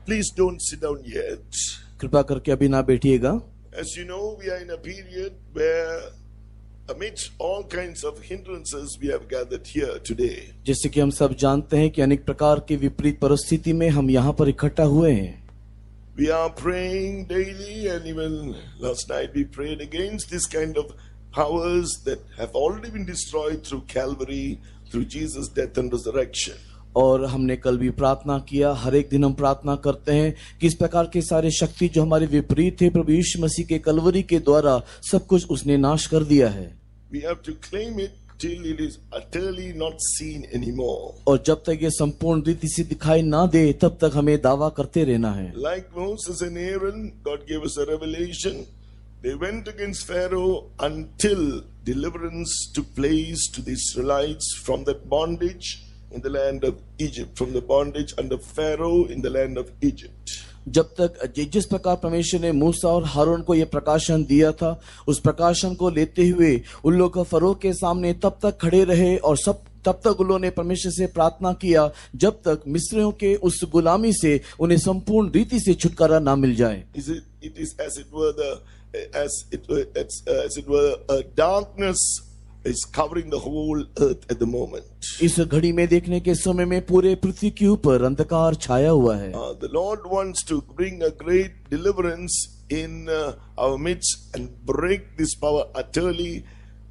Please don't sit down yet. कृपा करके अभी ना बैठिएगा। As you know, we are in a period where amidst all kinds of hindrances we have gathered here today. जैसे कि हम सब जानते हैं कि अनेक प्रकार की विपरीत परिस्थिति में हम यहाँ पर इकट्ठा हुए हैं। We are praying daily, and even last night we prayed against this kind of powers that have already been destroyed through Calvary, through Jesus' death and resurrection. और हमने कल भी प्रार्थना किया, हर एक दिन हम प्रार्थना करते हैं कि इस प्रकार के सारे शक्ति जो हमारे विपरीत थे, प्रभु यीशु मसीह के कलवरी के द्वारा सब कुछ उसने नाश कर दिया है। We have to claim it till it is utterly not seen anymore. और जब तक ये संपूर्ण रीति से दिखाई ना दे तब तक हमें दावा करते रहना है। Like Moses and Aaron, God gave us a revelation. They went against Pharaoh until deliverance took place to the Israelites from that bondage in the land of Egypt, from the bondage under Pharaoh in the land of Egypt. जब तक जिस प्रकार परमेश्वर ने मूसा और हारून को यह प्रकाशन दिया था, उस प्रकाशन को लेते हुए उन लोग का फरो के सामने तब तक खड़े रहे और तब तक उन्होंने परमेश्वर से प्रार्थना किया जब तक मिस्रियों के उस गुलामी से उन्हें संपूर्ण रीति से छुटकारा ना मिल जाए। It is as it were a darkness is covering the whole earth at the moment. इस घड़ी में देखने के समय में पूरे पृथ्वी के ऊपर अंधकार छाया हुआ है। The Lord wants to bring a great deliverance in our midst and break this power utterly.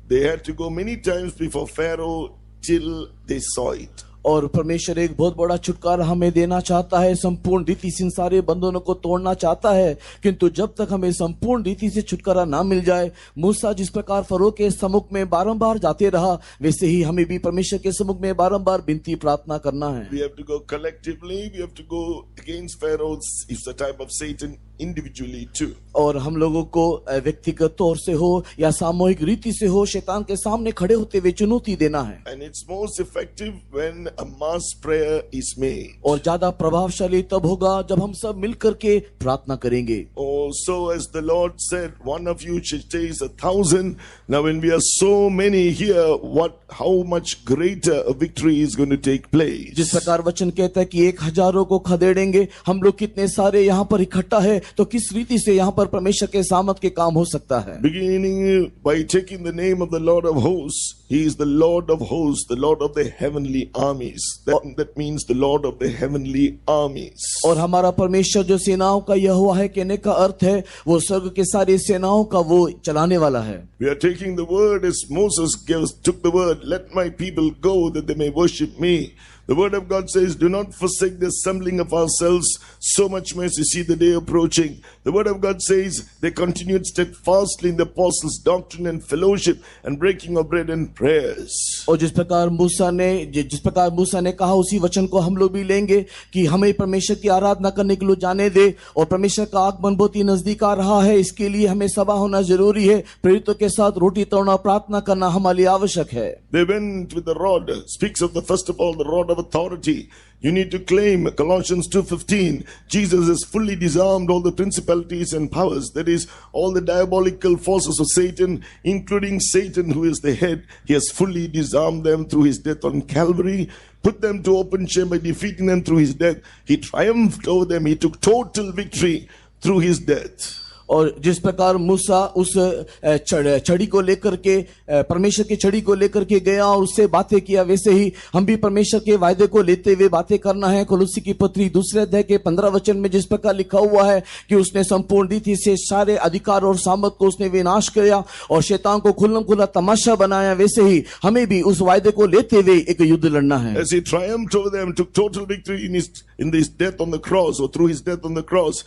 They had to go many times before Pharaoh till they saw it. और परमेश्वर एक बहुत बड़ा छुटकारा हमें देना चाहता है, संपूर्ण रीति से इन सारे बंधनों को तोड़ना चाहता है, किंतु जब तक हमें संपूर्ण रीति से छुटकारा ना मिल जाए, मूसा जिस प्रकार फरो के सम्मुख में बारंबार जाते रहा, वैसे ही हमें भी परमेश्वर के सम्मुख में बारंबार विनती प्रार्थना करना है। We have to go collectively, we have to go against Pharaoh. It's the type of Satan individually too. और हम लोगों को व्यक्तिगत तौर से हो या सामूहिक रीति से हो शैतान के सामने खड़े होते हुए चुनौती देना है। And it's most effective when a mass prayer is made. और ज्यादा प्रभावशाली तब होगा जब हम सब मिलकर के प्रार्थना करेंगे। Oh, so as the Lord said, one of you should chase 1,000. Now when we are so many here, how much greater a victory is going to take place. जिस प्रकार वचन कहता है कि 1,000 को खदेड़ेंगे, हम लोग कितने सारे यहाँ पर इकट्ठा है, तो किस रीति से यहाँ पर परमेश्वर के सामर्थ के काम हो सकता है। Beginning by taking the name of the Lord of hosts. He is the Lord of hosts, the Lord of the heavenly armies. That means the Lord of the heavenly armies. और हमारा परमेश्वर जो सेनाओं का यहोवा है कहने का अर्थ है वो स्वर्ग के सारी सेनाओं का वो चलाने वाला है। We are taking the word as Moses took the word, let my people go that they may worship me. The word of God says, do not forsake the assembling of ourselves, so much more as you see the day approaching. The word of God says, they continued steadfastly in the apostles' doctrine and fellowship and breaking of bread and prayers. और जिस प्रकार मूसा ने कहा उसी वचन को हम लोग भी लेंगे कि हमें परमेश्वर की आराधना करने के लिए जाने दे, और परमेश्वर का आगमन बहुत ही नजदीक आ रहा है, इसके लिए हमें सभा होना जरूरी है, प्रेरितों के साथ रोटी तोड़ना प्रार्थना करना हमारे लिए आवश्यक है। They went with the rod, speaks of the first of all the rod of authority. You need to claim Colossians 2:15. Jesus has fully disarmed all the principalities and powers. That is, all the diabolical forces of Satan, including Satan who is the head. He has fully disarmed them through his death on Calvary, put them to open shame by defeating them through his death. He triumphed over them. He took total victory through his death. और जिस प्रकार मूसा उस छड़ी को लेकर के परमेश्वर की छड़ी को लेकर के गया और उससे बातें किया, वैसे ही हम भी परमेश्वर के वायदे को लेते हुए बातें करना है। कोलोसी की पत्री 2 अध्याय के 15 वचन में जिस प्रकार लिखा हुआ है कि उसने संपूर्ण रीति से सारे अधिकार और सामर्थ को उसने विनाश किया और शैतान को खुल्लम खुल्ला तमाशा बनाया, वैसे ही हमें भी उस वायदे को लेते हुए एक युद्ध लड़ना है। As he triumphed over them, took total victory in his death on the cross, or through his death on the cross.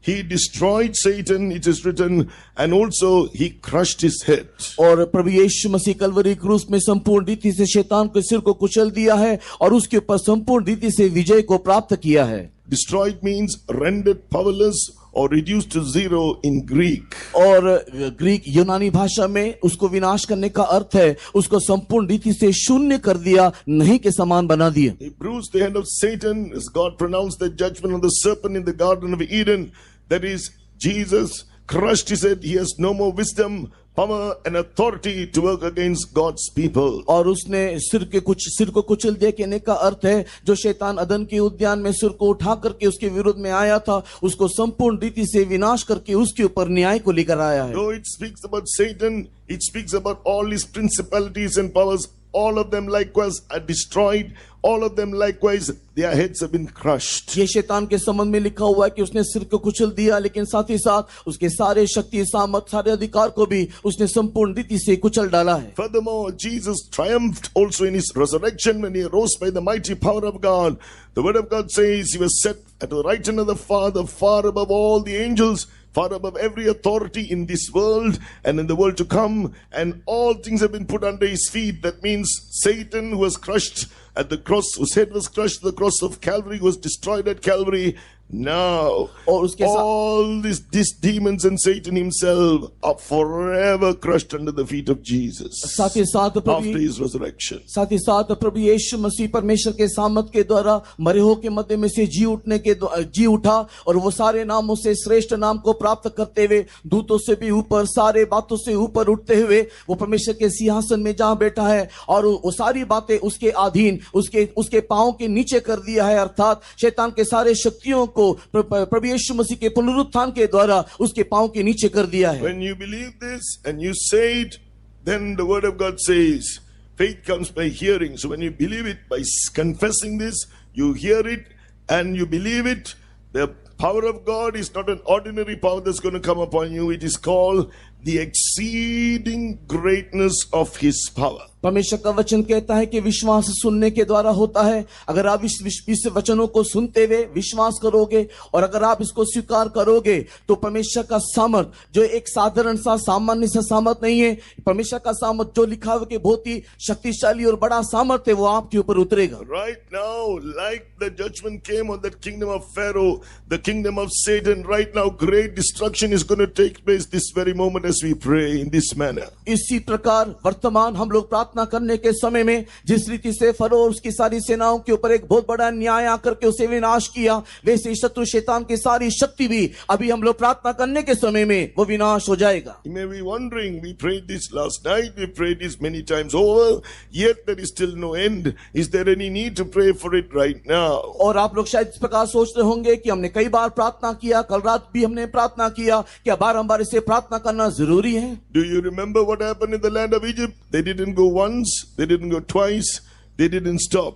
He destroyed Satan, it is written, and also he crushed his head. और प्रभु यीशु मसीह कलवरी क्रूस में संपूर्ण रीति से शैतान के सिर को कुचल दिया है और उसके ऊपर संपूर्ण रीति से विजय को प्राप्त किया है। Destroyed means rendered powerless or reduced to zero in Greek. और ग्रीक यूनानी भाषा में उसको विनाश करने का अर्थ है उसको संपूर्ण रीति से शून्य कर दिया, नहीं के समान बना दिया। He bruised the head of Satan as God pronounced the judgment on the serpent in the Garden of Eden. That is, Jesus crushed, he said, he has no more wisdom, power and authority to work against God's people. और उसने सिर को कुचल दिया, कहने का अर्थ है जो शैतान अदन के उद्यान में सिर को उठा करके उसके विरोध में आया था, उसको संपूर्ण रीति से विनाश करके उसके ऊपर न्याय को लेकर आया है। Though it speaks about Satan, it speaks about all his principalities and powers. All of them likewise are destroyed. All of them likewise, their heads have been crushed. ये शैतान के संबंध में लिखा हुआ है कि उसने सिर को कुचल दिया, लेकिन साथ ही साथ उसके सारे शक्ति, सामर्थ, सारे अधिकार को भी उसने संपूर्ण रीति से कुचल डाला है। Furthermore, Jesus triumphed also in his resurrection when he rose by the mighty power of God. The word of God says he was set at the right hand of the Father, far above all the angels, far above every authority in this world and in the world to come, and all things have been put under his feet. That means Satan, who was crushed at the cross, whose head was crushed at the cross of Calvary, was destroyed at Calvary. Now, all these demons and Satan himself are forever crushed under the feet of Jesus after his resurrection. साथ ही साथ प्रभु यीशु मसीह परमेश्वर के सामर्थ के द्वारा मरे हुओं के मध्य में से जी उठा और वो सारे नामों से श्रेष्ठ नाम को प्राप्त करते हुए, दूतों से भी ऊपर, सारे बातों से ऊपर उठते हुए वो परमेश्वर के सिंहासन में जहां बैठा है, और वो सारी बातें उसके अधीन, उसके पांव के नीचे कर दिया है। अर्थात शैतान के सारे शक्तियों को प्रभु यीशु मसीह के पुनरुत्थान के द्वारा उसके पांव के नीचे कर दिया है। When you believe this and you say it, then the word of God says, faith comes by hearing. So when you believe it by confessing this, you hear it and you believe it. The power of God is not an ordinary power that's going to come upon you. It is called the exceeding greatness of his power. परमेश्वर का वचन कहता है कि विश्वास सुनने के द्वारा होता है। अगर आप इस वचनों को सुनते हुए विश्वास करोगे और अगर आप इसको स्वीकार करोगे तो परमेश्वर का सामर्थ, जो एक साधारण सा सामान्य सा सामर्थ नहीं है, परमेश्वर का सामर्थ जो लिखा हुआ कि बहुत ही शक्तिशाली और बड़ा सामर्थ है, वो आपके ऊपर उतरेगा। Right now, like the judgment came on that kingdom of Pharaoh, the kingdom of Satan, right now great destruction is going to take place this very moment as we pray in this manner. इसी प्रकार वर्तमान हम लोग प्रार्थना करने के समय में जिस रीति से फरो और उसकी सारी सेनाओं के ऊपर एक बहुत बड़ा न्याय आकर के उसे विनाश किया, वैसे ही शत्रु शैतान की सारी शक्ति भी अभी हम लोग प्रार्थना करने के समय में वो विनाश हो जाएगा। You may be wondering, we prayed this last night, we prayed this many times over, yet there is still no end. Is there any need to pray for it right now? और आप लोग शायद इस प्रकार सोच रहे होंगे कि हमने कई बार प्रार्थना किया, कल रात भी हमने प्रार्थना किया, क्या बारंबार इसे प्रार्थना करना जरूरी है? Do you remember what happened in the land of Egypt? They didn't go once, they didn't go twice, they didn't stop,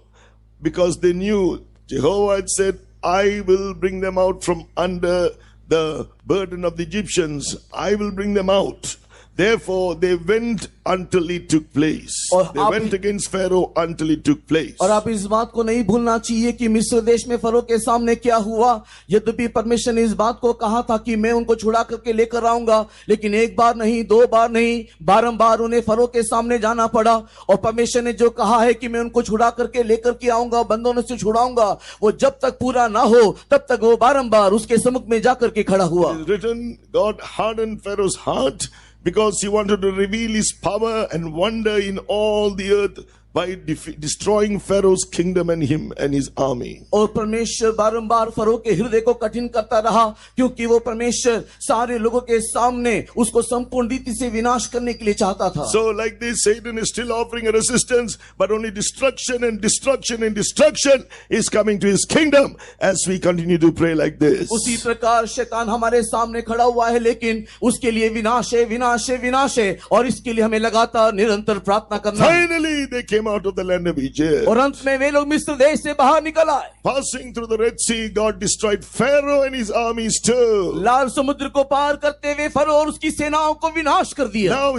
because they knew Jehovah had said, I will bring them out from under the burden of the Egyptians. I will bring them out. Therefore, they went until it took place. They went against Pharaoh until it took place. और आप इस बात को नहीं भूलना चाहिए कि मिस्र देश में फरो के सामने क्या हुआ। यद्यपि परमेश्वर ने इस बात को कहा था कि मैं उनको छुड़ा करके लेकर आऊंगा, लेकिन एक बार नहीं, दो बार नहीं, बारंबार उन्हें फरो के सामने जाना पड़ा। और परमेश्वर ने जो कहा है कि मैं उनको छुड़ा करके लेकर के आऊंगा, बंधनों से छुड़ाऊंगा, वो जब तक पूरा ना हो तब तक वो बारंबार उसके सम्मुख में जाकर के खड़ा हुआ। It is written, God hardened Pharaoh's heart because he wanted to reveal his power and wonder in all the earth by destroying Pharaoh's kingdom and him and his army. और परमेश्वर बारंबार फरो के हृदय को कठिन करता रहा, क्योंकि वो परमेश्वर सारे लोगों के सामने उसको संपूर्ण रीति से विनाश करने के लिए चाहता था। So like this, Satan is still offering a resistance, but only destruction and destruction and destruction is coming to his kingdom as we continue to pray like this. उसी प्रकार शैतान हमारे सामने खड़ा हुआ है, लेकिन उसके लिए विनाश है, विनाश है, विनाश है, और इसके लिए हमें लगातार निरंतर प्रार्थना करना है। Finally, they came out of the land of Egypt. और अंत में वे लोग मिस्र देश से बाहर निकल आए। Passing through the Red Sea, God destroyed Pharaoh and his armies too. लाल समुद्र को पार करते हुए फरो और उसकी सेनाओं को विनाश कर दिया। Now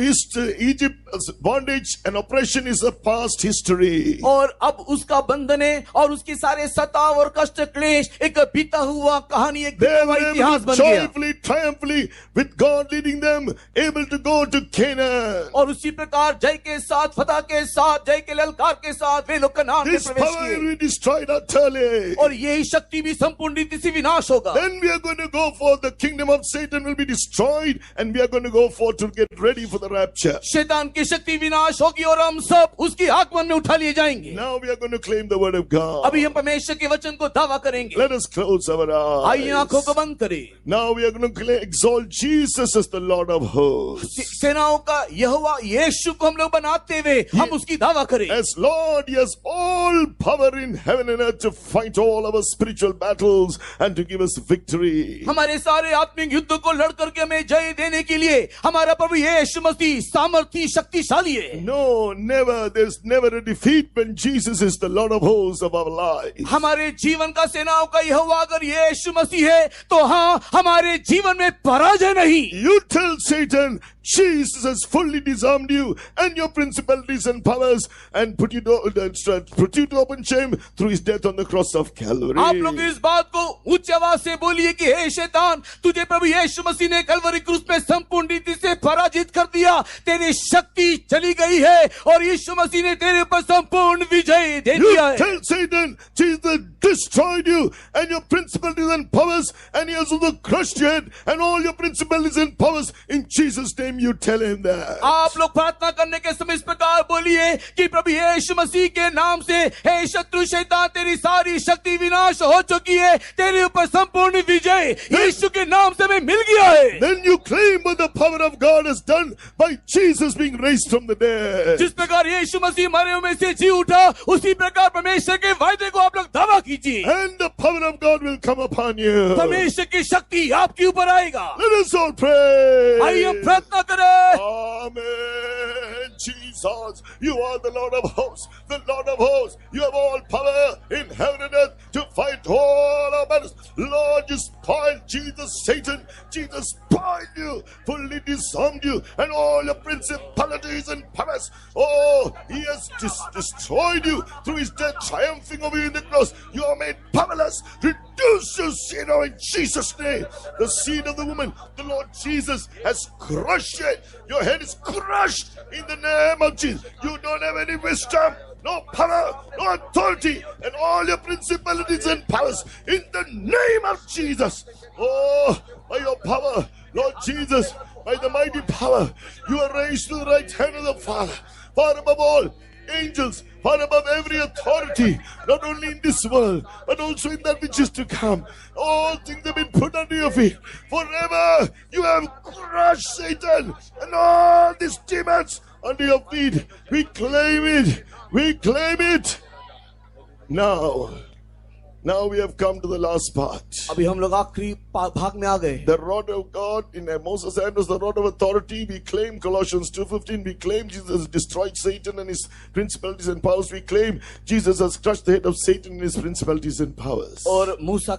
Egypt's bondage and oppression is a past history. और अब उसका बंधने और उसकी सारे सताव और कष्ट क्लेश एक बीता हुआ कहानी, एक बीता हुआ इतिहास बन गया। Joyfully, triumphantly, with God leading them, able to go to Canaan. और उसी प्रकार जय के साथ, फतह के साथ, जय के ललकार के साथ वे लोग कनान में This प्रवेश power will किए। be destroyed utterly. और यही शक्ति भी संपूर्ण रीति से विनाश होगा। Then we are going to go for the kingdom of Satan will be destroyed, and we are going to go for to get ready for the rapture. शैतान की शक्ति विनाश होगी और हम सब उसकी आगमन में उठा लिए जाएंगे। Now we are going to claim the word of God. अभी हम परमेश्वर के वचन को दावा करेंगे। Let us close our आइए आंखों eyes. को बंद करें। Now we are going to exalt Jesus as the Lord of hosts. सेनाओं का यहोवा यीशु को हम लोग बनाते हुए हम उसकी दावा करें। As Lord, He has all power in heaven and earth to fight all our spiritual battles and to give us victory. हमारे सारे आत्मिक युद्ध को लड़ करके हमें जय देने के लिए हमारा प्रभु यीशु मसीह सामर्थी शक्तिशाली है। No, never. There's never a defeat when Jesus is the Lord of hosts of our lives. हमारे जीवन का सेनाओं का यहोवा अगर यीशु मसीह है तो हाँ, हमारे जीवन में पराजय नहीं। You tell Satan, Jesus has fully disarmed you and your principalities and powers and put you to open shame through His death on the cross of Calvary. आप लोग इस बात को उच्च आवाज से बोलिए कि हे शैतान, तुझे प्रभु यीशु मसीह ने कलवरी क्रूस में संपूर्ण रीति से पराजित कर दिया। तेरी शक्ति चली गई है और यीशु मसीह ने तेरे ऊपर संपूर्ण विजय दे दिया You है। tell Satan, Jesus destroyed you and your principalities and powers, and He has also crushed your head and all your principalities and powers. In Jesus' name, you tell Him that. आप लोग प्रार्थना करने के समय इस प्रकार बोलिए कि प्रभु यीशु मसीह के नाम से हे शत्रु शैतान, तेरी सारी शक्ति विनाश हो चुकी है, तेरे ऊपर संपूर्ण विजय यीशु के नाम से हमें मिल गया है। Then you claim what the power of God has done by Jesus being raised from the dead. जिस प्रकार यीशु मसीह मरे हुए में से जी उठा, उसी प्रकार परमेश्वर के वायदे को आप लोग दावा कीजिए। And the power of God will come upon you. परमेश्वर की शक्ति आपके ऊपर आएगा। Let us all pray. आइए हम प्रार्थना करें। Amen. Jesus, you are the Lord of hosts, the Lord of hosts. You have all power in heaven and earth to fight all our battles. Lord, you spoiled Jesus, Satan. Jesus spoiled you, fully disarmed you, and all your principalities and powers. Oh, He has destroyed you through His death, triumphing over you in the cross. You are made powerless. Reduce to zero in Jesus' name. The seed of the woman, the Lord Jesus, has crushed it. Your head is crushed in the name of Jesus. You don't have any wisdom, no power, no authority, and all your principalities and powers in the name of Jesus. Oh, by your power, Lord Jesus, by the mighty power, you are raised to the right hand of the Father, far above all angels, far above every authority, not only in this world, but also in that which is to come. All things have been put under your feet. Forever you have crushed Satan and all these demons under your feet. We claim it. We claim it. Now we have come to the last part. अभी हम लोग आखिरी भाग में आ गए। The rod of God in Moses' hand was the rod of authority. We claim Colossians 2:15. We claim Jesus has destroyed Satan and his principalities and powers. We claim Jesus has crushed the head of Satan and his principalities and powers. और मूसा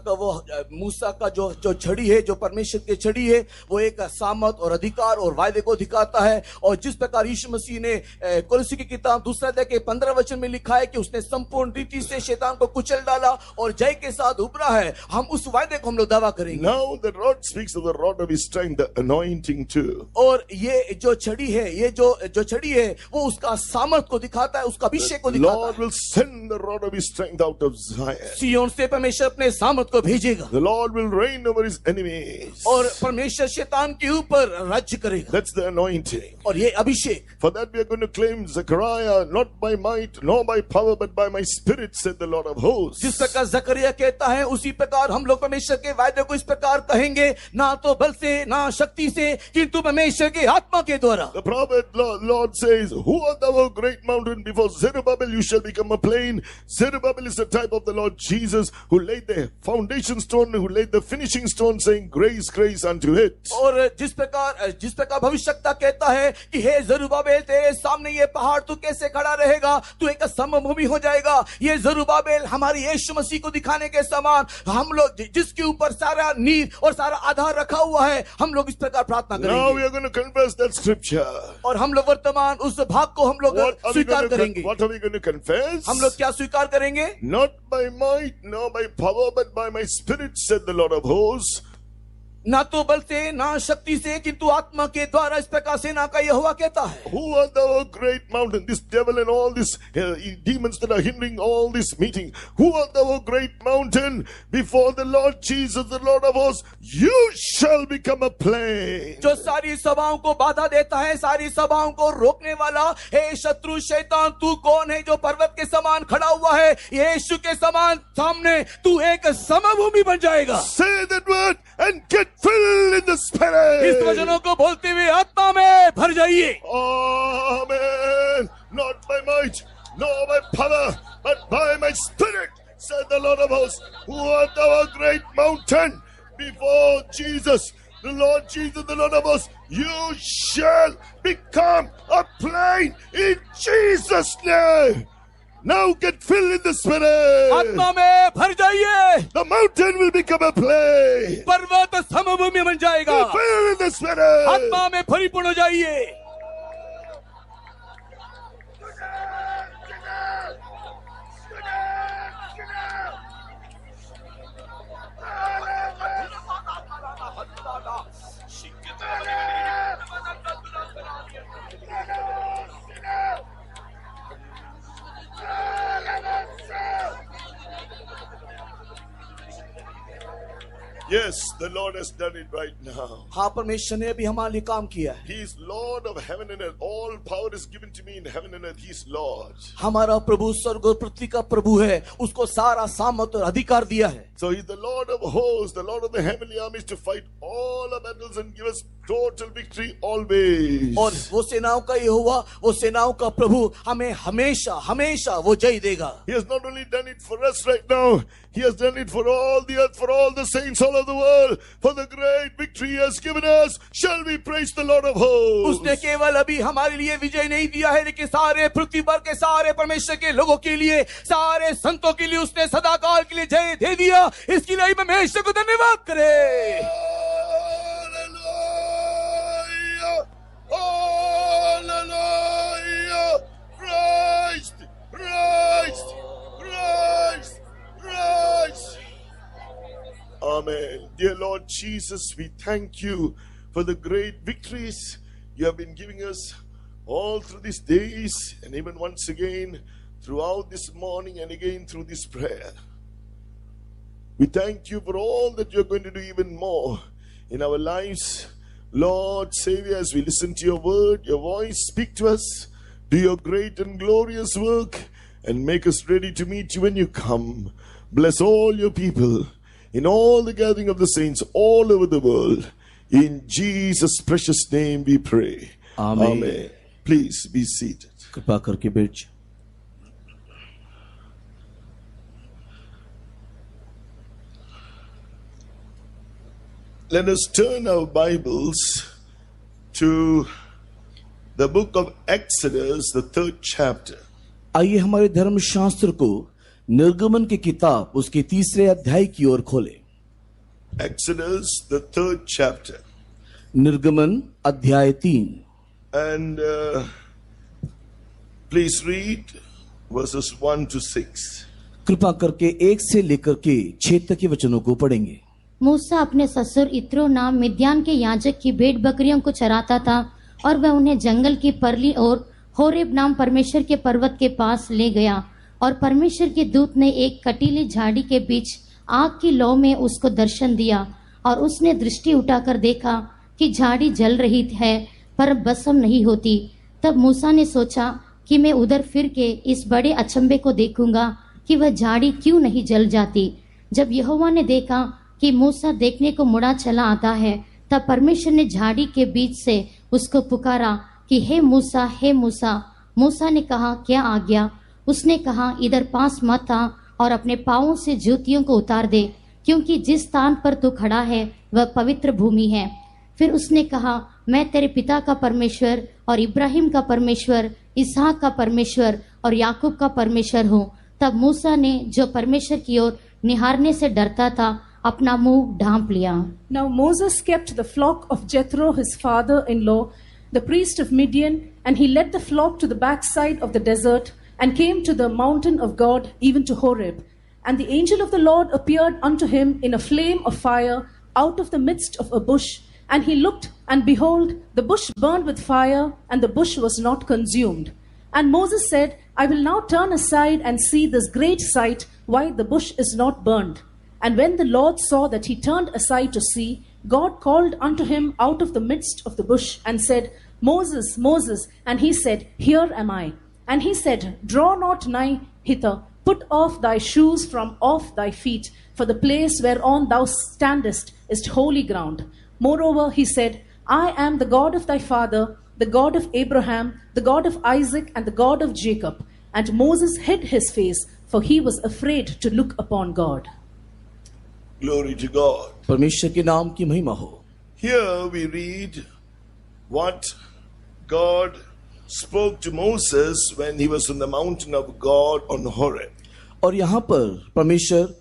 का जो छड़ी है, जो परमेश्वर की छड़ी है, वो एक सामर्थ और अधिकार और वायदे को दिखाता है। और जिस प्रकार यीशु मसीह ने कोलोसी की किताब 2 अध्याय के 15 वचन में लिखा है कि उसने संपूर्ण रीति से शैतान को कुचल डाला और जय के साथ उभरा है, हम उस वायदे को हम लोग दावा करेंगे। Now the rod speaks of the rod of His strength, the anointing too. और ये जो छड़ी है, ये जो छड़ी है, वो उसका सामर्थ को दिखाता है, उसका अभिषेक को दिखाता Lord है। will send the rod of His strength out of Zion. सिय्योन से परमेश्वर अपने सामर्थ को भेजेगा। The Lord will reign over His enemies. और परमेश्वर शैतान के ऊपर राज्य करेगा। That's the anointing. और ये अभिषेक। For that we are going to claim Zechariah, not by might, nor by power, but by my spirit, said the Lord of hosts. जिस प्रकार जकरिया कहता है, उसी प्रकार हम लोग परमेश्वर के वायदे को इस प्रकार कहेंगे, ना तो बल से, ना शक्ति से, किंतु परमेश्वर के आत्मा के द्वारा। The prophet Lord says, who art thou, O great mountain? Before Zerubbabel you shall become a plain. Zerubbabel is the type of the Lord Jesus, who laid the foundation stone, who laid the finishing stone, saying grace, grace unto it. और जिस प्रकार भविष्यवक्ता कहता है कि हे जरुब्बाबेल, तेरे सामने ये पहाड़ तू कैसे खड़ा रहेगा, तू एक समभूमि हो जाएगा। ये जरुब्बाबेल हमारे यीशु मसीह को दिखाने के समान, हम लोग जिसके ऊपर सारा नींव और सारा आधार रखा हुआ है, हम लोग इस प्रकार प्रार्थना Now we करेंगे। are going to confess that scripture. और हम लोग वर्तमान उस भाग को हम लोग स्वीकार करेंगे। What are we going to confess? हम लोग क्या स्वीकार करेंगे? Not by might, nor by power, but by my spirit, said the Lord of hosts. ना तो बल से ना शक्ति से किंतु आत्मा के द्वारा इस प्रकार सेना का यहोवा कहता है. Who are the great mountain? This devil and all these demons that are hindering all this meeting. Who are the great mountain? Before the Lord Jesus, the Lord of hosts, you shall become a plain. जो सारी सभाओं को बाधा देता है, सारी सभाओं को रोकने वाला, हे शत्रु शैतान तू कौन है जो पर्वत के समान खड़ा हुआ है? यीशु के समान सामने तू एक समभूमि बन जाएगा. Say that word and get filled in the Spirit. इस वचनों को बोलते हुए आत्मा में भर जाइए. Amen. Not by might, nor by power, but by my Spirit, said the Lord of hosts. Who art thou, a great mountain? Before Jesus, the Lord Jesus, the Lord of hosts, you shall become a plain in Jesus' name. Now get filled in the Spirit. आत्मा में भर जाइए. The mountain will become a plain. पर्वत समभूमि बन जाएगा. Get filled in the Spirit. आत्मा में परिपूर्ण हो जाइए. Yes, the Lord has done it right now. हाँ, परमेश्वर ने अभी हमारे लिए काम किया है. He is Lord of heaven and earth. All power is given to me in heaven and earth. He is Lord. हमारा प्रभु स्वर्ग और पृथ्वी का प्रभु है. उसको सारा सामर्थ और अधिकार दिया है. So He is the Lord of hosts, the Lord of the heavenly armies, to fight all our battles and give us total victory always. और वो सेनाओं का यहोवा, वो सेनाओं का प्रभु हमें हमेशा हमेशा वो जय देगा. He has not only done it for us right now, He has done it for all the earth, for all the saints all over the world. For the great victory He has given us, shall we praise the Lord of hosts. उसने केवल अभी हमारे लिए विजय नहीं दिया है, लेकिन सारे पृथ्वी पर के सारे परमेश्वर के लोगों के लिए, सारे संतों के लिए उसने सदाकाल के लिए जय दे दिया. इसके लिए परमेश्वर को धन्यवाद करे. Hallelujah! Christ! Christ! Christ! Christ! Amen. Dear Lord Jesus, we thank you for the great victories you have been giving us all through these days, and even once again throughout this morning and again through this prayer. We thank you for all that you're going to do even more in our lives. Lord, Savior, as we listen to your word, your voice, speak to us, do your great and glorious work, and make us ready to meet you when you come. Bless all your people in all the gathering of the saints all over the world. In Jesus' precious name we pray. Amen. Amen. Please be seated. कृपा करके बैठ जाओ. Let us turn our Bibles to the book of Exodus, the 3rd chapter. आइए हमारे धर्मशास्त्र को निर्गमन की किताब उसके 3रे अध्याय की ओर खोलें. Exodus, the 3rd chapter. निर्गमन अध्याय 3. And please read verses 1 to 6. कृपा करके 1 से लेकर के 6 तक के वचनों को पढ़ेंगे. मूसा अपने ससुर इत्रो नाम मिद्यान के याजक की भेड़ बकरियों को चराता था, और वह उन्हें जंगल की परली और होरेब नाम परमेश्वर के पर्वत के पास ले गया. और परमेश्वर के दूत ने एक कटीली झाड़ी के बीच आग की लौ में उसको दर्शन दिया, और उसने दृष्टि उठाकर देखा कि झाड़ी जल रही है पर भस्म नहीं होती. तब मूसा ने सोचा कि मैं उधर फिर के इस बड़े अचंभे को देखूंगा कि वह झाड़ी क्यों नहीं जल जाती. जब यहोवा ने देखा कि मूसा देखने को मुड़ा चला आता है, तब परमेश्वर ने झाड़ी के बीच से उसको पुकारा कि हे मूसा, हे मूसा. मूसा ने कहा, क्या आज्ञा? उसने कहा, इधर पास मत आ और अपने पांवों से जूतियों को उतार दे, क्योंकि जिस स्थान पर तू खड़ा है वह पवित्र भूमि है. फिर उसने कहा, मैं तेरे पिता का परमेश्वर और इब्राहिम का परमेश्वर, इसहाक का परमेश्वर और याकूब का परमेश्वर हूँ. तब मूसा ने, जो परमेश्वर की ओर निहारने से डरता था, अपना मुंह ढांप लिया. Now Moses kept the flock of Jethro his father-in-law, the priest of Midian, and he led the flock to the backside of the desert and came to the mountain of God, even to Horeb. And the angel of the Lord appeared unto him in a flame of fire out of the midst of a bush, and he looked, and behold, the bush burned with fire, and the bush was not consumed. And Moses said, I will now turn aside and see this great sight, why the bush is not burned. And when the Lord saw that he turned aside to see, God called unto him out of the midst of the bush, and said, Moses, Moses. And he said, Here am I. And he said, Draw not nigh hither, put off thy shoes from off thy feet, for the place whereon thou standest is holy ground. Moreover, he said, I am the God of thy father, the God of Abraham, the God of Isaac, and the God of Jacob. And Moses hid his face, for he was afraid to look upon God. Glory to God. परमेश्वर के नाम की महिमा हो। Here we read what God spoke to Moses when he was on the mountain of God on Horeb. और यहाँ पर परमेश्वर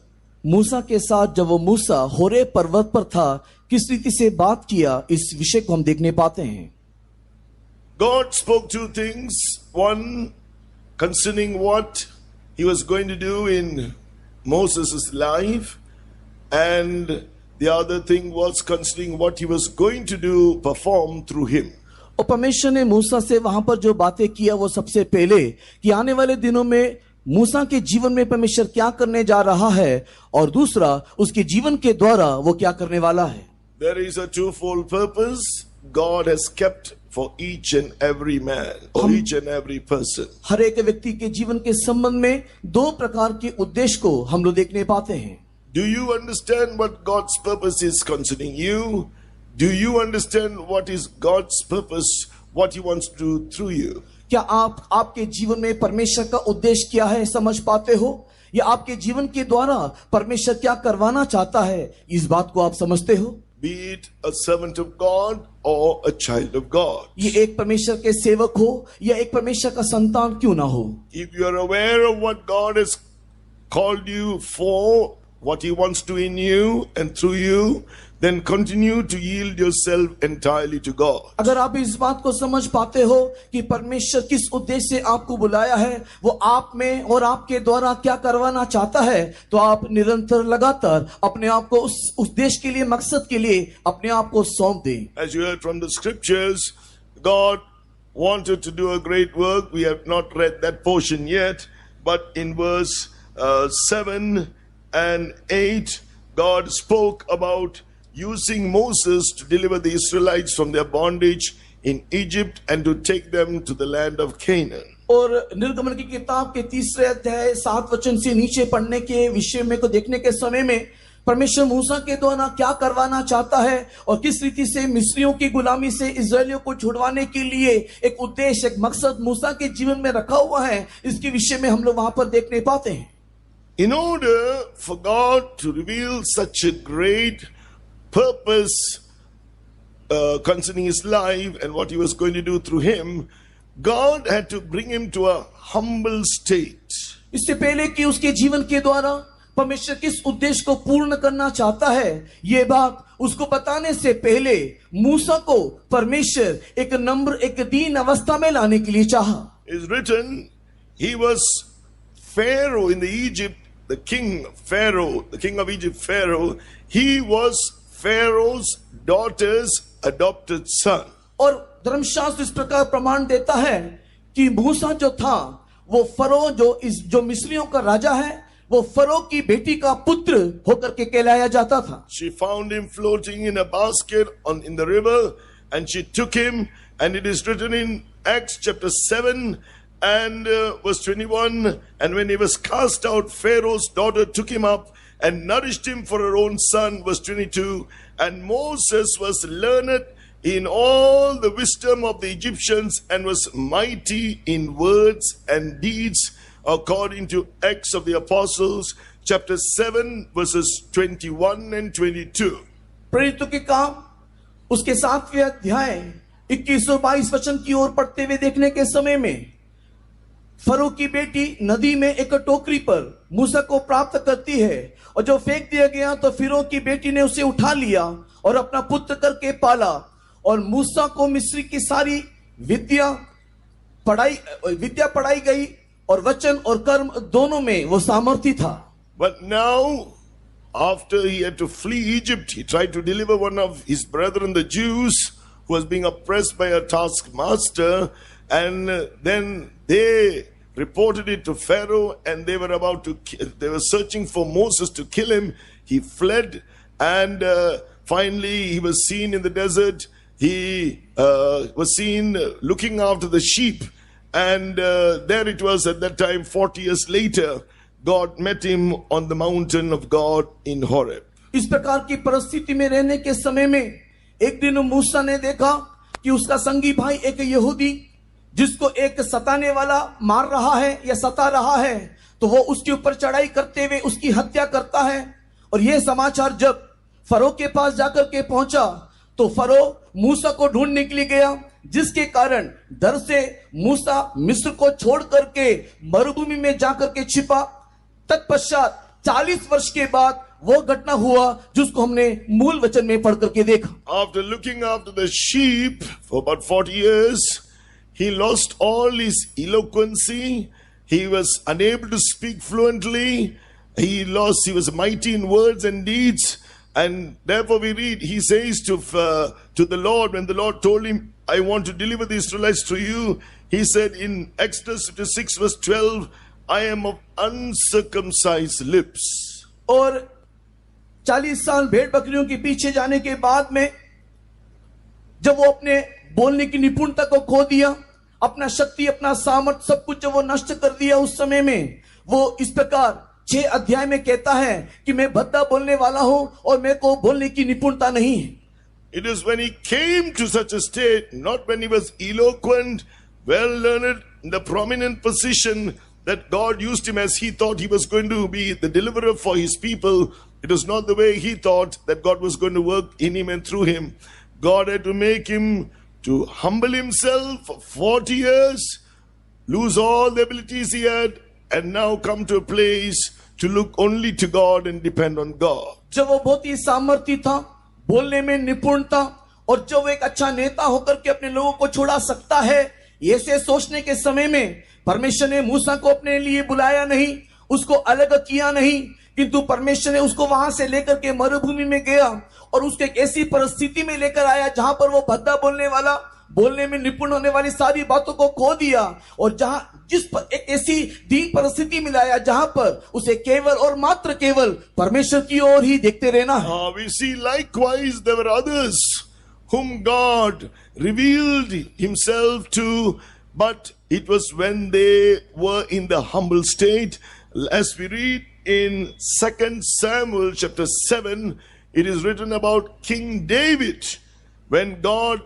मूसा के साथ जब वो मूसा होरे पर्वत पर था, किस रीति से बात किया, इस विषय को हम देखने पाते हैं। God spoke two things. One, concerning what he was going to do in Moses' life, and the other thing was concerning what he was going to do, perform through him. और परमेश्वर ने मूसा से वहां पर जो बातें किया, वो सबसे पहले कि आने वाले दिनों में मूसा के जीवन में परमेश्वर क्या करने जा रहा है, और दूसरा उसके जीवन के द्वारा वो क्या करने वाला है। There is a twofold purpose God has kept for each and every man or each and every person. हर एक व्यक्ति के जीवन के संबंध में दो प्रकार के उद्देश्य को हम लोग देखने पाते हैं। Do you understand what God's purpose is concerning you? Do you understand what is God's purpose, what he wants to do through you? क्या आप आपके जीवन में परमेश्वर का उद्देश्य क्या है समझ पाते हो, या आपके जीवन के द्वारा परमेश्वर क्या करवाना चाहता है, इस बात को आप समझते हो? Be it a servant of God or a child of God. ये एक परमेश्वर के सेवक हो या एक परमेश्वर का संतान क्यों ना हो। If you are aware of what God has called you for, what he wants to in you and through you, then continue to yield yourself entirely to God. अगर आप इस बात को समझ पाते हो कि परमेश्वर किस उद्देश्य से आपको बुलाया है, वो आप में और आपके द्वारा क्या करवाना चाहता है, तो आप निरंतर लगातार अपने आप को उस उद्देश्य के लिए, मकसद के लिए अपने आप को सौंप दें। As you heard from the scriptures, God wanted to do a great work. We have not read that portion yet, but in verse 7 and 8, God spoke about using Moses to deliver the Israelites from their bondage in Egypt and to take them to the land of Canaan. और निर्गमन की किताब के 3 अध्याय 7 वचन से नीचे पढ़ने के विषय में को देखने के समय में परमेश्वर मूसा के द्वारा क्या करवाना चाहता है और किस रीति से मिस्रियों की गुलामी से इस्राएलियों को छुड़वाने के लिए एक उद्देश्य, एक मकसद मूसा के जीवन में रखा हुआ है, इसके विषय में हम लोग वहां पर देखने पाते हैं। In order for God to reveal such a great purpose concerning his life and what he was going to do through him, God had to bring him to a humble state. इससे पहले कि उसके जीवन के द्वारा परमेश्वर किस उद्देश्य को पूर्ण करना चाहता है, ये बात उसको बताने से पहले मूसा को परमेश्वर एक नम्र, एक दीन अवस्था में लाने के लिए चाहा। It is written, he was Pharaoh in the Egypt, the king Pharaoh, the king of Egypt, Pharaoh. He was Pharaoh's daughter's adopted son. और धर्मशास्त्र इस प्रकार प्रमाण देता है कि मूसा जो था वो फरो जो मिस्रियों का राजा है, वो फरो की बेटी का पुत्र होकर के कहलाया जाता था। She found him floating in a basket in the river, and she took him, and it is written in Acts chapter 7 and verse 21, and when he was cast out, Pharaoh's daughter took him up and nourished him for her own son, verse 22, and Moses was learned in all the wisdom of the Egyptians and was mighty in words and deeds, according to Acts of the Apostles chapter 7 verses 21 and 22. प्रेरितों के काम उसके 7वें अध्याय 21 और 22 वचन की ओर पढ़ते हुए देखने के समय में फरो की बेटी नदी में एक टोकरी पर मूसा को प्राप्त करती है, और जो फेंक दिया गया तो फिरौन की बेटी ने उसे उठा लिया और अपना पुत्र करके पाला, और मूसा को मिस्री की सारी विद्या पढ़ाई गई और वचन और कर्म दोनों में वो सामर्थी था। But now after he had to flee Egypt, he tried to deliver one of his brethren, the Jews, who was being oppressed by a taskmaster, and then they reported it to Pharaoh, and they were searching for Moses to kill him. He fled, and finally he was seen in the desert. He was seen looking after the sheep, and there it was at that time, 40 years later, God met him on the mountain of God in Horeb. इस प्रकार की परिस्थिति में रहने के समय में एक दिन मूसा ने देखा कि उसका संगी भाई एक यहूदी जिसको एक सताने वाला मार रहा है या सता रहा है, तो वो उसके ऊपर चढ़ाई करते हुए उसकी हत्या करता है। और यह समाचार जब फरो के पास जाकर के पहुंचा तो फरो मूसा को ढूंढने के लिए गया, जिसके कारण डर से मूसा मिस्र को छोड़ करके मरुभूमि में जाकर के छिपा। तत्पश्चात 40 वर्ष के बाद वो घटना हुआ जिसको हमने मूल वचन में पढ़ करके देखा। After looking after the sheep for about 40 years, he lost all his eloquency. He was unable to speak fluently. He was mighty in words and deeds. And therefore we read, he says to the Lord, when the Lord told him, I want to deliver the Israelites to you, he said in Exodus 6 verse 12, I am of uncircumcised lips. और 40 साल भेड़ बकरियों के पीछे जाने के बाद में जब वो अपने बोलने की निपुणता को खो दिया, अपना शक्ति, अपना सामर्थ, सब कुछ जब वो नष्ट कर दिया, उस समय में वो इस प्रकार 6 अध्याय में कहता है कि मैं भद्दा बोलने वाला हूं और मेरे को बोलने की निपुणता नहीं है। It is when he came to such a state, not when he was eloquent, well learned, in the prominent position, that God used him as he thought he was going to be the deliverer for his people. It was not the way he thought that God was going to work in him and through him. God had to make him to humble himself for 40 years, lose all the abilities he had, and now come to a place to look only to God and depend on God. जब वो बहुत ही सामर्थ्य था, बोलने में निपुण था, और जब वो एक अच्छा नेता होकर के अपने लोगों को छुड़ा सकता है, ऐसे सोचने के समय में परमेश्वर ने मूसा को अपने लिए बुलाया नहीं, उसको अलग किया नहीं, किंतु परमेश्वर ने उसको वहां से लेकर के मरुभूमि में गया और उसको एक ऐसी परिस्थिति में लेकर आया जहां पर वो भद्दा बोलने वाला, बोलने में निपुण होने वाली सारी बातों को खो दिया, और जहां जिस पर एक ऐसी दीन परिस्थिति में लाया जहां पर उसे केवल और मात्र केवल परमेश्वर की ओर ही देखते रहना है। We see likewise there were others whom God revealed himself to, but it was when they were in the humble state. As we read in 2 Samuel chapter 7, it is written about King David. When God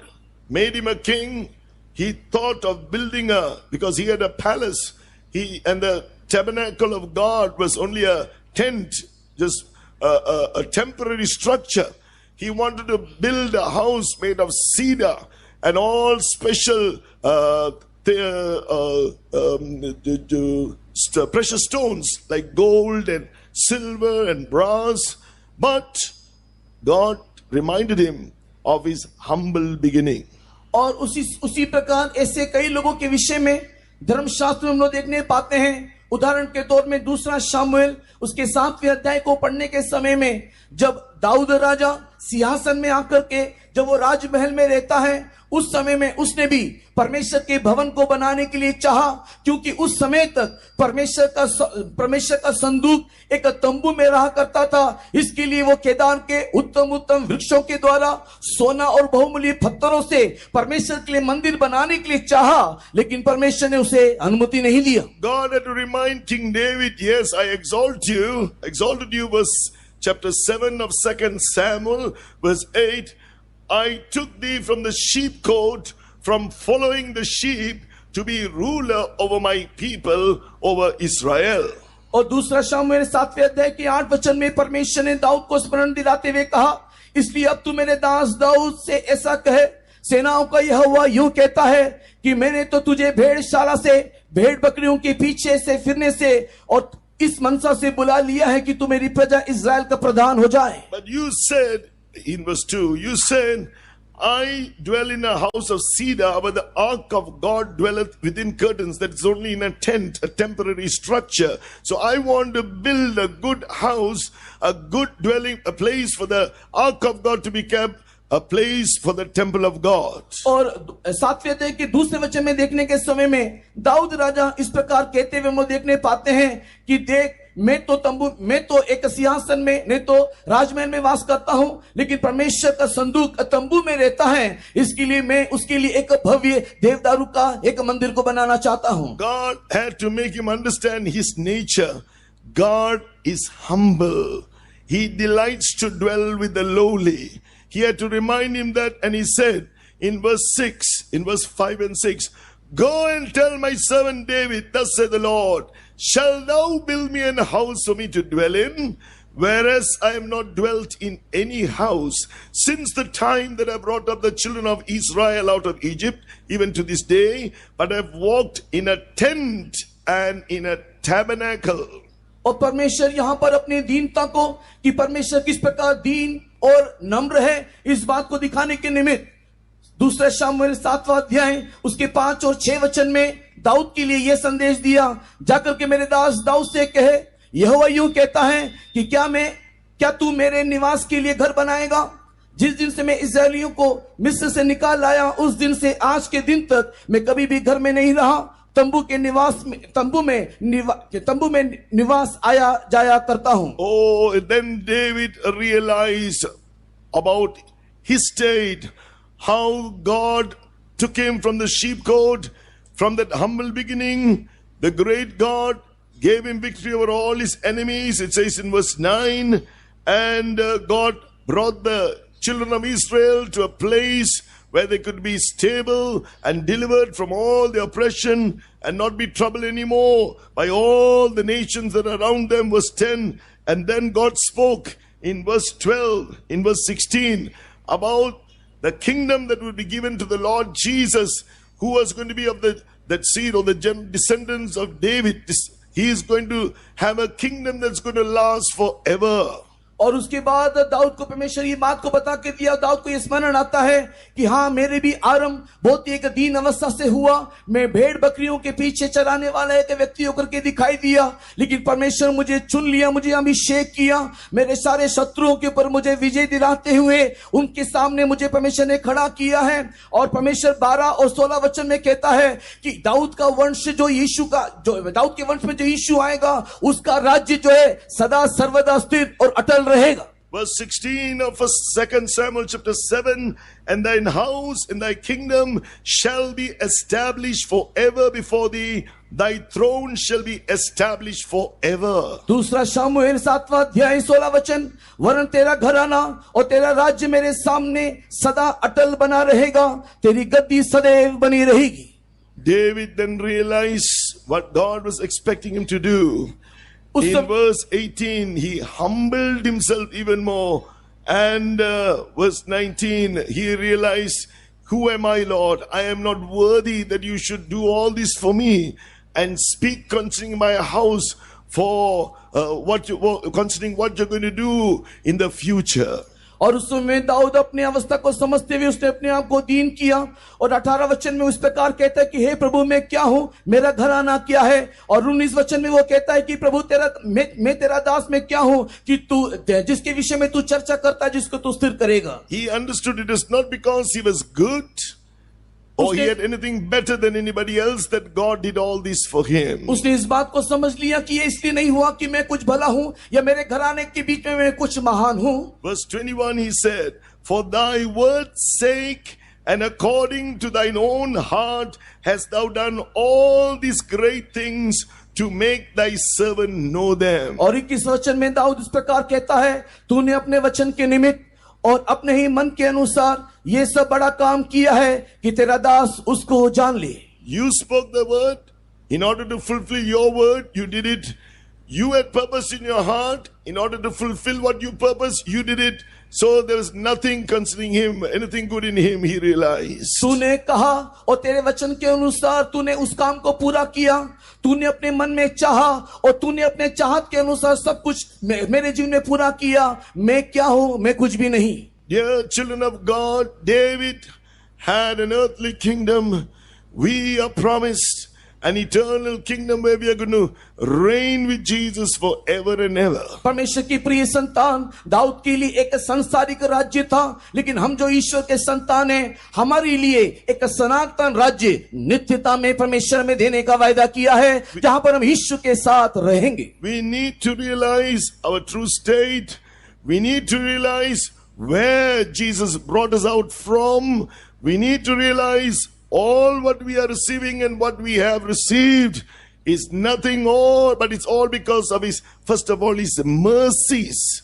made him a king, he thought of building because he had a palace, and the tabernacle of God was only a tent, just a temporary structure. He wanted to build a house made of cedar and all special precious stones like gold and silver and brass. But God reminded him of his humble beginning. और उसी प्रकार ऐसे कई लोगों के विषय में धर्मशास्त्र में हम लोग देखने पाते हैं। उदाहरण के तौर में 2 शामुएल उसके 7वें अध्याय को पढ़ने के समय में जब दाऊद राजा सिंहासन में आकर के जब वो राजमहल में रहता है, उस समय में उसने भी परमेश्वर के भवन को बनाने के लिए चाहा, क्योंकि उस समय तक परमेश्वर का संदूक एक तंबू में रहा करता था। इसके लिए वो केदार के उत्तम वृक्षों के द्वारा सोना और बहुमूल्य पत्थरों से परमेश्वर के लिए मंदिर बनाने के लिए चाहा, लेकिन परमेश्वर ने उसे अनुमति नहीं दिया। God had to remind King David, yes, I exalted you, verse chapter 7 of 2 Samuel, verse 8, I took thee from the sheepcote, from following the sheep, to be ruler over my people, over Israel. और 2 शामुएल 7वें अध्याय के 8 वचन में परमेश्वर ने दाऊद को स्मरण दिलाते हुए कहा, इसलिए अब तू मेरे दास दाऊद से ऐसा कहे, सेनाओं का यहोवा यूं कहता है कि मैंने तो तुझे भेड़शाला से भेड़ बकरियों के पीछे से फिरने से और इस मनसा से बुला लिया है कि तू मेरी प्रजा इस्राएल का प्रधान हो जाए। But you said, in verse 2, you said, I dwell in a house of cedar, but the ark of God dwelleth within curtains. That is only in a tent, a temporary structure. So I want to build a good house, a good dwelling, a place for the ark of God to be kept, a place for the temple of God. और 7वें अध्याय के दूसरे वचन में देखने के समय में दाऊद राजा इस प्रकार कहते हुए हम लोग देखने पाते हैं कि देख, मैं तो एक सिंहासन में, नहीं तो राजमहल में वास करता हूं, लेकिन परमेश्वर का संदूक तंबू में रहता है। इसके लिए मैं उसके लिए एक भव्य देवदारू का एक मंदिर को बनाना चाहता हूं। God had to make him understand his nature. God is humble. He delights to dwell with the lowly. He had to remind him that, and he said in verse 5 and 6, go and tell my servant David, thus saith the Lord, shall thou build me an house for me to dwell in? Whereas I have not dwelt in any house since the time that I brought up the children of Israel out of Egypt, even to this day, but I have walked in a tent and in a tabernacle. और परमेश्वर यहाँ पर अपनी दीनता को, कि परमेश्वर किस प्रकार दीन और नम्र है, इस बात को दिखाने के निमित्त दूसरा शमूएल 7वां अध्याय उसके 5 और 6 वचन में दाऊद के लिए यह संदेश दिया, जाकर के मेरे दास दाऊद से कहे, यहोवा यूं कहता है कि क्या तू मेरे निवास के लिए घर बनाएगा? जिस दिन से मैं इस्राएलियों को मिस्र से निकाल लाया, उस दिन से आज के दिन तक मैं कभी भी घर में नहीं रहा। तंबू में निवास आया जाया करता हूं। Oh, then David realized about his state, how God took him from the sheepcote, from that humble beginning. The great God gave him victory over all his enemies. It says in verse 9, and God brought the children of Israel to a place where they could be stable and delivered from all the oppression and not be troubled anymore by all the nations that are around them. Verse 10, and then God spoke in verse 12, in verse 16, about the kingdom that would be given to the Lord Jesus, who was going to be of that seed or the descendants of David. He is going to have a kingdom that's going to last forever. और उसके बाद दाऊद को परमेश्वर ये बात को बता के दिया, दाऊद को ये स्मरण आता है कि हाँ, मेरे भी आरंभ बहुत ही एक दीन अवस्था से हुआ। मैं भेड़ बकरियों के पीछे चराने वाला एक व्यक्ति होकर के दिखाई दिया, लेकिन परमेश्वर मुझे चुन लिया, मुझे अभिषेक किया, मेरे सारे शत्रुओं के ऊपर मुझे विजय दिलाते हुए उनके सामने मुझे परमेश्वर ने खड़ा किया है। और परमेश्वर 12 और 16 वचन में कहता है कि दाऊद का वंश दाऊद के वंश में जो यीशु आएगा, उसका राज्य जो है सदा सर्वदा स्थिर और अटल रहेगा। Verse 16 of 2 Samuel chapter 7, and thine house and thy kingdom shall be established forever before thee, thy throne shall be established forever. दूसरा शमूएल 7वां अध्याय 16 वचन, वरन तेरा घराना और तेरा राज्य मेरे सामने सदा अटल बना रहेगा, तेरी गद्दी सदैव बनी रहेगी। David then realized what God was expecting him to do. In verse 18, he humbled himself even more. And verse 19, he realized, who am I, Lord? I am not worthy that you should do all this for me and speak concerning my house for concerning what you're going to do in the future. और उस समय दाऊद अपनी अवस्था को समझते हुए उसने अपने आप को दीन किया और 18 वचन में उस प्रकार कहता है कि हे प्रभु, मैं क्या हूं, मेरा घराना क्या है। और 19 वचन में वो कहता है कि प्रभु मैं तेरा दास में क्या हूं कि तू जिसके विषय में तू चर्चा करता है, जिसको तू स्थिर करेगा। He understood it is not because he was good or he had anything better than anybody else that God did all this for him. उसने इस बात को समझ लिया कि ये इसलिए नहीं हुआ कि मैं कुछ भला हूं या मेरे घराने के बीच में मैं कुछ महान हूं। Verse 21 he said, for thy word's sake and according to thine own heart hast thou done all these great things to make thy servant know them. और 21 वचन में दाऊद इस प्रकार कहता है, तूने अपने वचन के निमित्त और अपने ही मन के अनुसार ये सब बड़ा काम किया है कि तेरा दास उसको जान ले। You spoke the word in order to fulfill your word. You did it. You had purpose in your heart. In order to fulfill what you purposed, you did it. So there was nothing concerning him, anything good in him, he realized. तूने कहा और तेरे वचन के अनुसार तूने उस काम को पूरा किया। तूने अपने मन में चाहा और तूने अपने चाहत के अनुसार सब कुछ मेरे जीवन में पूरा किया। मैं क्या हूं? मैं कुछ भी नहीं। Dear children of God, David had an earthly kingdom. We are promised an eternal kingdom where we are going to reign with Jesus forever and ever. परमेश्वर की प्रिय संतान दाऊद के लिए एक सांसारिक राज्य था, लेकिन हम जो ईश्वर के संतान हैं, हमारे लिए एक सनातन राज्य नित्यता में परमेश्वर में देने का वायदा किया है, जहां पर हम ईश्वर के साथ रहेंगे. We need to realize our true state. We need to realize where Jesus brought us out from. We need to realize all what we are receiving and what we have received is nothing more, but it's all because of His, first of all, His mercies.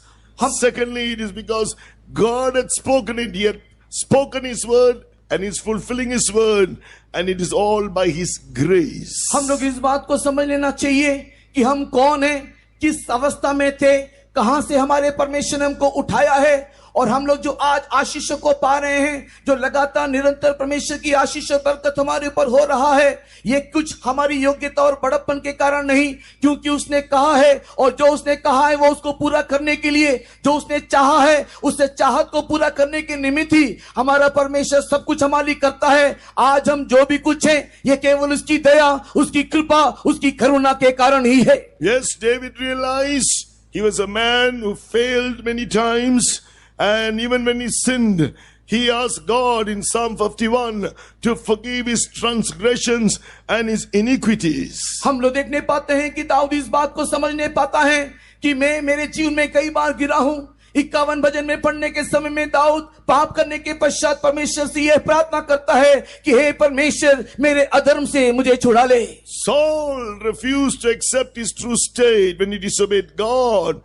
Secondly, it is because God had spoken it. He had spoken His word and He's fulfilling His word, and it is all by His grace. हम लोग इस बात को समझ लेना चाहिए कि हम कौन हैं, किस अवस्था में थे, कहां से हमारे परमेश्वर ने हमको उठाया है, और हम लोग जो आज आशीषों को पा रहे हैं, जो लगातार निरंतर परमेश्वर की आशीष और बरकत हमारे ऊपर हो रहा है, ये कुछ हमारी योग्यता और बड़प्पन के कारण नहीं, क्योंकि उसने कहा है, और जो उसने कहा है वो उसको पूरा करने के लिए, जो उसने चाहा है उससे चाहत को पूरा करने के निमित्त ही हमारा परमेश्वर सब कुछ हमारे लिए करता है. आज हम जो भी कुछ हैं, ये केवल उसकी दया, उसकी कृपा, उसकी करुणा के कारण ही है. Yes, David realized he was a man who failed many times. And even when he sinned, he asked God in Psalm 51 to forgive his transgressions and his iniquities. हम लोग देखने पाते हैं कि दाऊद इस बात को समझने पाता है कि मैं मेरे जीवन में कई बार गिरा हूं. 51 भजन में पढ़ने के समय में दाऊद पाप करने के पश्चात परमेश्वर से यह प्रार्थना करता है कि हे परमेश्वर, मेरे अधर्म से मुझे छुड़ा ले. Saul refused to accept his true state when he disobeyed God.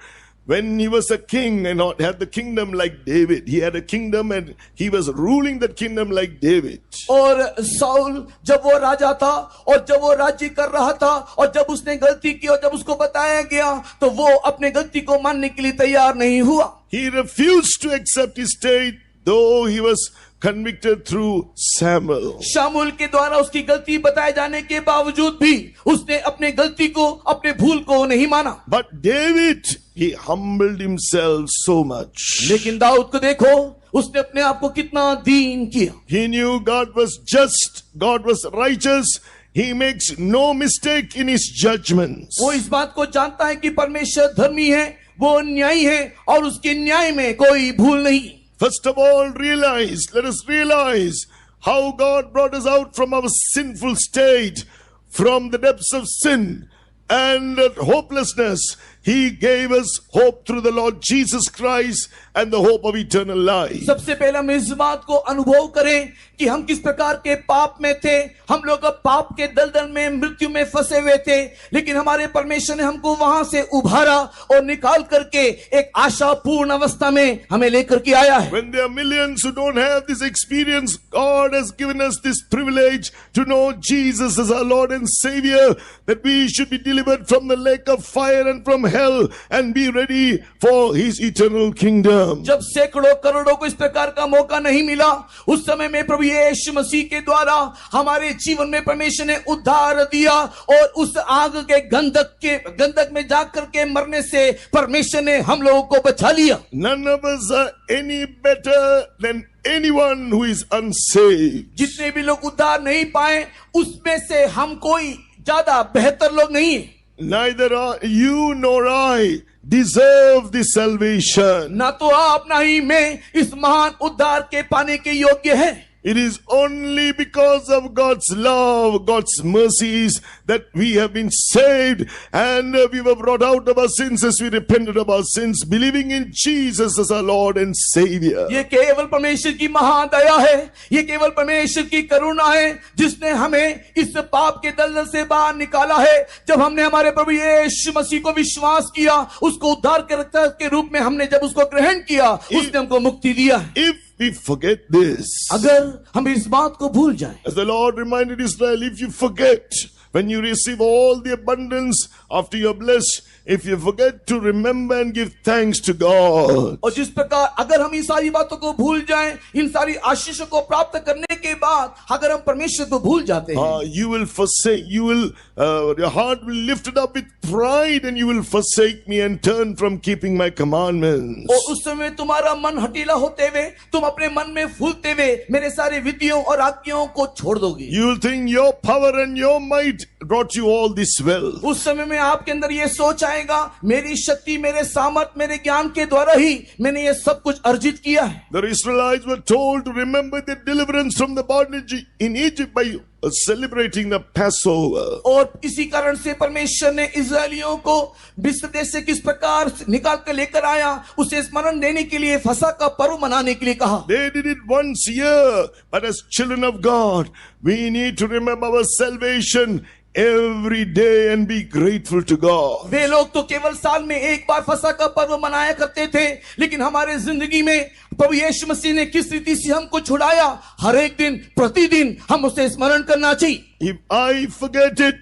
When he was a king and not had the kingdom like David, he had a kingdom and he was ruling that kingdom like David. और Saul जब वो राजा था और जब वो राज्य कर रहा था और जब उसने गलती की और जब उसको बताया गया तो वो अपने गलती को मानने के लिए तैयार नहीं हुआ. He refused to accept his state though he was convicted through Samuel. Samuel के द्वारा उसकी गलती बताए जाने के बावजूद भी उसने अपने गलती को, अपने भूल को नहीं माना. But David, he humbled himself so much. लेकिन दाऊद को देखो, उसने अपने आप को कितना दीन किया. He knew God was just, God was righteous. He makes no mistake in his judgments. वो इस बात को जानता है कि परमेश्वर धर्मी है, वो न्यायी है और उसके न्याय में कोई भूल नहीं. First of all, let us realize how God brought us out from our sinful state, from the depths of sin and hopelessness. He gave us hope through the Lord Jesus Christ and the hope of eternal life. सबसे पहले हम इस बात को अनुभव करें कि हम किस प्रकार के पाप में थे. हम लोग अब पाप के दलदल में, मृत्यु में फंसे हुए थे, लेकिन हमारे परमेश्वर ने हमको वहां से उभारा और निकाल करके एक आशापूर्ण अवस्था में हमें लेकर के आया है. When there are millions who don't have this experience, God has given us this privilege to know Jesus as our Lord and Savior, that we should be delivered from the lake of fire and from hell and be ready for His eternal kingdom. जब सैकड़ों करोड़ों को इस प्रकार का मौका नहीं मिला, उस समय में प्रभु यीशु मसीह के द्वारा हमारे जीवन में परमेश्वर ने उद्धार दिया और उस आग के गंधक में जाकर के मरने से परमेश्वर ने हम लोगों को बचा लिया. None of us are any better than anyone who is unsaved. जितने भी लोग उद्धार नहीं पाए, उसमें से हम कोई ज्यादा बेहतर लोग नहीं है. Neither are you nor I deserve this salvation. ना तो आप ना ही मैं इस महान उद्धार के पाने के योग्य हैं. It is only because of God's love, God's mercies that we have been saved and we were brought out of our sins as we repented of our sins, believing in Jesus as our Lord and Savior. ये केवल परमेश्वर की महादया है, ये केवल परमेश्वर की करुणा है जिसने हमें इस पाप के दलदल से बाहर निकाला है. जब हमने हमारे प्रभु यीशु मसीह को विश्वास किया, उसको उद्धारकर्ता के रूप में हमने जब उसको ग्रहण किया, उसने हमको मुक्ति दिया है. If we forget this, अगर हम इस बात को भूल जाएं, as the Lord reminded Israel, if you forget when you receive all the abundance after you are blessed, if you forget to remember and give thanks to God, और जिस प्रकार अगर हम इन सारी बातों को भूल जाएं, इन सारी आशीषों को प्राप्त करने के बाद अगर हम परमेश्वर को भूल जाते हैं, you will forsake, your heart will lift it up with pride and you will forsake me and turn from keeping my commandments. और उस समय तुम्हारा मन हठीला होते हुए, तुम अपने मन में फूलते हुए मेरे सारे विधियों और आज्ञाओं को छोड़ दोगे। You will think your power and your might brought you all this wealth. उस समय में आपके अंदर ये सोच आएगा, मेरी शक्ति, मेरे सामर्थ, मेरे ज्ञान के द्वारा ही मैंने ये सब कुछ अर्जित किया है। The Israelites were told to remember their deliverance from the bondage in Egypt by celebrating the Passover. और इसी कारण से परमेश्वर ने इस्राएलियों को मिस्र देश से किस प्रकार निकाल कर लेकर आया, उसे स्मरण देने के लिए फसह का पर्व मनाने के लिए कहा। They did it once a year, but as children of God, we need to remember our salvation every day and be grateful to God. वे लोग तो केवल साल में एक बार फसह का पर्व मनाया करते थे, लेकिन हमारे जिंदगी में प्रभु यीशु मसीह ने किस रीति से हमको छुड़ाया, हर एक दिन प्रतिदिन हम उसे स्मरण करना चाहिए। If I forget it,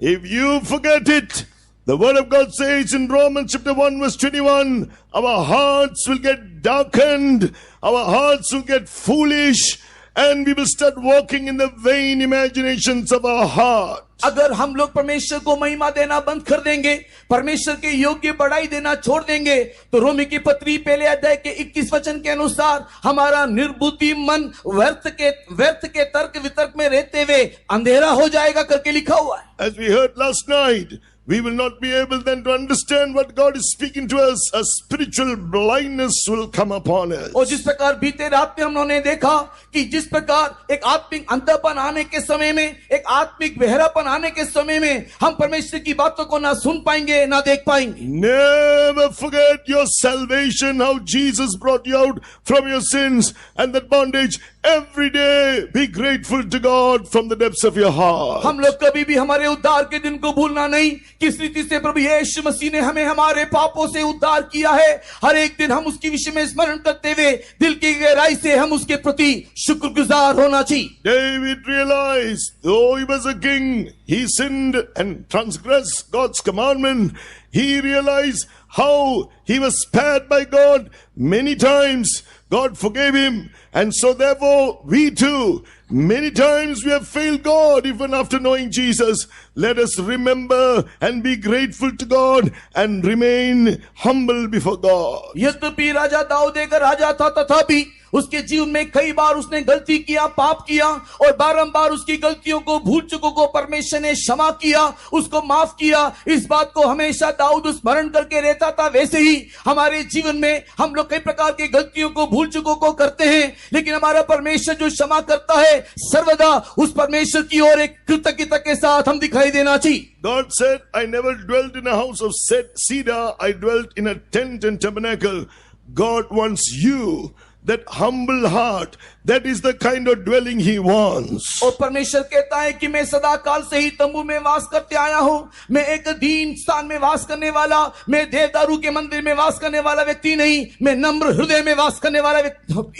if you forget it, the word of God says in Romans chapter 1 verse 21, our hearts will get darkened, our hearts will get foolish, and we will start walking in the vain imaginations of our heart. अगर हम लोग परमेश्वर को महिमा देना बंद कर देंगे, परमेश्वर के योग्य बढ़ाई देना छोड़ देंगे, तो रोमी की पत्री पहले अध्याय के 21 वचन के अनुसार हमारा निर्बुद्धि मन व्यर्थ के तर्क वितर्क में रहते हुए अंधेरा हो जाएगा करके लिखा हुआ है। As we heard last night, we will not be able then to understand what God is speaking to us. A spiritual blindness will come upon us. और जिस प्रकार बीते रात में हमने देखा कि जिस प्रकार एक आत्मिक अंधापन आने के समय में, एक आत्मिक बहरापन आने के समय में हम परमेश्वर की बातों को ना सुन पाएंगे ना देख पाएंगे। Never forget your salvation, how Jesus brought you out from your sins and that bondage. Every day be grateful to God from the depths of your heart. हम लोग कभी भी हमारे उद्धार के दिन को भूलना नहीं, किस रीति से प्रभु यीशु मसीह ने हमें हमारे पापों से उद्धार किया है। हर एक दिन हम उसके विषय में स्मरण करते हुए दिल की गहराई से हम उसके प्रति शुक्रगुजार होना चाहिए। David realized, though he was a king, he sinned and transgressed God's commandment. He realized how he was spared by God many times. God forgave him. And so therefore, we too, many times we have failed God even after knowing Jesus. Let us remember and be grateful to God and remain humble before God. यद्यपि राजा दाऊद एक राजा था, तथापि उसके जीवन में कई बार उसने गलती किया, पाप किया, और बारंबार उसकी गलतियों को, भूल चुकों को परमेश्वर ने क्षमा किया, उसको माफ किया। इस बात को हमेशा दाऊद स्मरण करके रहता था। वैसे ही हमारे जीवन में हम लोग कई प्रकार की गलतियों को, भूल चुकों को करते हैं, लेकिन हमारा परमेश्वर जो क्षमा करता है, सर्वदा उस परमेश्वर की ओर एक कृतज्ञता के साथ हम दिखाई देना चाहिए। God said, I never dwelt in a house of cedar, I dwelt in a tent and tabernacle. God wants you, that humble heart. That is the kind of dwelling he wants. और परमेश्वर कहता है कि मैं सदा काल से ही तंबू में वास करते आया हूं, मैं एक दीन स्थान में वास करने वाला, मैं देवदारू के मंदिर में वास करने वाला व्यक्ति नहीं, मैं नम्र हृदय में वास करने वाला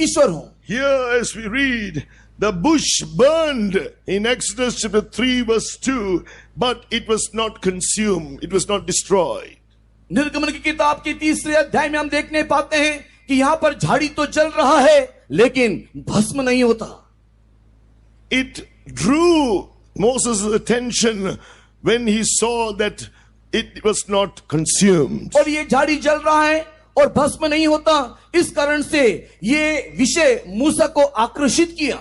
ईश्वर हूं। Here as we read, the bush burned in Exodus chapter 3 verse 2, but it was not consumed, it was not destroyed. निर्गमन की किताब के 3 अध्याय में हम देखने पाते हैं कि यहां पर झाड़ी तो जल रहा है, लेकिन भस्म नहीं होता। It drew Moses' attention when he saw that it was not consumed. और ये झाड़ी जल रहा है और भस्म नहीं होता, इस कारण से ये विषय मूसा को आकर्षित किया।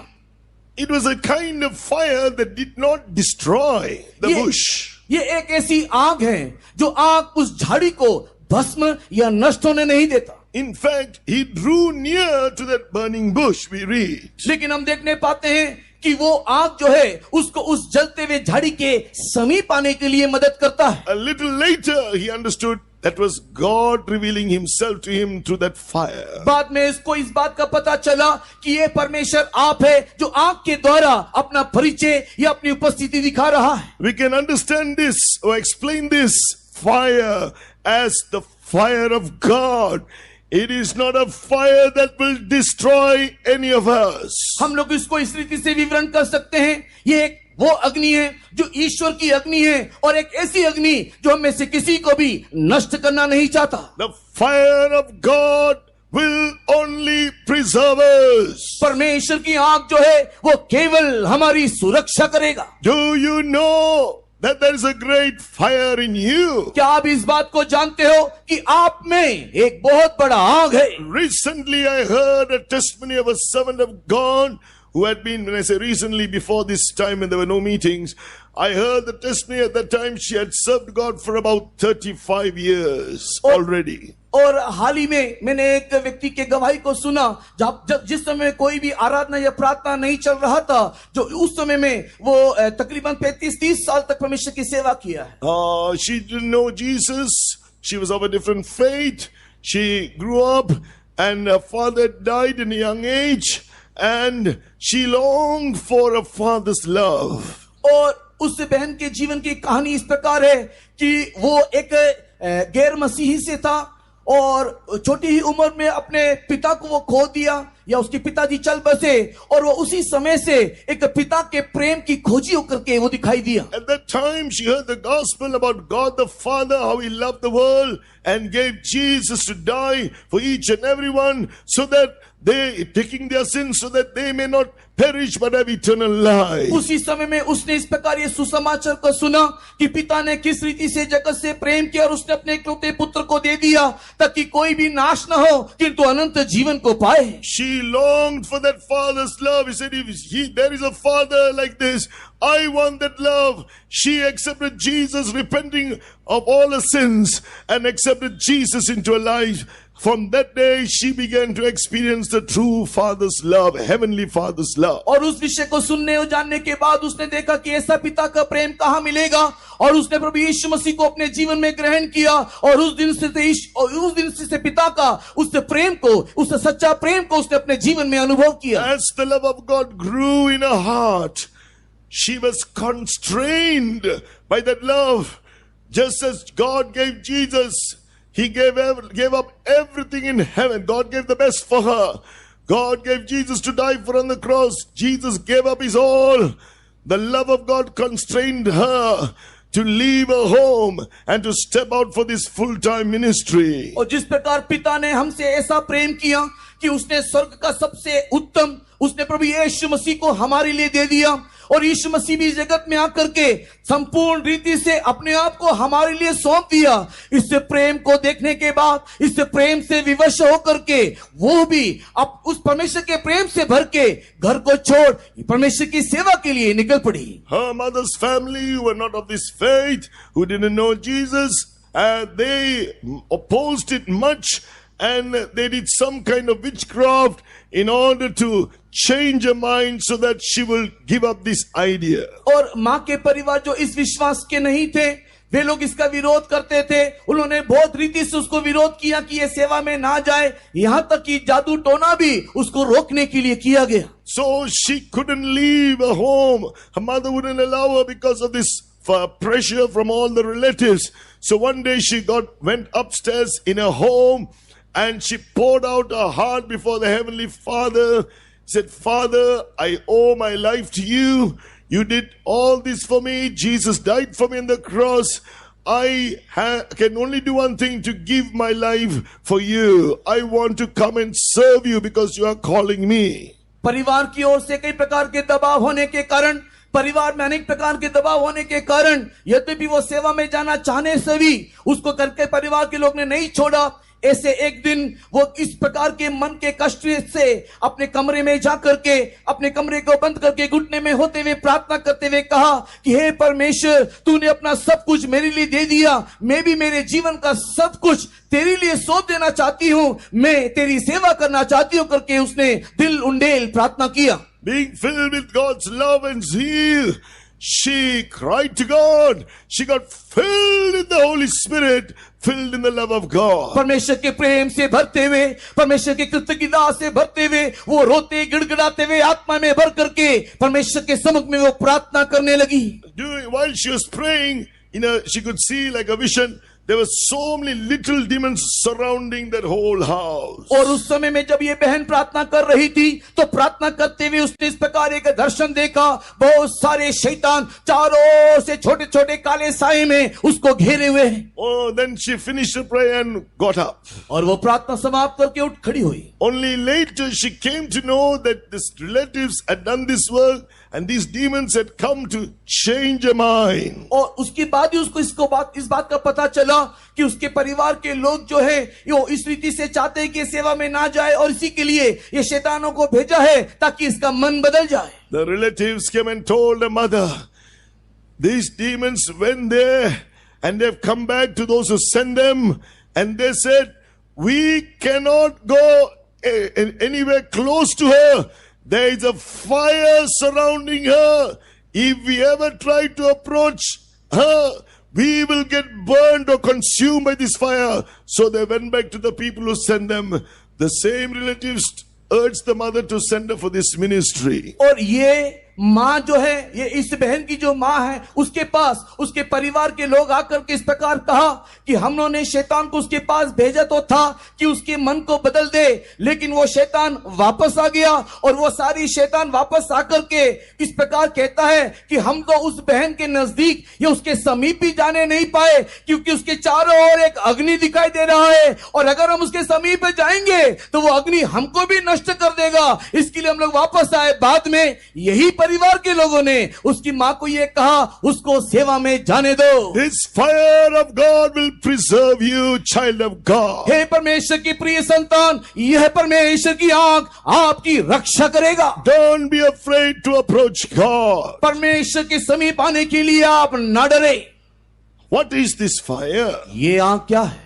It was a kind of fire that did not destroy the bush. ये एक ऐसी आग है जो आग उस झाड़ी को भस्म या नष्ट होने नहीं देता। In fact, he drew near to that burning bush, we read. लेकिन हम देखने पाते हैं कि वो आग जो है उसको उस जलते हुए झाड़ी के समीप आने के लिए मदद करता है। A little later, he understood that was God revealing himself to him through that fire. बाद में इसको इस बात का पता चला कि ये परमेश्वर आप है जो आग के द्वारा अपना परिचय या अपनी उपस्थिति दिखा रहा है। We can understand this or explain this fire as the fire of God. It is not a fire that will destroy any of us. हम लोग इसको इस रीति से विवरण कर सकते हैं, ये एक वो अग्नि है जो ईश्वर की अग्नि है, और एक ऐसी अग्नि जो हम में से किसी को भी नष्ट करना नहीं चाहता। The fire of God will only preserve us. परमेश्वर की आग जो है वो केवल हमारी सुरक्षा करेगा। Do you know that there is a great fire in you? क्या आप इस बात को जानते हो कि आप में एक बहुत बड़ा आग है? Recently I heard a testimony of a servant of God who had been, when I say recently, before this time when there were no meetings, I heard the testimony at that time she had served God for about 35 years already. और हाल ही में मैंने एक व्यक्ति के गवाही को सुना जब जिस समय कोई भी आराधना या प्रार्थना नहीं चल रहा था, जो उस समय में वो तकरीबन 35-30 साल तक परमेश्वर की सेवा किया है। She didn't know Jesus. She was of a different faith. She grew up and her father died in a young age and she longed for a father's love. और उस बहन के जीवन की कहानी इस प्रकार है कि वो एक गैर मसीही से था और छोटी ही उम्र में अपने पिता को वो खो दिया, या उसके पिताजी चल बसे, और वो उसी समय से एक पिता के प्रेम की खोजी होकर के वो दिखाई दिया। At that time she heard the gospel about God the Father, how he loved the world and gave Jesus to die for each and everyone, so that they, taking their sins, so that they may not perish but have eternal life. उसी समय में उसने इस प्रकार ये सुसमाचार को सुना कि पिता ने किस रीति से जगत से प्रेम किया और उसने अपने इकलौते पुत्र को दे दिया ताकि कोई भी नाश न हो किंतु अनंत जीवन को पाए। She longed for that father's love. He said, if there is a father like this, I want that love. She accepted Jesus, repenting of all her sins, and accepted Jesus into her life. From that day, she began to experience the true Father's love, Heavenly Father's love. और उस विषय को सुनने और जानने के बाद उसने देखा कि ऐसा पिता का प्रेम कहाँ मिलेगा, और उसने प्रभु यीशु मसीह को अपने जीवन में ग्रहण किया, और उस दिन से पिता का उस प्रेम को, उस सच्चा प्रेम को उसने अपने जीवन में अनुभव किया। As the love of God grew in her heart, she was constrained by that love. Just as God gave Jesus, he gave up everything in heaven. God gave the best for her. God gave Jesus to die for on the cross. Jesus gave up his all. The love of God constrained her to leave her home and to step out for this full-time ministry. और जिस प्रकार पिता ने हमसे ऐसा प्रेम किया कि उसने स्वर्ग का सबसे उत्तम, उसने प्रभु यीशु मसीह को हमारे लिए दे दिया, और यीशु मसीह भी जगत में आकर के संपूर्ण रीति से अपने आप को हमारे लिए सौंप दिया। इस प्रेम को देखने के बाद, इस प्रेम से विवश होकर के वो भी अब उस परमेश्वर के प्रेम से भर के घर को छोड़ परमेश्वर की सेवा के लिए निकल पड़ी। Her mother's family, who were not of this faith, who didn't know Jesus, they opposed it much, and they did some kind of witchcraft in order to change her mind so that she will give up this idea. और माँ के परिवार जो इस विश्वास के नहीं थे, वे लोग इसका विरोध करते थे। उन्होंने बहुत रीति से उसको विरोध किया कि ये सेवा में ना जाए, यहाँ तक कि जादू टोना भी उसको रोकने के लिए किया गया। So she couldn't leave her home. Her mother wouldn't allow her because of this pressure from all the relatives. So one day she went upstairs in her home and she poured out her heart before the Heavenly Father. Said, Father, I owe my life to you. You did all this for me. Jesus died for me on the cross. I can only do one thing, to give my life for you. I want to come and serve you because you are calling me. परिवार की ओर से कई प्रकार के दबाव होने के कारण, परिवार में अनेक प्रकार के दबाव होने के कारण, यद्यपि वो सेवा में जाना चाहने से भी उसको करके परिवार के लोग ने नहीं छोड़ा। ऐसे एक दिन वो इस प्रकार के मन के कष्ट से अपने कमरे में जाकर के, अपने कमरे को बंद करके घुटने में होते हुए प्रार्थना करते हुए कहा कि हे परमेश्वर, तूने अपना सब कुछ मेरे लिए दे दिया, मैं भी मेरे जीवन का सब कुछ तेरे लिए सौंप देना चाहती हूँ, मैं तेरी सेवा करना चाहती हूँ करके उसने दिल उंडेल प्रार्थना किया। Being filled with God's love and zeal, she cried to God. She got filled in the Holy Spirit, filled in the love of God. परमेश्वर के प्रेम से भरते हुए, परमेश्वर के कृतज्ञता से भरते हुए, वो रोते गिड़गिड़ाते हुए आत्मा में भर करके परमेश्वर के सम्मुख में वो प्रार्थना करने लगी। While she was praying, she could see like a vision. there were so many little demons surrounding that whole house. और उस समय में जब ये बहन प्रार्थना कर रही थी तो प्रार्थना करते हुए उसने इस प्रकार एक दर्शन देखा, बहुत सारे शैतान चारों ओर से छोटे छोटे काले साए में उसको घेरे हुए हैं। Oh, then she finished her prayer and got up. और वो प्रार्थना समाप्त करके उठ खड़ी हुई। Only later she came to know that these relatives had done this work and these demons had come to change her mind. और उसके बाद ही उसको इस बात का पता चला कि उसके परिवार के लोग जो है यो इस रीति से चाहते हैं कि सेवा में ना जाए और इसी के लिए ये शैतानों को भेजा है ताकि इसका मन बदल जाए। The relatives came and told the mother, these demons went there and they've come back to those who sent them and they said, we cannot go anywhere close to her. There is a fire surrounding her. If we ever try to approach her, we will get burned or consumed by this fire. So they went back to the people who sent them. The same relatives urged the mother to send her for this ministry. और ये माँ जो है, ये इस बहन की जो माँ है, उसके पास उसके परिवार के लोग आकर के इस प्रकार कहा कि हम लोगों ने शैतान को उसके पास भेजा तो था कि उसके मन को बदल दे, लेकिन वो शैतान वापस आ गया और वो सारी शैतान वापस आकर के इस प्रकार कहता है कि हम तो उस बहन के नजदीक या उसके समीप भी जाने नहीं पाए क्योंकि उसके चारों ओर एक अग्नि दिखाई दे रहा है और अगर हम उसके समीप जाएंगे तो वो अग्नि हमको भी नष्ट कर देगा। इसके लिए हम लोग वापस आए। बाद में यही परिवार के लोगों ने उसकी मां को ये कहा, उसको सेवा में जाने दो। This fire of God will preserve you, child of God. हे परमेश्वर की प्रिय संतान, यह परमेश्वर की आंख आपकी रक्षा करेगा। Don't be afraid to approach God. परमेश्वर के समीप आने के लिए आप न डरे। What is this fire? ये आंख क्या है?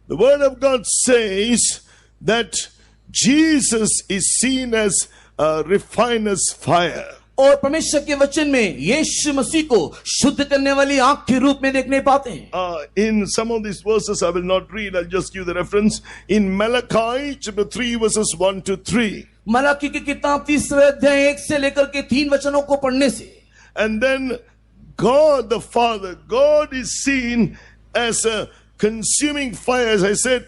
The word of God says that Jesus is seen as a refiner's fire. और परमेश्वर के वचन में यीशु मसीह को शुद्ध करने वाली आंख के रूप में देखने पाते हैं। In some of these verses I will not read, I'll just give the reference. In Malachi chapter 3 verses 1 to 3. Malachi की किताब 3 अध्याय 1 से लेकर के 3 वचनों को पढ़ने से। And then God the Father, God is seen as a consuming fire, as I said,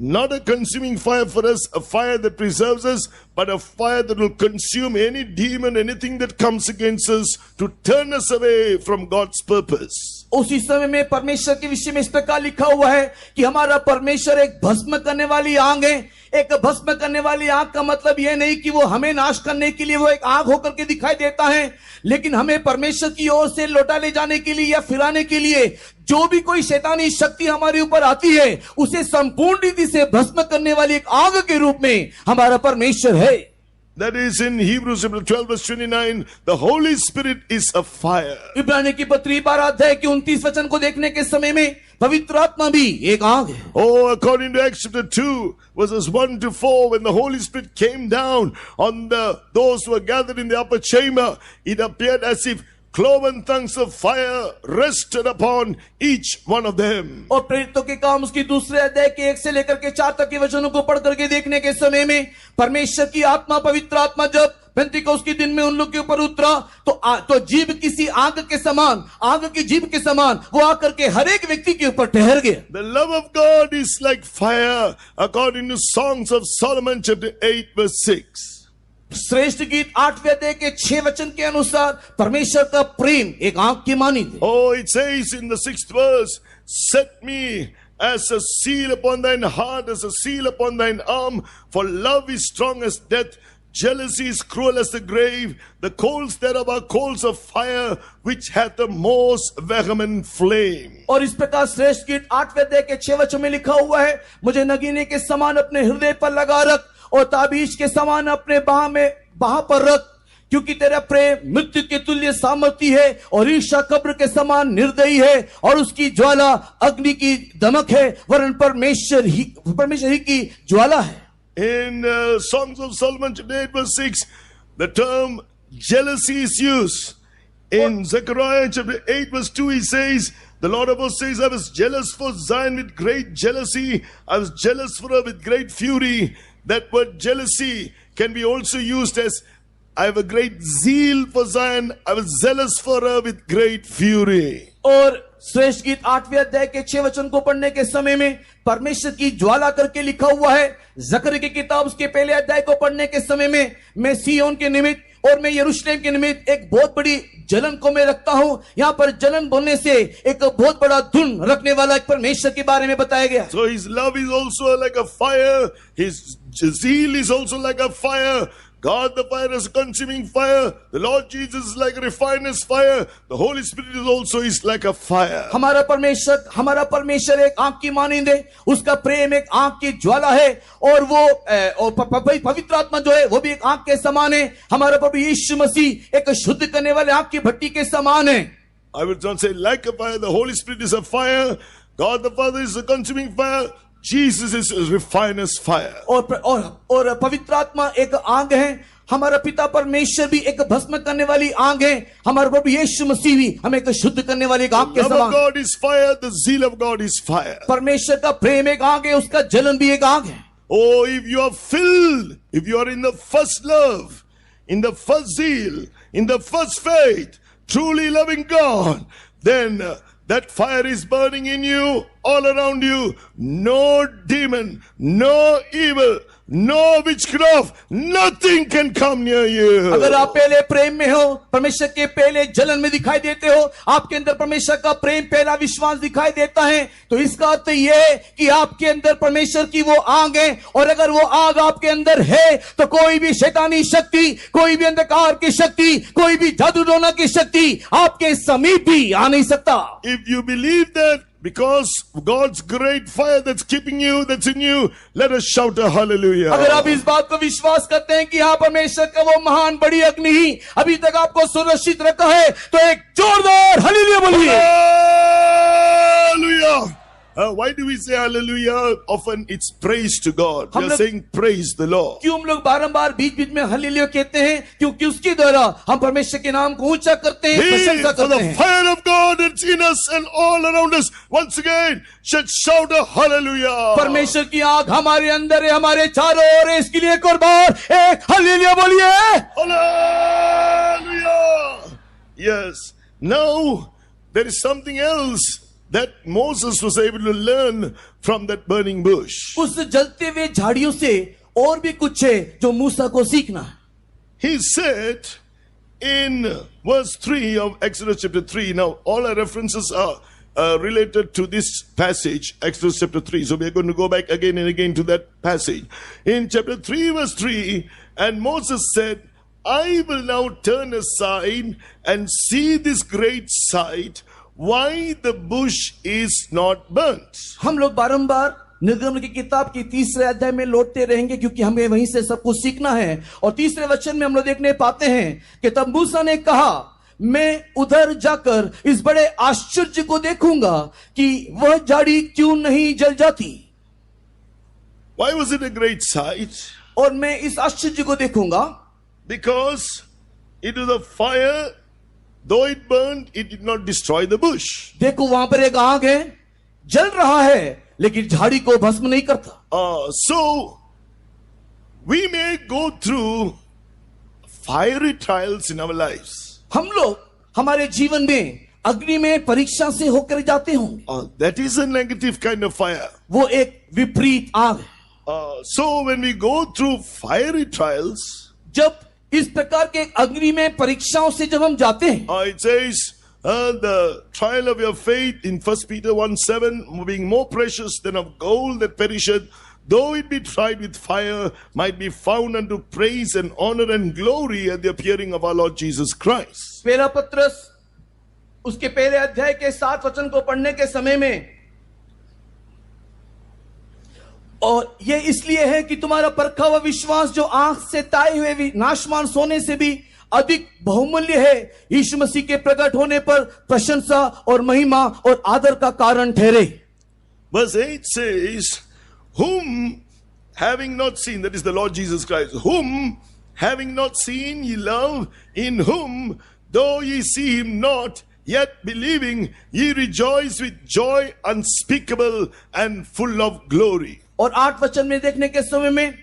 not a consuming fire for us, a fire that preserves us, but a fire that will consume any demon, anything that comes against us to turn us away from God's purpose. उसी समय में परमेश्वर के विषय में इस प्रकार लिखा हुआ है कि हमारा परमेश्वर एक भस्म करने वाली आग है। एक भस्म करने वाली आग का मतलब यह नहीं कि वो हमें नाश करने के लिए वो एक आग होकर के दिखाई देता है, लेकिन हमें परमेश्वर की ओर से लौटा ले जाने के लिए या फिराने के लिए जो भी कोई शैतानी शक्ति हमारे ऊपर आती है उसे संपूर्ण रीति से भस्म करने वाली एक आग के रूप में हमारा परमेश्वर है। That is in Hebrews chapter 12 verse 29, the Holy Spirit is a fire. इब्रानी की पत्री 12 अध्याय के 29 वचन को देखने के समय में पवित्र आत्मा भी एक आग है। Oh, according to Acts chapter 2 verses 1 to 4, when the Holy Spirit came down on those who were gathered in the upper chamber, it appeared as if cloven tongues of fire rested upon each one of them. और प्रेरितों के काम उसकी दूसरे अध्याय के 1 से लेकर के 4 तक के वचनों को पढ़ करके देखने के समय में परमेश्वर की आत्मा, पवित्र आत्मा जब पेंतिकोस्त के दिन में उन लोग के ऊपर उतरा तो जीभ किसी आग के समान, आग की जीभ के समान वो आकर के हर एक व्यक्ति के ऊपर ठहर गया। The love of God is like fire, according to Songs of Solomon chapter 8 verse 6. श्रेष्ठ गीत 8वें अध्याय के 6 वचन के अनुसार परमेश्वर का प्रेम एक आग की मानी थी। Oh, it says in the 6th verse, set me as a seal upon thine heart, as a seal upon thine arm, for love is strong as death, jealousy is cruel as the grave, the coals thereof are coals of fire, which hath the most vehement flame. और इस प्रकार श्रेष्ठ गीत 8वें अध्याय के 6 वचन में लिखा हुआ है, मुझे नगीने के समान अपने हृदय पर लगा रख और ताबीज के समान अपने बाह पर रख, क्योंकि तेरा प्रेम मृत्यु के तुल्य सामर्थी है और ईर्ष्या कब्र के समान निर्दयी है और उसकी ज्वाला अग्नि की दमक है, वरन परमेश्वर ही की ज्वाला है। In Songs of Solomon chapter 8 verse 6, the term jealousy is used. In Zechariah chapter 8 verse 2 he says, the Lord of hosts says, I was jealous for Zion with great jealousy, I was jealous for her with great fury. That word jealousy can be also used as I have a great zeal for Zion. I was zealous for her with great fury. और श्रेष्ठ गीत 8वें अध्याय के 6 वचन को पढ़ने के समय में परमेश्वर की ज्वाला करके लिखा हुआ है। जकरिया की किताब उसके पहले अध्याय को पढ़ने के समय में मैं सिय्योन के निमित्त और मैं यरूशलेम के निमित्त एक बहुत बड़ी जलन को मैं रखता हूं। यहाँ पर जलन बोलने से एक बहुत बड़ा धुन रखने वाला एक परमेश्वर के बारे में बताया गया। So his love is also like a fire. His zeal is also like a fire. God the fire is consuming fire. The Lord Jesus is like a refiner's fire. The Holy Spirit is also is like a fire. हमारा परमेश्वर एक आग की मानिंद है, उसका प्रेम एक आग की ज्वाला है और वो पवित्र आत्मा जो है वो भी एक आग के समान है। हमारा प्रभु यीशु मसीह एक शुद्ध करने वाले आग की भट्टी के समान है। I will not say like a fire. The Holy Spirit is a fire. God the Father is a consuming fire. Jesus is a refiner's fire. और पवित्र आत्मा एक आग है। हमारा पिता परमेश्वर भी एक भस्म करने वाली आग है। हमारा प्रभु यीशु मसीह भी हमें एक शुद्ध करने वाली एक आग के The love समान। of God is fire. The zeal of God is fire. परमेश्वर का प्रेम एक आग है, उसका जलन भी एक आग है। Oh, if you are filled, if you are in the first love, in the first zeal, in the first faith, truly loving God, then that fire is burning in you, all around you. No demon, no evil, no witchcraft, nothing can come near you. अगर आप पहले प्रेम में हो, परमेश्वर के पहले जलन में दिखाई देते हो, आपके अंदर परमेश्वर का प्रेम पहला विश्वास दिखाई देता है, तो इसका अर्थ यह है कि आपके अंदर परमेश्वर की वो आग है। और अगर वो आग आपके अंदर है तो कोई भी शैतानी शक्ति, कोई भी अंधकार की शक्ति, कोई भी जादू टोना की शक्ति आपके समीप भी आ नहीं सकता। If you believe that, because God's great fire that's keeping you, that's in you, let us shout a hallelujah. अगर आप इस बात को विश्वास करते हैं कि हाँ परमेश्वर का वो महान बड़ी अग्नि ही अभी तक आपको सुरक्षित रखा है, तो एक जोरदार हालेलुया बोलिए। Hallelujah. Why do we say hallelujah? Often it's praise to God. We are saying praise the Lord. क्यों हम लोग बारंबार बीच बीच में हालेलुया कहते हैं? क्योंकि उसके द्वारा हम परमेश्वर के नाम को ऊंचा करते हैं, प्रशंसा For करते the हैं। fire of God that's in us and all around us, once again, should shout a hallelujah. परमेश्वर की आग हमारे अंदर है, हमारे चारों ओर है, इसके लिए एक और बार एक हालेलुया बोलिए। Hallelujah. Yes. Now, there is something else that Moses was able to learn from that burning bush. उस जलते हुए झाड़ियों से और भी कुछ है जो मूसा को सीखना है। He said in verse 3 of Exodus chapter 3, now all our references are related to this passage, Exodus chapter 3. So we are going to go back again and again to that passage. In chapter 3 verse 3, and Moses said, I will now turn aside and see this great sight, why the bush is not burnt. हम लोग बारंबार निर्गमन की किताब की 3रे अध्याय में लौटते रहेंगे क्योंकि हमें वहीं से सब कुछ सीखना है। और 3रे वचन में हम लोग देखने पाते हैं कि तब मूसा ने कहा, मैं उधर जाकर इस बड़े आश्चर्य को देखूंगा कि वह झाड़ी क्यों नहीं जल जाती। Why was it a great sight? और मैं इस आश्चर्य को देखूंगा Because it was a fire. Though it burned, it did not destroy the bush. देखो वहां पर एक आग है, जल रहा है, लेकिन झाड़ी को भस्म नहीं करता। So we may go through fiery trials in our lives. हम लोग हमारे जीवन में अग्नि में परीक्षा से होकर जाते होंगे। That is a negative kind of fire. वो एक विपरीत आग है। So when we go through fiery trials, जब इस प्रकार के अग्नि में परीक्षाओं से जब हम जाते हैं, it says the trial of your faith in 1 Peter 1:7, being more precious than of gold that perisheth, though it be tried with fire, might be found unto praise and honor and glory at the appearing of our Lord Jesus Christ. पहला पत्रस उसके पहले अध्याय के 7 वचन को पढ़ने के समय में, और ये इसलिए है कि तुम्हारा परखा हुआ विश्वास जो आंख से ताए हुए नाशमान सोने से भी अधिक बहुमूल्य है, यीशु मसीह के प्रकट होने पर प्रशंसा और महिमा और आदर का कारण ठहरे। Verse 8 says, whom having not seen, that is the Lord Jesus Christ, whom having not seen ye love, in whom though ye see him not, yet believing ye rejoice with joy unspeakable and full of glory. और 8 वचन में देखने के समय में,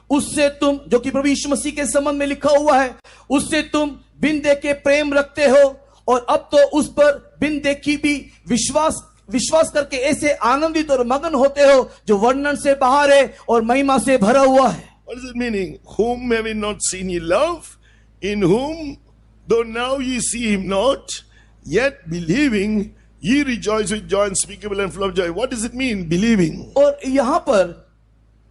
उससे तुम, जो कि प्रभु यीशु मसीह के संबंध में लिखा हुआ है, उससे तुम बिन देखे प्रेम रखते हो और अब तो उस पर बिन देखी भी विश्वास करके ऐसे आनंदित और मगन होते हो जो वर्णन से बाहर है और महिमा से भरा हुआ है। What is it meaning? Whom have we not seen ye love? In whom, though now ye see him not, yet believing, ye rejoice with joy unspeakable and full of joy. What does it mean, believing? और यहां पर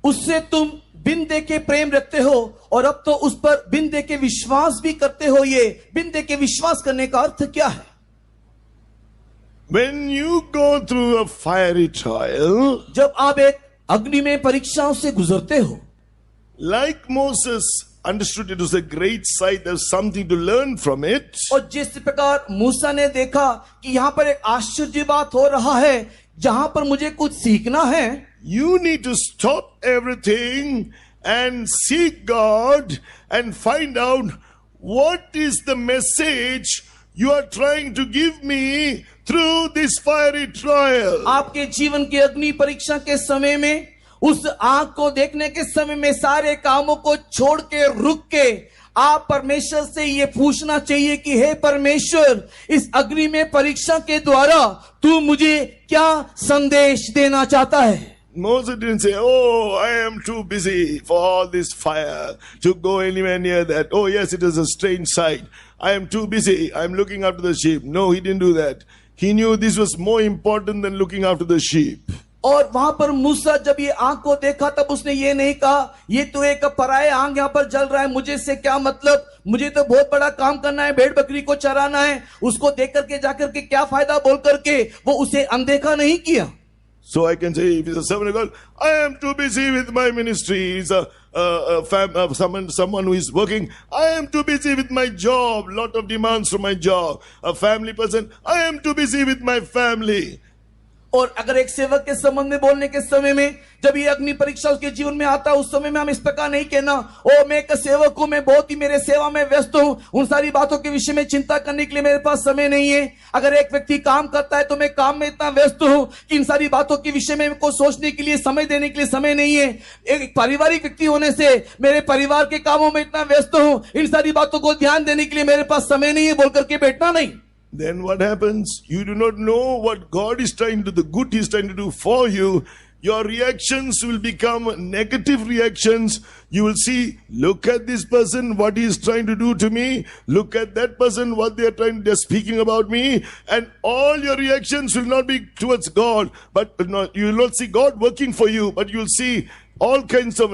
उससे तुम बिन देखे प्रेम रखते हो और अब तो उस पर बिन देखे विश्वास भी करते हो। ये बिन देखे विश्वास करने का अर्थ क्या है? When you go through a fiery trial, जब आप एक अग्नि में परीक्षाओं से गुजरते हो, like Moses understood it was a great sight, there's something to learn from it. और जिस प्रकार मूसा ने देखा कि यहां पर एक आश्चर्य बात हो रहा है जहां पर मुझे कुछ सीखना है, You need to stop everything and seek God and find out what is the message you are trying to give me through this fiery trial. आपके जीवन की अग्नि परीक्षा के समय में, उस आग को देखने के समय में सारे कामों को छोड़ के रुक के आप परमेश्वर से ये पूछना चाहिए कि हे परमेश्वर, इस अग्नि में परीक्षा के द्वारा तू मुझे क्या संदेश देना चाहता है। Moses didn't say, oh, I am too busy for all this fire to go anywhere near that. Oh, yes, it is a strange sight. I am too busy. I am looking after the sheep. No, he didn't do that. He knew this was more important than looking after the sheep. और वहां पर मूसा जब ये आग को देखा तब उसने ये नहीं कहा ये तो एक पराये आग यहाँ पर जल रहा है, मुझे से क्या मतलब, मुझे तो बहुत बड़ा काम करना है, भेड़ बकरी को चराना है, उसको देख करके जाकर के क्या फायदा बोल करके वो उसे अनदेखा नहीं किया। So I can say, if he's a servant of God, I am too busy with my ministry. He's someone who is working. I am too busy with my job. Lot of demands from my job. A family person, I am too busy with my family. और अगर एक सेवक के संबंध में बोलने के समय में जब ये अग्नि परीक्षा उसके जीवन में आता है, उस समय में हम इस प्रकार नहीं कहना, ओ मैं एक सेवक हूं, मैं बहुत ही मेरे सेवा में व्यस्त हूं, उन सारी बातों के विषय में चिंता करने के लिए मेरे पास समय नहीं है। अगर एक व्यक्ति काम करता है तो मैं काम में इतना व्यस्त हूं कि इन सारी बातों के विषय में को सोचने के लिए, समय देने के लिए समय नहीं है। एक पारिवारिक व्यक्ति होने से मेरे परिवार के कामों में इतना व्यस्त हूं, इन सारी बातों को ध्यान देने के लिए मेरे पास समय नहीं है बोल करके बैठना नहीं। Then what happens? You do not know what God is trying to do, the good He is trying to do for you. Your reactions will become negative reactions. You will see, look at this person, what he is trying to do to me. Look at that person, what they're speaking about me. And all your reactions will not be towards God, but you will not see God working for you, but you will see all kinds of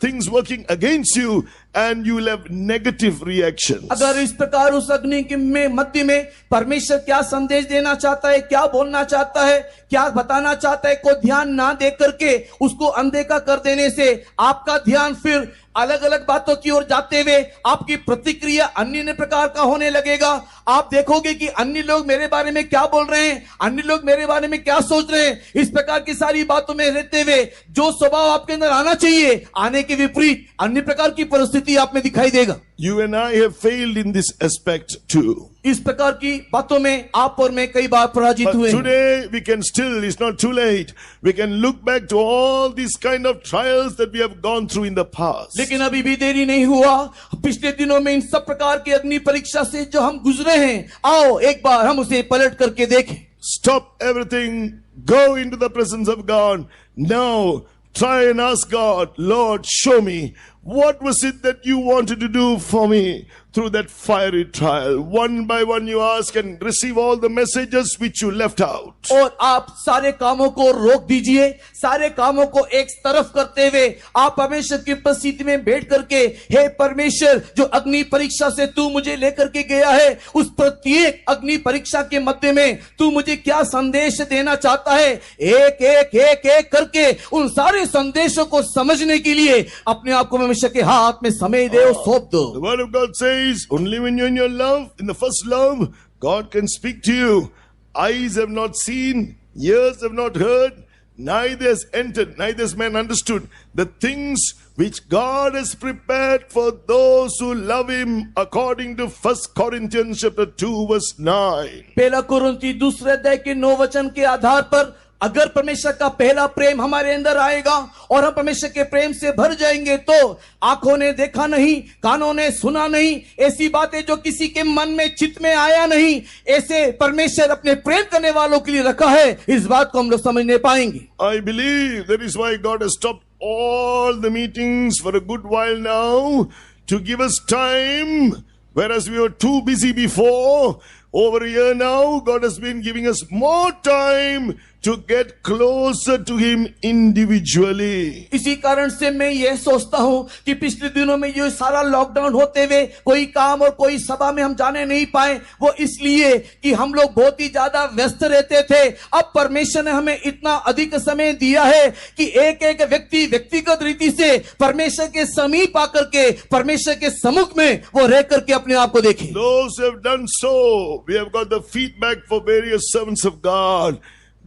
things working against you, and you will have negative reactions. अगर इस प्रकार उस अग्नि के में मध्य में परमेश्वर क्या संदेश देना चाहता है, क्या बोलना चाहता है, क्या बताना चाहता है को ध्यान ना दे करके उसको अनदेखा कर देने से आपका ध्यान फिर अलग अलग बातों की ओर जाते हुए आपकी प्रतिक्रिया अन्य प्रकार का होने लगेगा। आप देखोगे कि अन्य लोग मेरे बारे में क्या बोल रहे हैं, अन्य लोग मेरे बारे में क्या सोच रहे हैं। इस प्रकार की सारी बातों में रहते हुए जो स्वभाव आपके अंदर आना चाहिए, आने के विपरीत अन्य प्रकार की परिस्थिति आप में दिखाई देगा। You and I have failed in this aspect too. इस प्रकार की बातों में आप और मैं कई बार पराजित हुए। But today we can still, it's not too late. We can look back to all these kind of trials that we have gone through in the past. लेकिन अभी भी देरी नहीं हुआ, पिछले दिनों में इन सब प्रकार की अग्नि परीक्षा से जो हम गुजरे हैं, आओ एक बार हम उसे पलट करके देखें। Stop everything, go into the presence of God. Now try and ask God, Lord, show me what was it that you wanted to do for me through that fiery trial. One by one you ask and receive all the messages which you left out. और आप सारे कामों को रोक दीजिए, सारे कामों को एक तरफ करते हुए आप परमेश्वर की उपस्थिति में बैठ करके, हे परमेश्वर, जो अग्नि परीक्षा से तू मुझे लेकर के गया है, उस प्रत्येक अग्नि परीक्षा के मध्य में तू मुझे क्या संदेश देना चाहता है, एक एक एक एक करके उन सारे संदेशों को समझने के लिए अपने आप को परमेश्वर के हाथ में समय दे और सौंप दो। The word of God says, only when you're in your love, in the first love, God can speak to you. Eyes have not seen, ears have not heard, neither has entered, neither has man understood the things which God has prepared for those who love Him, according to 1 Corinthians chapter 2 verse 9. पहला कुरिन्थी दूसरे अध्याय के 9 वचन के आधार पर अगर परमेश्वर का पहला प्रेम हमारे अंदर आएगा और हम परमेश्वर के प्रेम से भर जाएंगे तो आंखों ने देखा नहीं, कानों ने सुना नहीं, ऐसी बातें जो किसी के मन में चित्त में आया नहीं, ऐसे परमेश्वर अपने प्रेम करने वालों के लिए रखा है, इस बात को हम लोग समझने पाएंगे। I believe that is why God has stopped all the meetings for a good while now to give us time, whereas we were too busy before. Over a year now, God has been giving us more time to get closer to Him individually. इसी कारण से मैं यह सोचता हूं कि पिछले दिनों में ये सारा लॉकडाउन होते हुए कोई काम और कोई सभा में हम जाने नहीं पाए, वो इसलिए कि हम लोग बहुत ही ज्यादा व्यस्त रहते थे। अब परमेश्वर ने हमें इतना अधिक समय दिया है कि एक एक व्यक्ति व्यक्तिगत रीति से परमेश्वर के समीप आकर के परमेश्वर के सम्मुख में वो रह करके अपने आप को देखे। Those who have done so, we have got the feedback for various servants of God.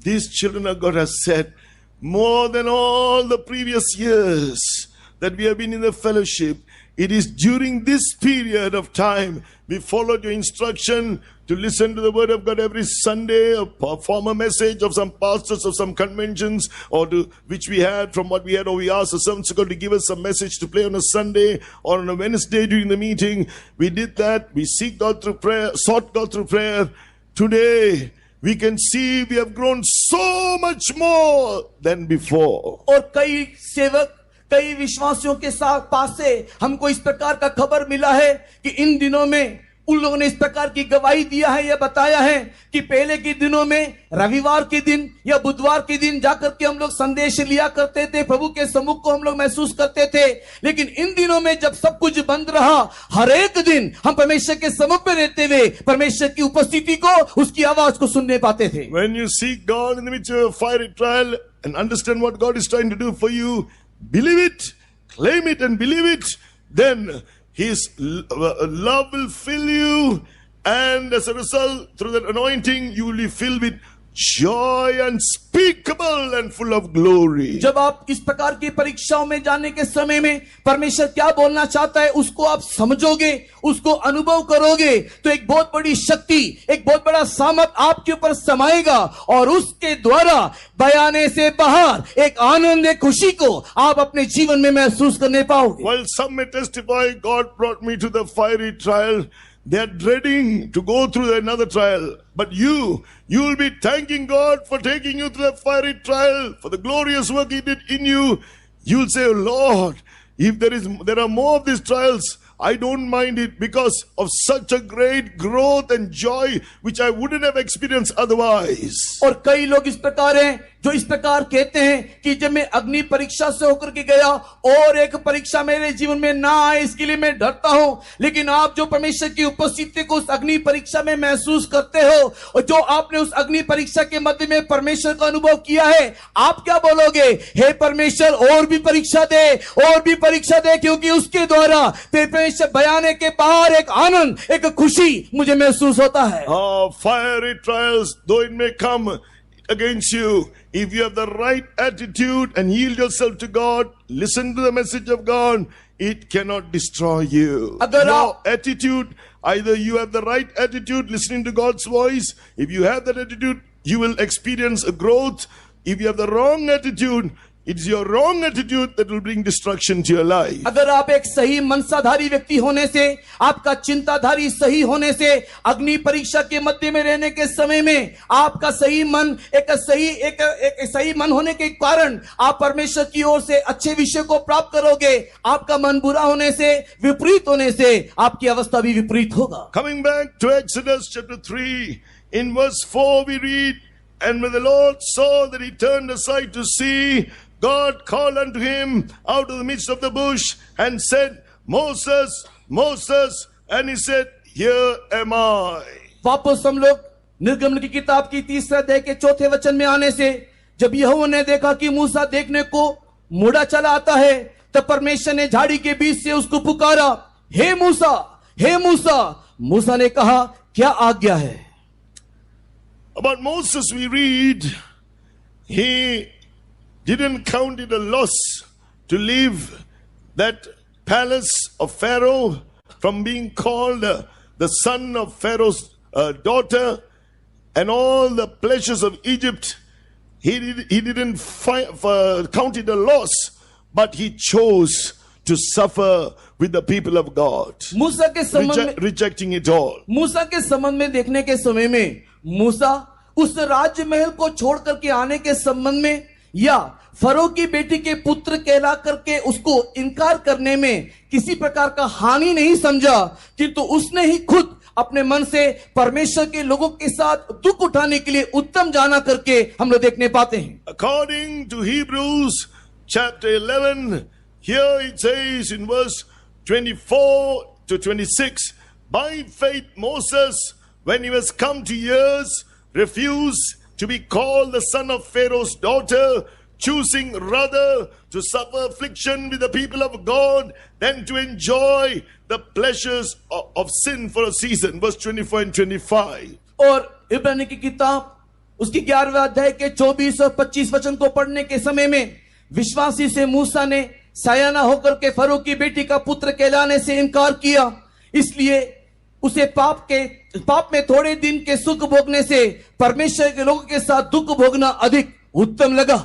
These children of God have said, more than all the previous years that we have been in the fellowship, it is during this period of time we followed your instruction to listen to the word of God every Sunday, or perform a message of some pastors of some conventions, or to which we had from what we had, or we asked the servants of God to give us a message to play on a Sunday or on a Wednesday during the meeting. We did that. We sought God through prayer. Today, we can see we have grown so much more than before. और कई सेवक, कई विश्वासियों के साथ पास से हमको इस प्रकार का खबर मिला है कि इन दिनों में उन लोगों ने इस प्रकार की गवाही दिया है या बताया है कि पहले के दिनों में रविवार के दिन या बुधवार के दिन जाकर के हम लोग संदेश लिया करते थे, प्रभु के सम्मुख को हम लोग महसूस करते थे, लेकिन इन दिनों में जब सब कुछ बंद रहा, हर एक दिन हम परमेश्वर के सम्मुख में रहते हुए परमेश्वर की उपस्थिति को, उसकी आवाज को सुनने पाते थे। When you seek God in the midst of a fiery trial and understand what God is trying to do for you, believe it, claim it and believe it, then His love will fill you, and as a result, through that anointing, you will be filled with joy unspeakable and full of glory. जब आप इस प्रकार की परीक्षाओं में जाने के समय में परमेश्वर क्या बोलना चाहता है उसको आप समझोगे, उसको अनुभव करोगे, तो एक बहुत बड़ी शक्ति, एक बहुत बड़ा सामर्थ आपके ऊपर समाएगा और उसके द्वारा बयाने से बाहर एक आनंद, एक खुशी को आप अपने जीवन में महसूस करने पाओगे। While some may testify, God brought me to the fiery trial, they are dreading to go through another trial. But you will be thanking God for taking you through the fiery trial, for the glorious work He did in you. You will say, oh Lord, if there are more of these trials, I don't mind it because of such a great growth and joy which I wouldn't have experienced otherwise. और कई लोग इस प्रकार हैं जो इस प्रकार कहते हैं कि जब मैं अग्नि परीक्षा से होकर के गया और एक परीक्षा मेरे जीवन में ना आए इसके लिए मैं डरता हूं, लेकिन आप जो परमेश्वर की उपस्थिति को उस अग्नि परीक्षा में महसूस करते हो और जो आपने उस अग्नि परीक्षा के मध्य में परमेश्वर का अनुभव किया है, आप क्या बोलोगे? हे परमेश्वर, और भी परीक्षा दे, और भी परीक्षा दे, क्योंकि उसके द्वारा परमेश्वर बयाने के बाहर एक आनंद, एक खुशी मुझे महसूस होता है। Fiery trials, though it may come against you, if you have the right attitude and yield yourself to God, listen to the message of God, it cannot destroy you. Your attitude, either you have the right attitude listening to God's voice, if you have that attitude, you will experience a growth. If you have the wrong attitude, it's your wrong attitude that will bring destruction to your life. अगर आप एक सही मनसाधारी व्यक्ति होने से, आपका चिंताधारी सही होने से, अग्नि परीक्षा के मध्य में रहने के समय में आपका सही मन एक सही मन होने के कारण आप परमेश्वर की ओर से अच्छे विषय को प्राप्त करोगे। आपका मन बुरा होने से, विपरीत होने से आपकी अवस्था भी विपरीत होगा। Coming back to Exodus chapter 3, in verse 4 we read, and when the Lord saw that he turned aside to see, God called unto him out of the midst of the bush and said, Moses, Moses, and he said, here am I. वापस हम लोग निर्गमन की किताब की 3 अध्याय के 4 वचन में आने से, जब यहोवा ने देखा कि मूसा देखने को मुड़ा चला आता है, तब परमेश्वर ने झाड़ी के बीच से उसको पुकारा, हे मूसा, हे मूसा। मूसा ने कहा, क्या आज्ञा है? About Moses we read, he didn't count it a loss to leave that palace of Pharaoh from being called the son of Pharaoh's daughter and all the pleasures of Egypt he didn't count it a loss, but he chose to suffer with the people of God, मूसा के संबंध में rejecting it all. मूसा के संबंध में देखने के समय में मूसा उस राज्य महल को छोड़ करके आने के संबंध में या फरो की बेटी के पुत्र कहला करके उसको इनकार करने में किसी प्रकार का हानि नहीं समझा, किंतु उसने ही खुद अपने मन से परमेश्वर के लोगों के साथ दुख उठाने के लिए उत्तम जाना करके हम लोग देखने पाते हैं। According to Hebrews chapter 11, here it says in verse 24 to 26, by faith Moses, when he was come to years, refused to be called the son of Pharaoh's daughter, choosing rather to suffer affliction with the people of God than to enjoy the pleasures of sin for a season. Verse 24 and 25. और इब्रानी की किताब उसकी 11वें अध्याय के 24 और 25 वचन को पढ़ने के समय में विश्वासी से मूसा ने सायाना होकर के फरो की बेटी का पुत्र कहलाने से इनकार किया, इसलिए उसे पाप में थोड़े दिन के सुख भोगने से परमेश्वर के लोगों के साथ दुख भोगना अधिक उत्तम लगा।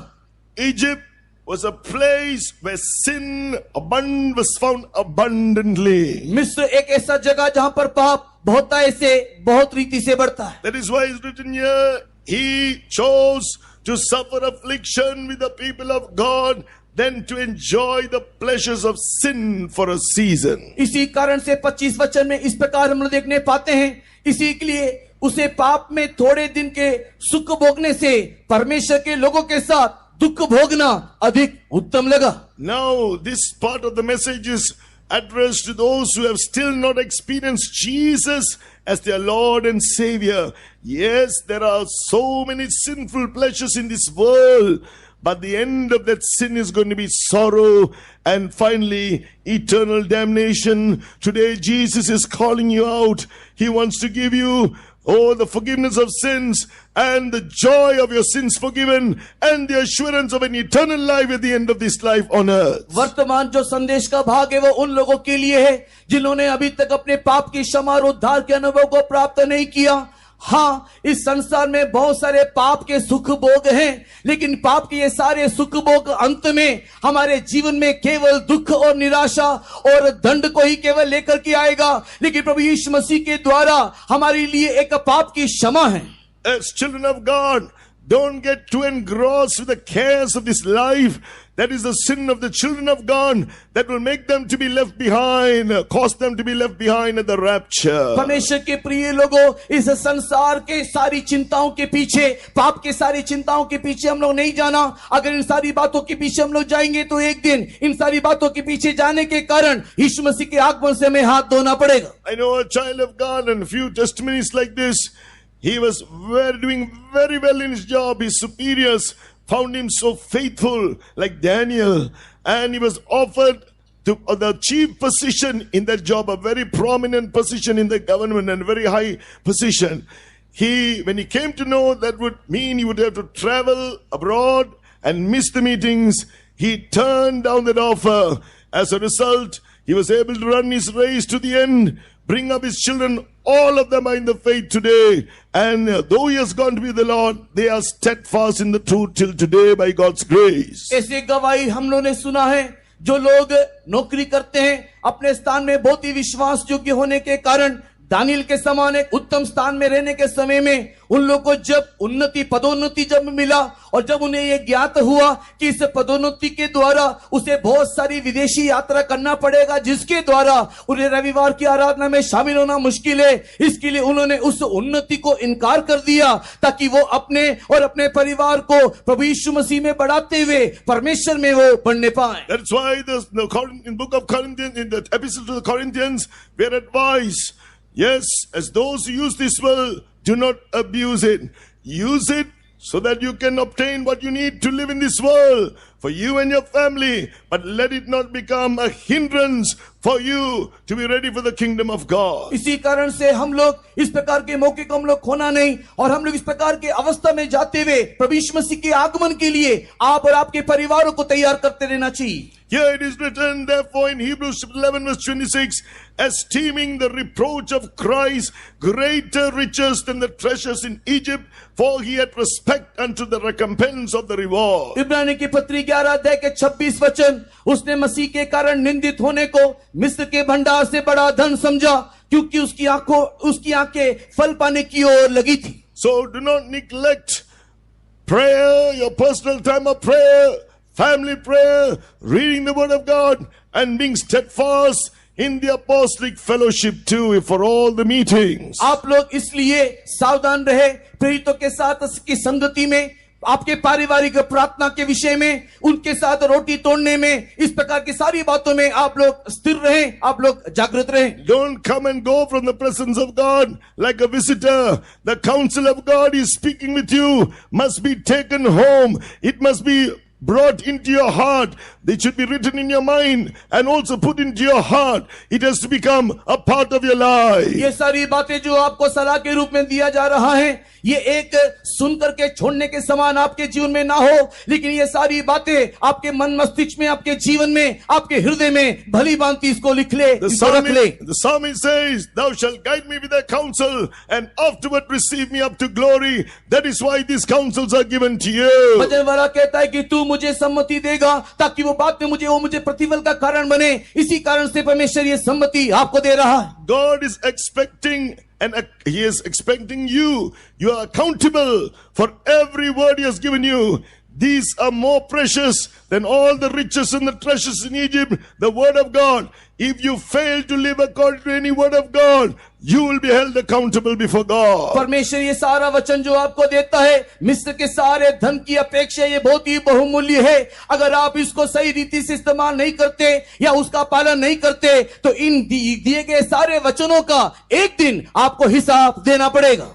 Egypt was a place where sin was found abundantly. मिस्र एक ऐसा जगह जहां पर पाप बहुतायत से बहुत रीति से बढ़ता है। That is why it's written here, he chose to suffer affliction with the people of God than to enjoy the pleasures of sin for a season. इसी कारण से 25 वचन में इस प्रकार हम लोग देखने पाते हैं, इसी के लिए उसे पाप में थोड़े दिन के सुख भोगने से परमेश्वर के लोगों के साथ दुख भोगना अधिक उत्तम लगा। Now this part of the message is addressed to those who have still not experienced Jesus as their Lord and Savior. Yes, there are so many sinful pleasures in this world, but the end of that sin is going to be sorrow and finally eternal damnation. Today Jesus is calling you out. He wants to give you the forgiveness of sins and the joy of your sins forgiven and the assurance of an eternal life at the end of this life on earth. वर्तमान जो संदेश का भाग है वो उन लोगों के लिए है जिन्होंने अभी तक अपने पाप की क्षमा और उद्धार के अनुभव को प्राप्त नहीं किया। हाँ, इस संसार में बहुत सारे पाप के सुख भोग हैं, लेकिन पाप के ये सारे सुख भोग अंत में हमारे जीवन में केवल दुख और निराशा और दंड को ही केवल लेकर के आएगा, लेकिन प्रभु यीशु मसीह के द्वारा हमारे लिए एक पाप की क्षमा है। As children of God, don't get too engrossed with the cares of this life. That is the sin of the children of God that will make them to be left behind, cause them to be left behind at the rapture. परमेश्वर के प्रिय लोगों, इस संसार के सारी चिंताओं के पीछे, पाप के सारी चिंताओं के पीछे हम लोग नहीं जाना। अगर इन सारी बातों के पीछे हम लोग जाएंगे तो एक दिन इन सारी बातों के पीछे जाने के कारण यीशु मसीह के आगमन से हमें हाथ धोना पड़ेगा। I know a child of God and a few testimonies like this. He was doing very well in his job. His superiors found him so faithful, like Daniel, and he was offered to the chief position in that job, a very prominent position in the government and very high position. When he came to know that would mean he would have to travel abroad and miss the meetings, he turned down that offer. As a result, he was able to run his race to the end, bring up his children. All of them are in the faith today. And though he has gone to be the Lord, they are steadfast in the truth till today by God's grace. ऐसे गवाही हम लोगों ने सुना है, जो लोग नौकरी करते हैं अपने स्थान में बहुत ही विश्वास योग्य होने के कारण दानियल के समान एक उत्तम स्थान में रहने के समय में उन लोगों को जब पदोन्नति जब मिला और जब उन्हें यह ज्ञात हुआ कि इस पदोन्नति के द्वारा उसे बहुत सारी विदेशी यात्रा करना पड़ेगा, जिसके द्वारा उन्हें रविवार की आराधना में शामिल होना मुश्किल है, इसके लिए उन्होंने उस उन्नति को इनकार कर दिया ताकि वो अपने और अपने परिवार को प्रभु यीशु मसीह में बढ़ाते हुए परमेश्वर में वो बढ़ने पाए। That's why in book of Corinthians, in the epistle to the Corinthians, we are advised, yes, as those who use this world, do not abuse it. Use it so that you can obtain what you need to live in this world for you and your family. But let it not become a hindrance for you to be ready for the kingdom of God. इसी कारण से हम लोग इस प्रकार के मौके को हम लोग खोना नहीं और हम लोग इस प्रकार के अवस्था में जाते हुए प्रभु यीशु मसीह के आगमन के लिए आप और आपके परिवारों को तैयार करते रहना चाहिए। Here it is written, therefore, in Hebrews 11 verse 26, esteeming the reproach of Christ greater riches than the treasures in Egypt, for he had respect unto the recompense of the reward. इब्रानी की पत्री 11 अध्याय के 26 वचन, उसने मसीह के कारण निंदित होने को मिस्र के भंडार से बड़ा धन समझा, क्योंकि उसकी आंखें फल पाने की ओर लगी थी। So do not neglect prayer, your personal time of prayer, family prayer, reading the word of God, and being steadfast in the apostolic fellowship too for all the meetings. आप लोग इसलिए सावधान रहे प्रेरितों के साथ की संगति में, आपके पारिवारिक प्रार्थना के विषय में, उनके साथ रोटी तोड़ने में, इस प्रकार की सारी बातों में आप लोग स्थिर रहें, आप लोग जागृत रहें। Don't come and go from the presence of God like a visitor. The counsel of God is speaking with you, must be taken home. It must be brought into your heart. It should be written in your mind and also put into your heart. It has to become a part of your life. ये सारी बातें जो आपको सलाह के रूप में दिया जा रहा है, ये एक सुनकर के छोड़ने के समान आपके जीवन में ना हो, लेकिन ये सारी बातें आपके मन मस्तिष्क में, आपके जीवन में, आपके हृदय में भली भांति इसको लिख ले, इसको रख ले। The psalmist says, thou shalt guide me with thy counsel and afterward receive me up to glory. That is why these counsels are given to you. भजन वाला कहता है कि तू मुझे सम्मति देगा ताकि वो बात में मुझे प्रतिफल का कारण बने। इसी कारण से परमेश्वर ये सम्मति आपको दे रहा है। God is expecting and he is expecting you. You are accountable for every word he has given you. These are more precious than all the riches and the treasures in Egypt, the word of God. If you fail to live according to any word of God, you will be held accountable before God. परमेश्वर ये सारा वचन जो आपको देता है, मिस्र के सारे धन की अपेक्षा ये बहुत ही बहुमूल्य है। अगर आप इसको सही रीति से इस्तेमाल नहीं करते या उसका पालन नहीं करते, तो इन दिए गए सारे वचनों का एक दिन आपको हिसाब देना पड़ेगा।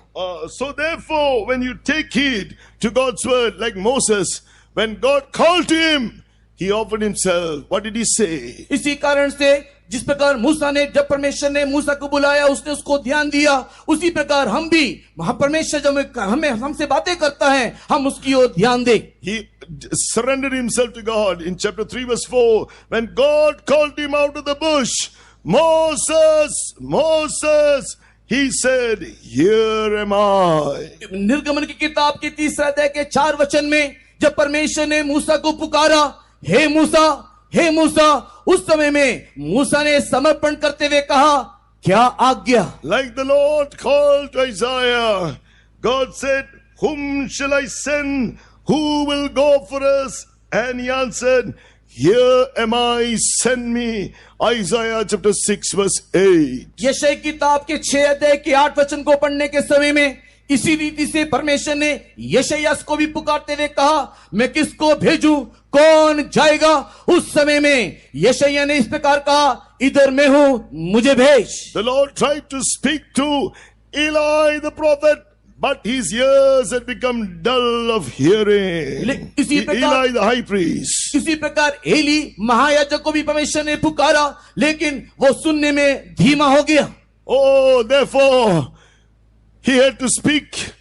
So therefore, when you take heed to God's word, like Moses, when God called to him, he offered himself. What did he say? इसी कारण से जिस प्रकार मूसा ने, जब परमेश्वर ने मूसा को बुलाया, उसने उसको ध्यान दिया, उसी प्रकार हम भी, परमेश्वर जब हमसे बातें करता है, हम उसकी ओर ध्यान दें। He surrendered himself to God in chapter 3 verse 4. When God called him out of the bush, Moses, Moses, he said, here am I. निर्गमन की किताब के 3 अध्याय के 4 वचन में जब परमेश्वर ने मूसा को पुकारा, हे मूसा, हे मूसा, उस समय में मूसा ने समर्पण करते हुए कहा, क्या आज्ञा? Like the Lord called to Isaiah, God said, whom shall I send? Who will go for us? And he answered, here am I, send me. Isaiah chapter 6 verse 8. यशायाह की किताब के 6 अध्याय के 8 वचन को पढ़ने के समय में इसी रीति से परमेश्वर ने यशायाह को भी पुकारते हुए कहा, मैं किसको भेजूं, कौन जाएगा? उस समय में यशायाह ने इस प्रकार कहा, इधर मैं हूं, मुझे भेज। The Lord tried to speak to Eli the prophet, but his ears had become dull of hearing. Eli the high priest. इसी प्रकार एली महायाजक को भी परमेश्वर ने पुकारा, लेकिन वो सुनने में धीमा हो गया। Oh, therefore, he had to speak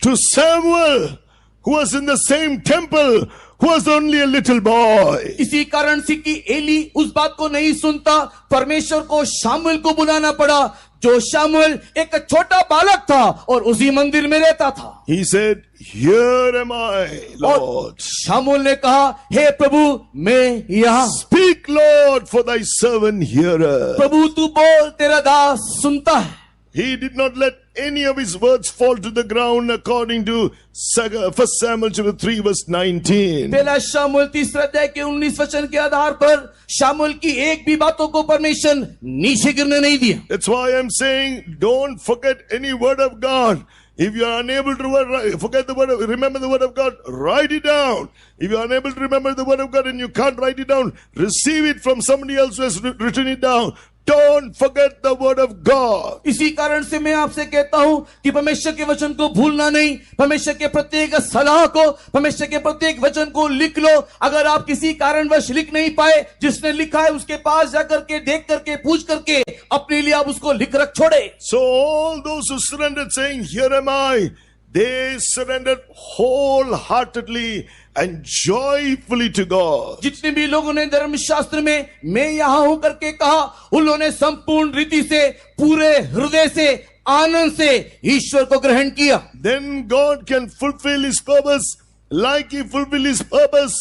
to Samuel, who was in the same temple, who was only a little boy. इसी कारण से कि एली उस बात को नहीं सुनता, परमेश्वर को शामुएल को बुलाना पड़ा, जो शामुएल एक छोटा बालक था और उसी मंदिर में रहता था। He said, here am I, Lord. Samuel ने कहा, हे प्रभु, मैं यहाँ। Speak, Lord, for thy servant heareth. प्रभु तू बोल, तेरा दास सुनता है। He did not let any of his words fall to the ground according to 1 Samuel chapter 3 verse 19. पहला शामुएल 3 अध्याय के 19 वचन के आधार पर शामुएल की एक भी बातों को परमेश्वर नीचे गिरने नहीं दिया। That's why I'm saying, don't forget any word of God. If you are unable to forget the word remember the word of God, write it down. If you are unable to remember the word of God and you can't write it down, receive it from somebody else who has written it down. Don't forget the word of God. इसी कारण से मैं आपसे कहता हूं कि परमेश्वर के वचन को भूलना नहीं, परमेश्वर के प्रत्येक सलाह को, परमेश्वर के प्रत्येक वचन को लिख लो। अगर आप किसी कारणवश लिख नहीं पाए, जिसने लिखा है उसके पास जाकर के, देख करके, पूछ करके अपने लिए आप उसको लिख रख छोड़े। So all those who surrendered saying, here am I, they surrendered wholeheartedly and joyfully to God. जितने भी लोगों ने धर्मशास्त्र में मैं यहाँ हूं करके कहा, उन्होंने संपूर्ण रीति से, पूरे हृदय से, आनंद से ईश्वर को ग्रहण किया. Then God can fulfill His purpose like He fulfilled His purpose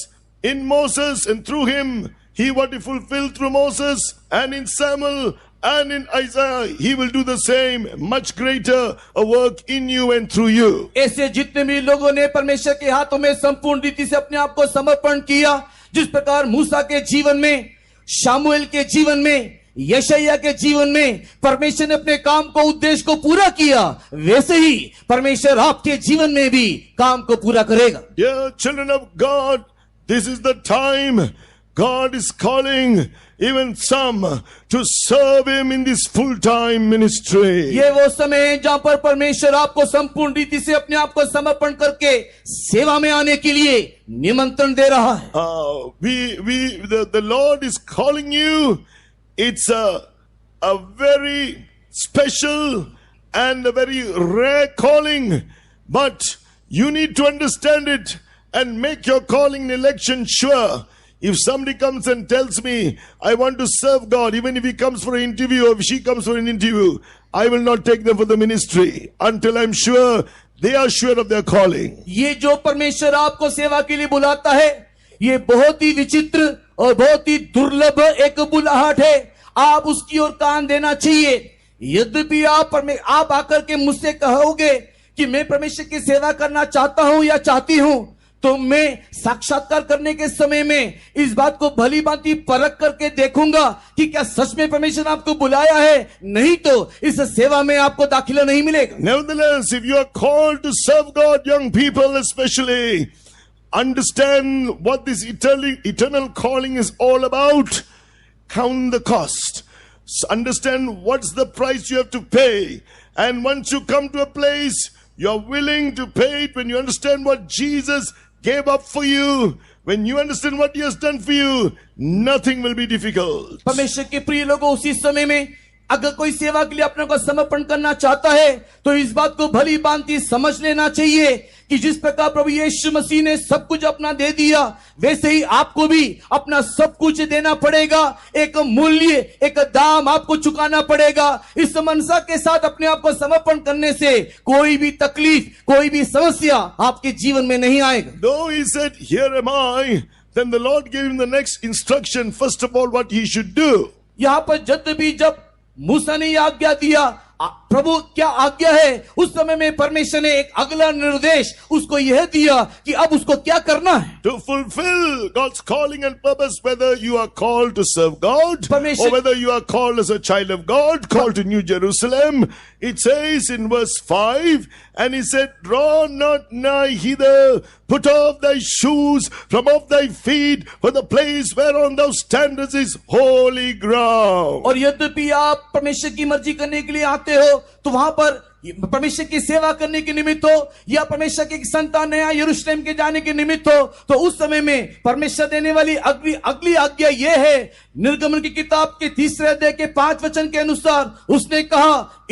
in Moses, and through him, what He fulfilled through Moses and in Samuel and in Isaiah, He will do the same, much greater a work in you and through you. ऐसे जितने भी लोगों ने परमेश्वर के हाथों में संपूर्ण रीति से अपने आप को समर्पण किया, जिस प्रकार मूसा के जीवन में, शामुएल के जीवन में, यशायाह के जीवन में परमेश्वर ने अपने काम को, उद्देश्य को पूरा किया, वैसे ही परमेश्वर आपके जीवन में भी काम को पूरा करेगा. Dear children of God, this is the time God is calling even some to serve Him in this full-time ministry. ये वो समय है जहां पर परमेश्वर आपको संपूर्ण रीति से अपने आप को समर्पण करके सेवा में आने के लिए निमंत्रण दे रहा है. The Lord is calling you. It's a very special and a very rare calling, but you need to understand it and make your calling and election sure. If somebody comes and tells me, I want to serve God, even if he comes for an interview or if she comes for an interview, I will not take them for the ministry until I'm sure they are sure of their calling. ये जो परमेश्वर आपको सेवा के लिए बुलाता है, ये बहुत ही विचित्र और बहुत ही दुर्लभ एक बुलाहट है. आप उसकी ओर कान देना चाहिए. यद्यपि आप आकर के मुझसे कहोगे कि मैं परमेश्वर की सेवा करना चाहता हूं या चाहती हूं, तो मैं साक्षात्कार करने के समय में इस बात को भली भांति परख करके देखूंगा कि क्या सच में परमेश्वर ने आपको बुलाया है. नहीं तो इस सेवा में आपको दाखिला नहीं मिलेगा. Nevertheless, if you are called to serve God, young people especially, understand what this eternal calling is all about. Count the cost. Understand what's the price you have to pay. And once you come to a place, you're willing to pay it. When you understand what Jesus gave up for you, when you understand what He has done for you, nothing will be difficult. परमेश्वर के प्रिय लोगों, उसी समय में अगर कोई सेवा के लिए अपने को समर्पण करना चाहता है, तो इस बात को भली भांति समझ लेना चाहिए कि जिस प्रकार प्रभु यीशु मसीह ने सब कुछ अपना दे दिया, वैसे ही आपको भी अपना सब कुछ देना पड़ेगा. एक मूल्य, एक दाम आपको चुकाना पड़ेगा. इस मनसा के साथ अपने आप को समर्पण करने से कोई भी तकलीफ, कोई भी समस्या आपके जीवन में नहीं आएगा. Though he said, "Here am I," then the Lord gave him the next instruction. First of all, what he should do. यहाँ पर जब मूसा ने आज्ञा दिया, प्रभु क्या आज्ञा है, उस समय में परमेश्वर ने एक अगला निर्देश उसको यह दिया कि अब उसको क्या करना है. To fulfill God's calling and purpose, whether you are called to serve God or whether you are called as a child of God, called to New Jerusalem, it says in verse 5, and He said, "Draw not nigh hither, put off thy shoes from off thy feet, for the place whereon thou standest is holy ground." और यद्यपि आप परमेश्वर की मर्जी करने के लिए आते हो, तो वहां पर परमेश्वर की सेवा करने के निमित्त हो या परमेश्वर के संतान नया यरूशलेम के जाने के निमित्त हो, तो उस समय में परमेश्वर देने वाली अगली आज्ञा यह है. निर्गमन की किताब के 3 अध्याय के 5 वचन के अनुसार उसने कहा,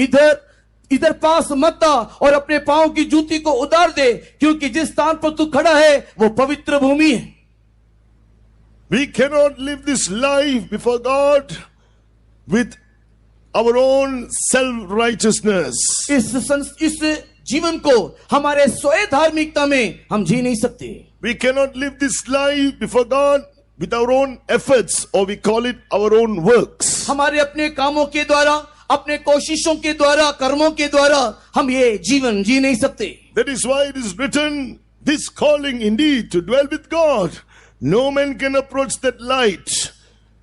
इधर पास मत आ और अपने पांव की जूती को उतार दे, क्योंकि जिस स्थान पर तू खड़ा है वो पवित्र भूमि है. We cannot live this life before God with our own self-righteousness. इस जीवन को हमारे स्वयं धार्मिकता में हम जी नहीं सकते. We cannot live this life before God with our own efforts, or we call it our own works. हमारे अपने कामों के द्वारा, अपने कोशिशों के द्वारा, कर्मों के द्वारा हम ये जीवन जी नहीं सकते. That is why it is written, this calling indeed to dwell with God. No man can approach that light.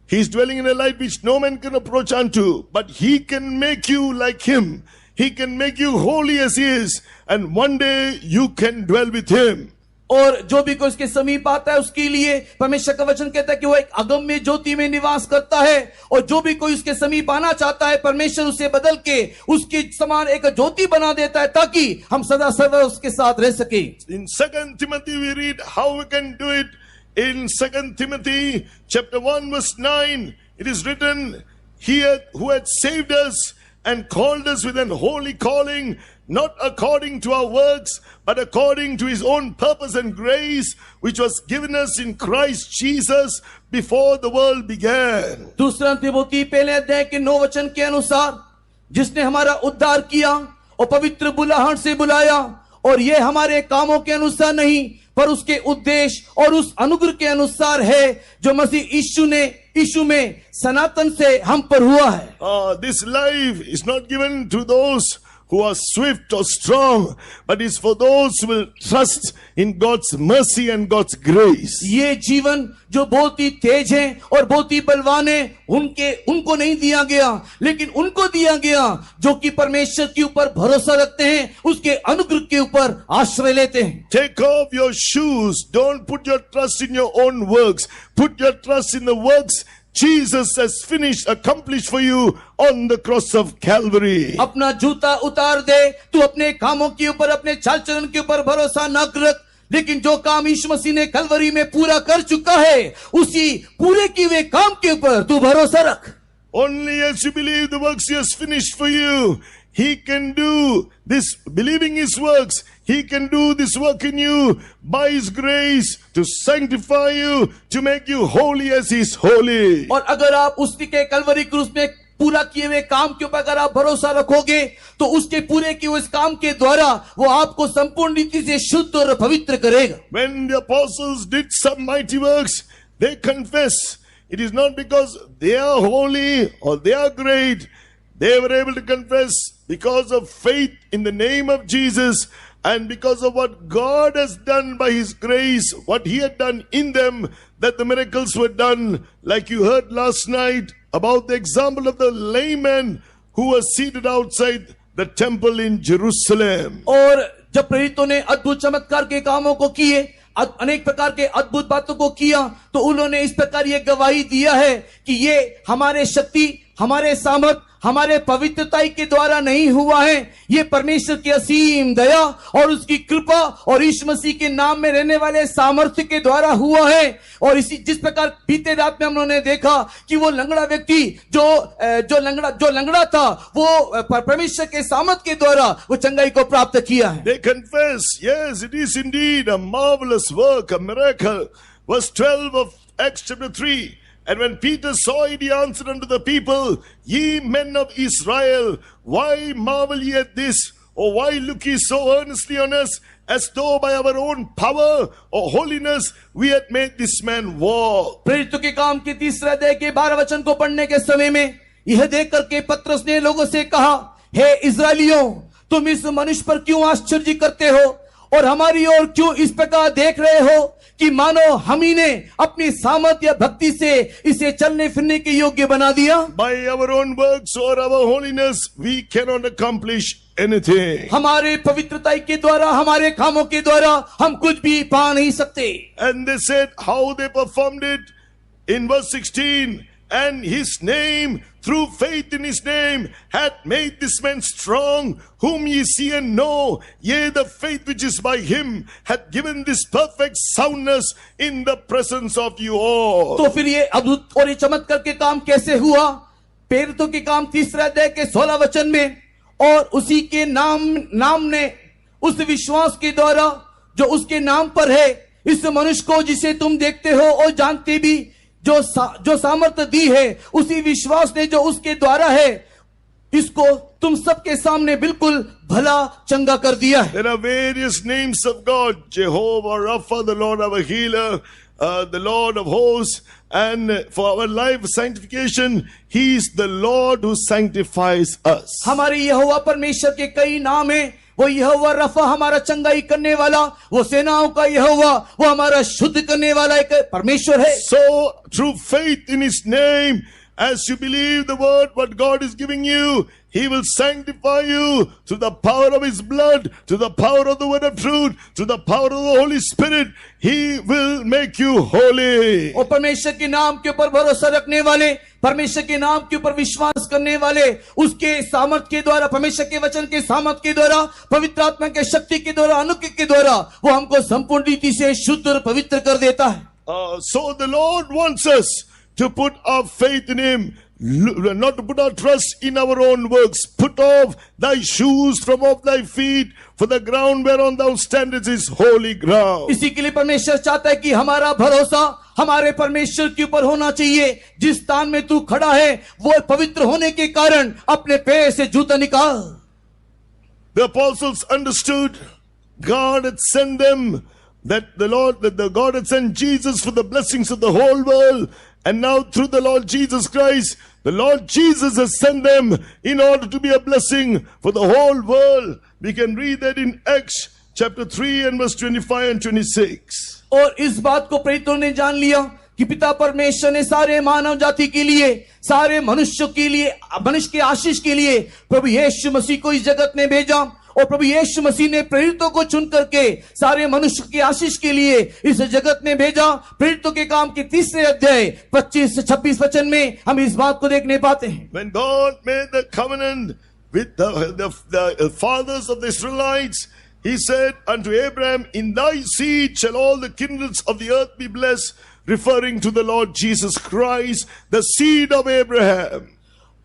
He is dwelling in a light which no man can approach unto, but He can make you like Him. He can make you holy as He is, and one day you can dwell with Him. और जो भी कोई उसके समीप आता है, उसके लिए परमेश्वर का वचन कहता है कि वो एक अगम्य ज्योति में निवास करता है, और जो भी कोई उसके समीप आना चाहता है, परमेश्वर उसे बदल के उसके समान एक ज्योति बना देता है, ताकि हम सदा सर्वदा उसके साथ रह सके. In 2 Timothy we read how we can do it. In 2 Timothy chapter 1 verse 9, it is written, "He who had saved us and called us with an holy calling, not according to our works, but according to his own purpose and grace, which was given us in Christ Jesus before the world began. दूसरा तिमोथी पहले अध्याय के 9 वचन के अनुसार, जिसने हमारा उद्धार किया और पवित्र बुलाहट से बुलाया, और ये हमारे कामों के अनुसार नहीं पर उसके उद्देश्य और उस अनुग्रह के अनुसार है जो मसीह यीशु में सनातन से हम पर हुआ है. This life is not given to those who are swift or strong, but is for those who will trust in God's mercy and God's grace. ये जीवन जो बहुत ही तेज है और बहुत ही बलवान है, उनको नहीं दिया गया, लेकिन उनको दिया गया जो कि परमेश्वर के ऊपर भरोसा रखते हैं, उसके अनुग्रह के ऊपर आश्रय लेते हैं. Take off your shoes. Don't put your trust in your own works. Put your trust in the works Jesus has finished, accomplished for you on the cross of Calvary. अपना जूता उतार दे, तू अपने कामों के ऊपर, अपने चाल चलन के ऊपर भरोसा न रख, लेकिन जो काम यीशु मसीह ने कलवरी में पूरा कर चुका है, उसी पूरे किए हुए काम के ऊपर तू भरोसा रख. Only as you believe the works he has finished for you, he can do this. Believing his works, he can do this work in you by his grace to sanctify you, to make you holy as he is holy. और अगर आप उसके कलवरी क्रूस में पूरा किए हुए काम के ऊपर अगर आप भरोसा रखोगे, तो उसके पूरे किए उस काम के द्वारा वो आपको संपूर्ण रीति से शुद्ध और पवित्र करेगा. When the apostles did some mighty works, they confess it is not because they are holy or they are great. They were able to confess because of faith in the name of Jesus and because of what God has done by his grace, what he had done in them, that the miracles were done. Like you heard last night about the example of the lame man who was seated outside the temple in Jerusalem. और जब प्रेरितों ने अद्भुत चमत्कार के कामों को किए, अनेक प्रकार के अद्भुत बातों को किया, तो उन्होंने इस प्रकार ये गवाही दिया है कि ये हमारे शक्ति, हमारे सामर्थ, हमारे पवित्रता के द्वारा नहीं हुआ है, ये परमेश्वर की असीम दया और उसकी कृपा और यीशु मसीह के नाम में रहने वाले सामर्थ्य के द्वारा हुआ है. और इसी जिस प्रकार बीते रात में हमने देखा कि वो लंगड़ा व्यक्ति जो लंगड़ा था, वो परमेश्वर के सामर्थ के द्वारा वो चंगाई को प्राप्त किया है. They confess, yes, it is indeed a marvelous work, a miracle. Verse 12 of Acts chapter 3. And when Peter saw it, he answered unto the people, Ye men of Israel, why marvel ye at this? Or why look ye so earnestly on us, as though by our own power or holiness we had made this man walk? प्रेरितों के काम के 3 अध्याय के 12 वचन को पढ़ने के समय में यह देख करके पत्रस ने लोगों से कहा, हे इस्राएलियों, तुम इस मनुष्य पर क्यों आश्चर्य करते हो और हमारी ओर क्यों इस प्रकार देख रहे हो कि मानो हम ही ने अपनी सामर्थ या भक्ति से इसे चलने फिरने के योग्य बना दिया. By our own works or our holiness we cannot accomplish anything. हमारे पवित्रता के द्वारा, हमारे कामों के द्वारा हम कुछ भी पा नहीं सकते. And they said how they performed it in verse 16. And his name, through faith in his name, hath made this man strong, whom ye see and know. Yea, the faith which is by him hath given this perfect soundness in the presence of you all. तो फिर ये अद्भुत और ये चमत्कार के काम कैसे हुआ? प्रेरितों के काम 3 अध्याय के 16 वचन में, और उसी के नाम ने उस विश्वास के द्वारा जो उसके नाम पर है, इस मनुष्य को जिसे तुम देखते हो और जानते भी, जो सामर्थ्य दी है, उसी विश्वास ने जो उसके द्वारा है, इसको तुम सबके सामने बिल्कुल भला चंगा कर दिया है. There are various names of God: Jehovah Rapha, the Lord our healer, the Lord of hosts, and for our life sanctification, he is the Lord who sanctifies us. हमारे यहोवा परमेश्वर के कई नाम हैं. वो यहोवा रफा हमारा चंगाई करने वाला, वो सेनाओं का यहोवा, वो हमारा शुद्ध करने वाला एक परमेश्वर है. So through faith in his name, as you believe the word what God is giving you, he will sanctify you through the power of his blood, to the power of the word of truth, to the power of the Holy Spirit. He will make you holy. और परमेश्वर के नाम के ऊपर भरोसा रखने वाले, परमेश्वर के नाम के ऊपर विश्वास करने वाले, उसके सामर्थ के द्वारा, परमेश्वर के वचन के सामर्थ के द्वारा, पवित्र आत्मा के शक्ति के द्वारा, अनुग्रह के द्वारा वो हमको संपूर्ण रीति से शुद्ध और पवित्र कर देता है. So the Lord wants us to put our faith in him. not to put our trust in our own works. Put off thy shoes from off thy feet, for the ground whereon thou standest is holy ground. इसी के लिए परमेश्वर चाहता है कि हमारा भरोसा हमारे परमेश्वर के ऊपर होना चाहिए। जिस स्थान में तू खड़ा है वो पवित्र होने के कारण अपने पैर से जूता निकाल। The apostles understood God had sent them, that the God had sent Jesus for the blessings of the whole world, and now through the Lord Jesus Christ, the Lord Jesus has sent them in order to be a blessing for the whole world. We can read that in Acts chapter 3 and verse 25 and 26. और इस बात को प्रेरितों ने जान लिया कि पिता परमेश्वर ने सारे मानव जाति के लिए, सारे मनुष्यों के लिए, मनुष्य के आशीष के लिए प्रभु यीशु मसीह को इस जगत में भेजा। और प्रभु यीशु मसीह ने प्रेरितों को चुन करके सारे मनुष्य की आशीष के लिए इस जगत में भेजा। प्रेरितों के काम के 3 अध्याय 25 से 26 वचन में हम इस बात को देखने पाते हैं। When God made the covenant with the fathers of the Israelites, He said unto Abraham, in thy seed shall all the kindreds of the earth be blessed, referring to the Lord Jesus Christ, the seed of Abraham.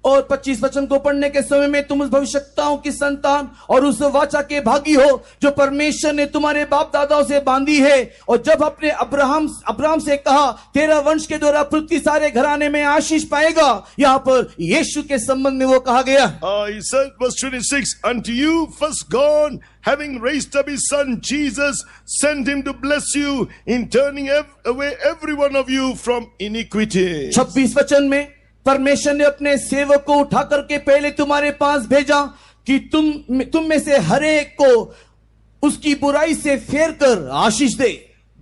और 25 वचन को पढ़ने के समय में तुम उस भविष्यवक्ताओं की संतान और उस वाचा के भागी हो जो परमेश्वर ने तुम्हारे बाप दादाओं से बांधी है। और जब अपने अब्राहम से कहा तेरा वंश के द्वारा पृथ्वी सारे घराने में आशीष पाएगा, यहाँ पर यीशु के संबंध में वो कहा गया। He said, verse 26, unto you first God, having raised up his son Jesus, sent him to bless you in turning away every one of you from iniquity. 26 वचन में परमेश्वर ने अपने सेवक को उठा करके पहले तुम्हारे पास भेजा कि तुम में से हर एक को उसकी बुराई से फेर कर आशीष दे।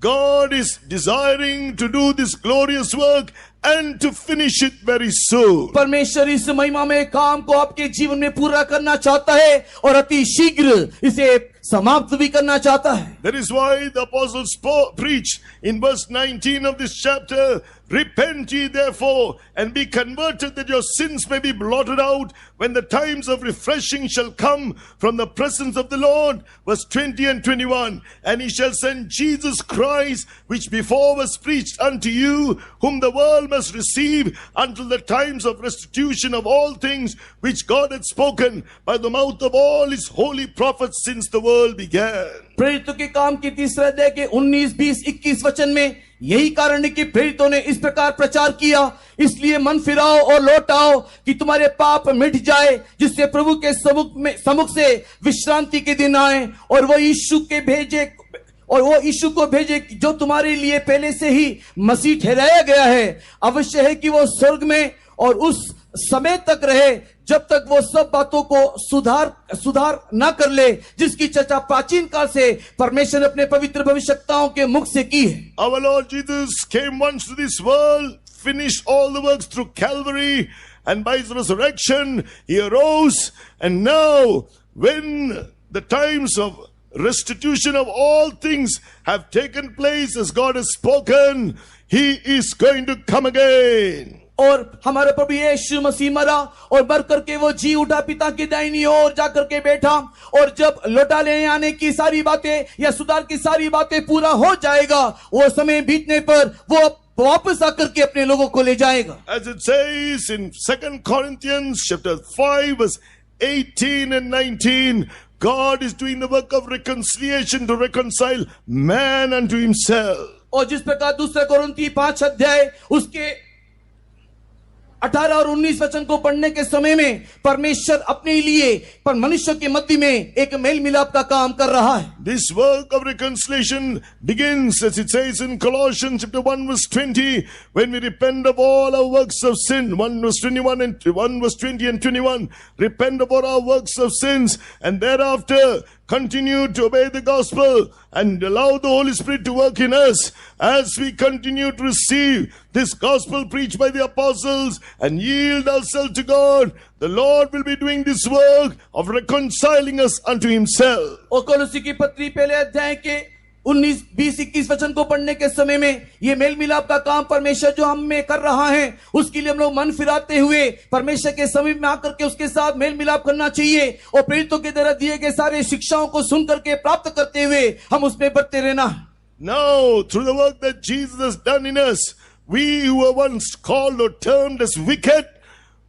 God is desiring to do this glorious work and to finish it very soon. परमेश्वर इस महिमामय काम को आपके जीवन में पूरा करना चाहता है और अति शीघ्र इसे समाप्त भी करना चाहता है। That is why the apostles preach in verse 19 of this chapter, repent ye therefore and be converted that your sins may be blotted out when the times of refreshing shall come from the presence of the Lord. Verse 20 and 21, and he shall send Jesus Christ, which before was preached unto you, whom the world must receive until the times of restitution of all things which God had spoken by the mouth of all his holy prophets since the world began. प्रेरितों के काम की 3 अध्याय के 19, 20, 21 वचन में यही कारण है कि प्रेरितों ने इस प्रकार प्रचार किया, इसलिए मन फिराओ और लौट आओ कि तुम्हारे पाप मिट जाए, जिससे प्रभु के सम्मुख से विश्रांति के दिन आए। और वो यीशु को भेजे जो तुम्हारे लिए पहले से ही मसीह ठहराया गया है। अवश्य है कि वो स्वर्ग में और उस समय तक रहे जब तक वो सब बातों को सुधार ना कर ले जिसकी चर्चा प्राचीन काल से परमेश्वर ने अपने पवित्र भविष्यवक्ताओं के मुख से की है। Our Lord Jesus came once to this world, finished all the works through Calvary, and by his resurrection he arose, and now when the times of restitution of all things have taken place as God has spoken, he is going to come again. और हमारे प्रभु यीशु मसीह मरा और मर करके वो जी उठा, पिता की दाहिनी ओर जाकर के बैठा, और जब लौटा ले आने की सारी बातें या सुधार की सारी बातें पूरा हो जाएगा, वो समय बीतने पर वो वापस आकर के अपने लोगों को ले जाएगा। As it says in 2 Corinthians chapter 5 verse 18 and 19, God is doing the work of reconciliation to reconcile man unto himself. और जिस प्रकार 2 कोरिन्थी 5 अध्याय उसके 18 और 19 वचन को पढ़ने के समय में परमेश्वर अपने लिए पर मनुष्य के मध्य में एक मेल मिलाप का काम कर रहा है। This work of reconciliation begins, as it says in Colossians chapter 1 verse 20, when we repent of all our works of sin. 1 verse 21 and 1 verse 20 and 21, repent of all our works of sins, and thereafter continue to obey the gospel and allow the Holy Spirit to work in us as we continue to receive this gospel preached by the apostles and yield ourselves to God. The Lord will be doing this work of reconciling us unto himself. और कोलोसी की पत्री पहले अध्याय के 19, 20, 21 वचन को पढ़ने के समय में ये मेल मिलाप का काम परमेश्वर जो हम में कर रहा है, उसके लिए हम लोग मन फिराते हुए परमेश्वर के समीप में आकर के उसके साथ मेल मिलाप करना चाहिए और प्रेरितों के द्वारा दिए गए सारे शिक्षाओं को सुन करके प्राप्त करते हुए हम उसमें बढ़ते रहना। Now, through the work that Jesus has done in us, we who were once called or termed as wicked,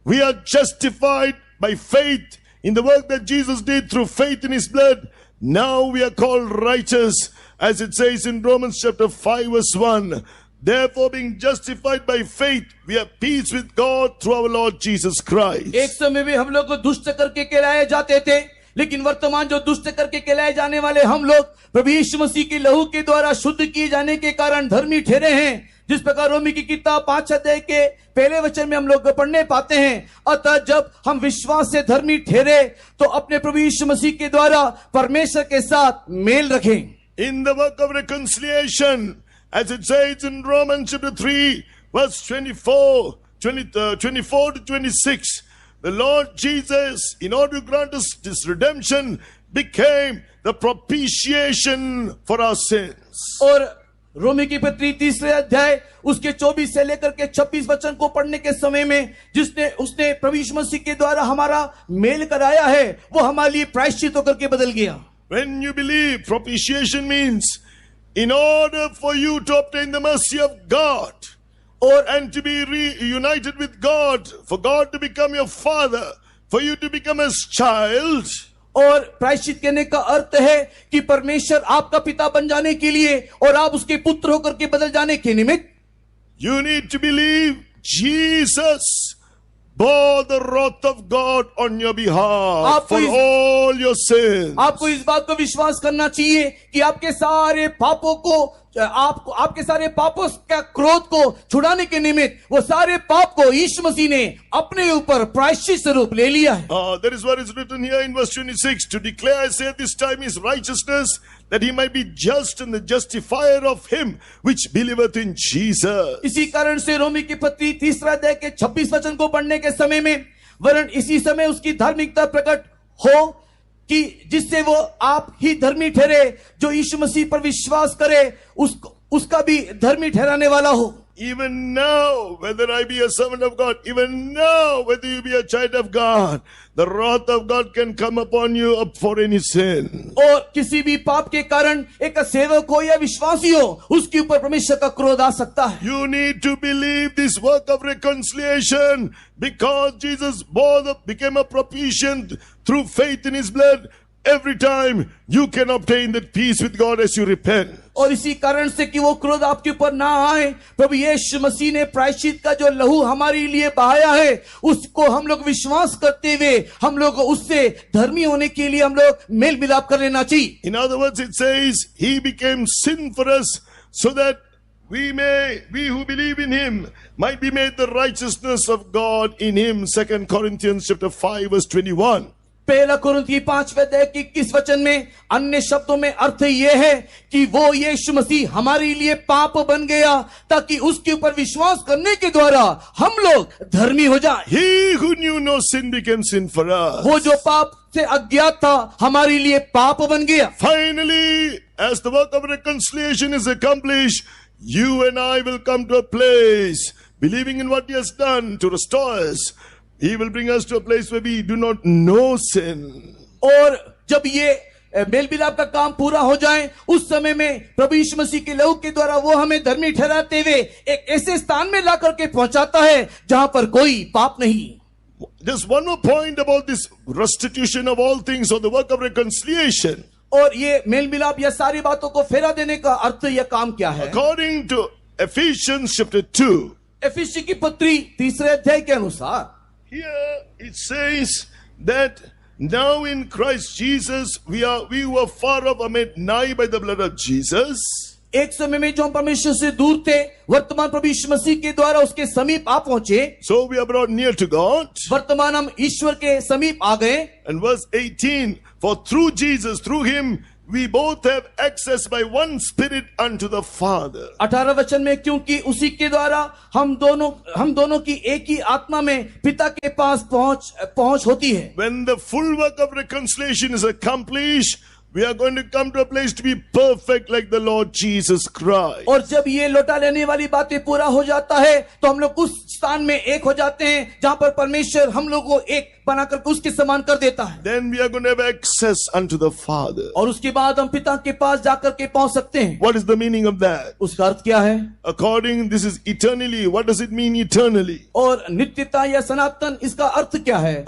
We are justified by faith in the work that Jesus did through faith in his blood. Now we are called righteous, as it says in Romans chapter 5 verse 1. Therefore, being justified by faith, we have peace with God through our Lord Jesus Christ. एक समय में हम लोग को दुष्ट करके कहलाए जाते थे, लेकिन वर्तमान जो दुष्ट करके कहलाए जाने वाले हम लोग प्रभु यीशु मसीह के लहू के द्वारा शुद्ध किए जाने के कारण धर्मी ठहरे हैं। जिस प्रकार रोमी की किताब 5 अध्याय के पहले वचन में हम लोग पढ़ने पाते हैं, अतः जब हम विश्वास से धर्मी ठहरे तो अपने प्रभु यीशु मसीह के द्वारा परमेश्वर के साथ मेल रखें। In the work of reconciliation, as it says in Romans chapter 3 verse 24 to 26, the Lord Jesus, in order to grant us this redemption, became the propitiation for our sins. और रोमी की पत्री 3 अध्याय उसके 24 से लेकर के 26 वचन को पढ़ने के समय में जिसने उसने प्रभु यीशु मसीह के द्वारा हमारा मेल कराया है, वो हमारे लिए प्रायश्चित होकर के बदल गया। When you believe, propitiation means in order for you to obtain the mercy of God and to be reunited with God, for God to become your father, for you to become his child. और प्रायश्चित कहने का अर्थ है कि परमेश्वर आपका पिता बन जाने के लिए और आप उसके पुत्र होकर के बदल जाने के निमित्त You need to believe Jesus bore the wrath of God on your behalf for all your sins. आपको इस बात को विश्वास करना चाहिए कि आपके सारे पापों को आपके सारे पापों का क्रोध को छुड़ाने के निमित्त वो सारे पाप को यीशु मसीह ने अपने ऊपर प्रायश्चित स्वरूप ले लिया है। That is what is written here in verse 26. To declare, I say, this time his righteousness, that he might be just and the justifier of him which believeth in Jesus. इसी कारण से रोमी की पत्री 3 अध्याय के 26 वचन को पढ़ने के समय में वरन इसी समय उसकी धार्मिकता प्रकट हो कि जिससे वो आप ही धर्मी ठहरे, जो यीशु मसीह पर विश्वास करे उसका भी धर्मी ठहराने वाला हो। Even now, whether I be a servant of God, even now, whether you be a child of God, the wrath of God can come upon you up for any sin. और किसी भी पाप के कारण एक सेवक हो या विश्वासी हो, उसके ऊपर परमेश्वर का क्रोध आ सकता है। You need to believe this work of reconciliation because Jesus became a propitiation through faith in his blood. Every time you can obtain that peace with God as you repent. और इसी कारण से कि वो क्रोध आपके ऊपर ना आए, प्रभु यीशु मसीह ने प्रायश्चित का जो लहू हमारे लिए बहाया है उसको हम लोग विश्वास करते हुए हम लोग उससे धर्मी होने के लिए हम लोग मेल मिलाप कर लेना चाहिए। In other words, it says he became sin for us so that we who believe in him might be made the righteousness of God in him. 2 Corinthians chapter 5 verse 21. पहला कुरिन्थी 5 अध्याय के 21 वचन में अन्य शब्दों में अर्थ यह है कि वो यीशु मसीह हमारे लिए पाप बन गया ताकि उसके ऊपर विश्वास करने के द्वारा हम लोग धर्मी हो जाएं। He who knew no sin became sin for us. वो जो पाप से अज्ञात था हमारे लिए पाप बन गया। Finally, as the work of reconciliation is accomplished, you and I will come to a place believing in what he has done to restore us. He will bring us to a place where we do not know sin. और जब ये mail मिलाप का काम पूरा हो जाए उस समय में प्रभु यीशु मसीह के लहू के द्वारा वो हमें धर्मी ठहराते हुए एक ऐसे स्थान में ला करके पहुंचाता है जहां पर कोई पाप नहीं। Just one more point about this restitution of all things or the work of reconciliation. और ये मेल मिलाप या सारी बातों को फेरा देने का अर्थ या काम क्या है? According to Ephesians chapter 2. एफिसी की पत्री 3 अध्याय के अनुसार Here it says that now in Christ Jesus we who are far off are made nigh by the blood of Jesus. एक समय में जो हम परमेश्वर से दूर थे वर्तमान प्रभु यीशु मसीह के द्वारा उसके समीप आ पहुंचे। So we are brought near to God. वर्तमान हम ईश्वर के समीप आ गए। And verse 18, for through Jesus, through him, we both have access by one spirit unto the Father. 18 वचन में क्योंकि उसी के द्वारा हम दोनों की एक ही आत्मा में पिता के पास पहुंच होती है। When the full work of reconciliation is accomplished, we are going to come to a place to be perfect like the Lord Jesus Christ. और जब ये लौटा लेने वाली बातें पूरा हो जाता है तो हम लोग उस स्थान में एक हो जाते हैं जहां पर परमेश्वर हम लोग को एक बना करके उसके समान कर देता है. Then we are going to have access unto the Father. और उसके बाद हम पिता के पास जाकर के पहुंच सकते हैं. What is the meaning of that? उसका अर्थ क्या है? According, this is eternally. What does it mean eternally? और नित्यता या सनातन इसका अर्थ क्या है?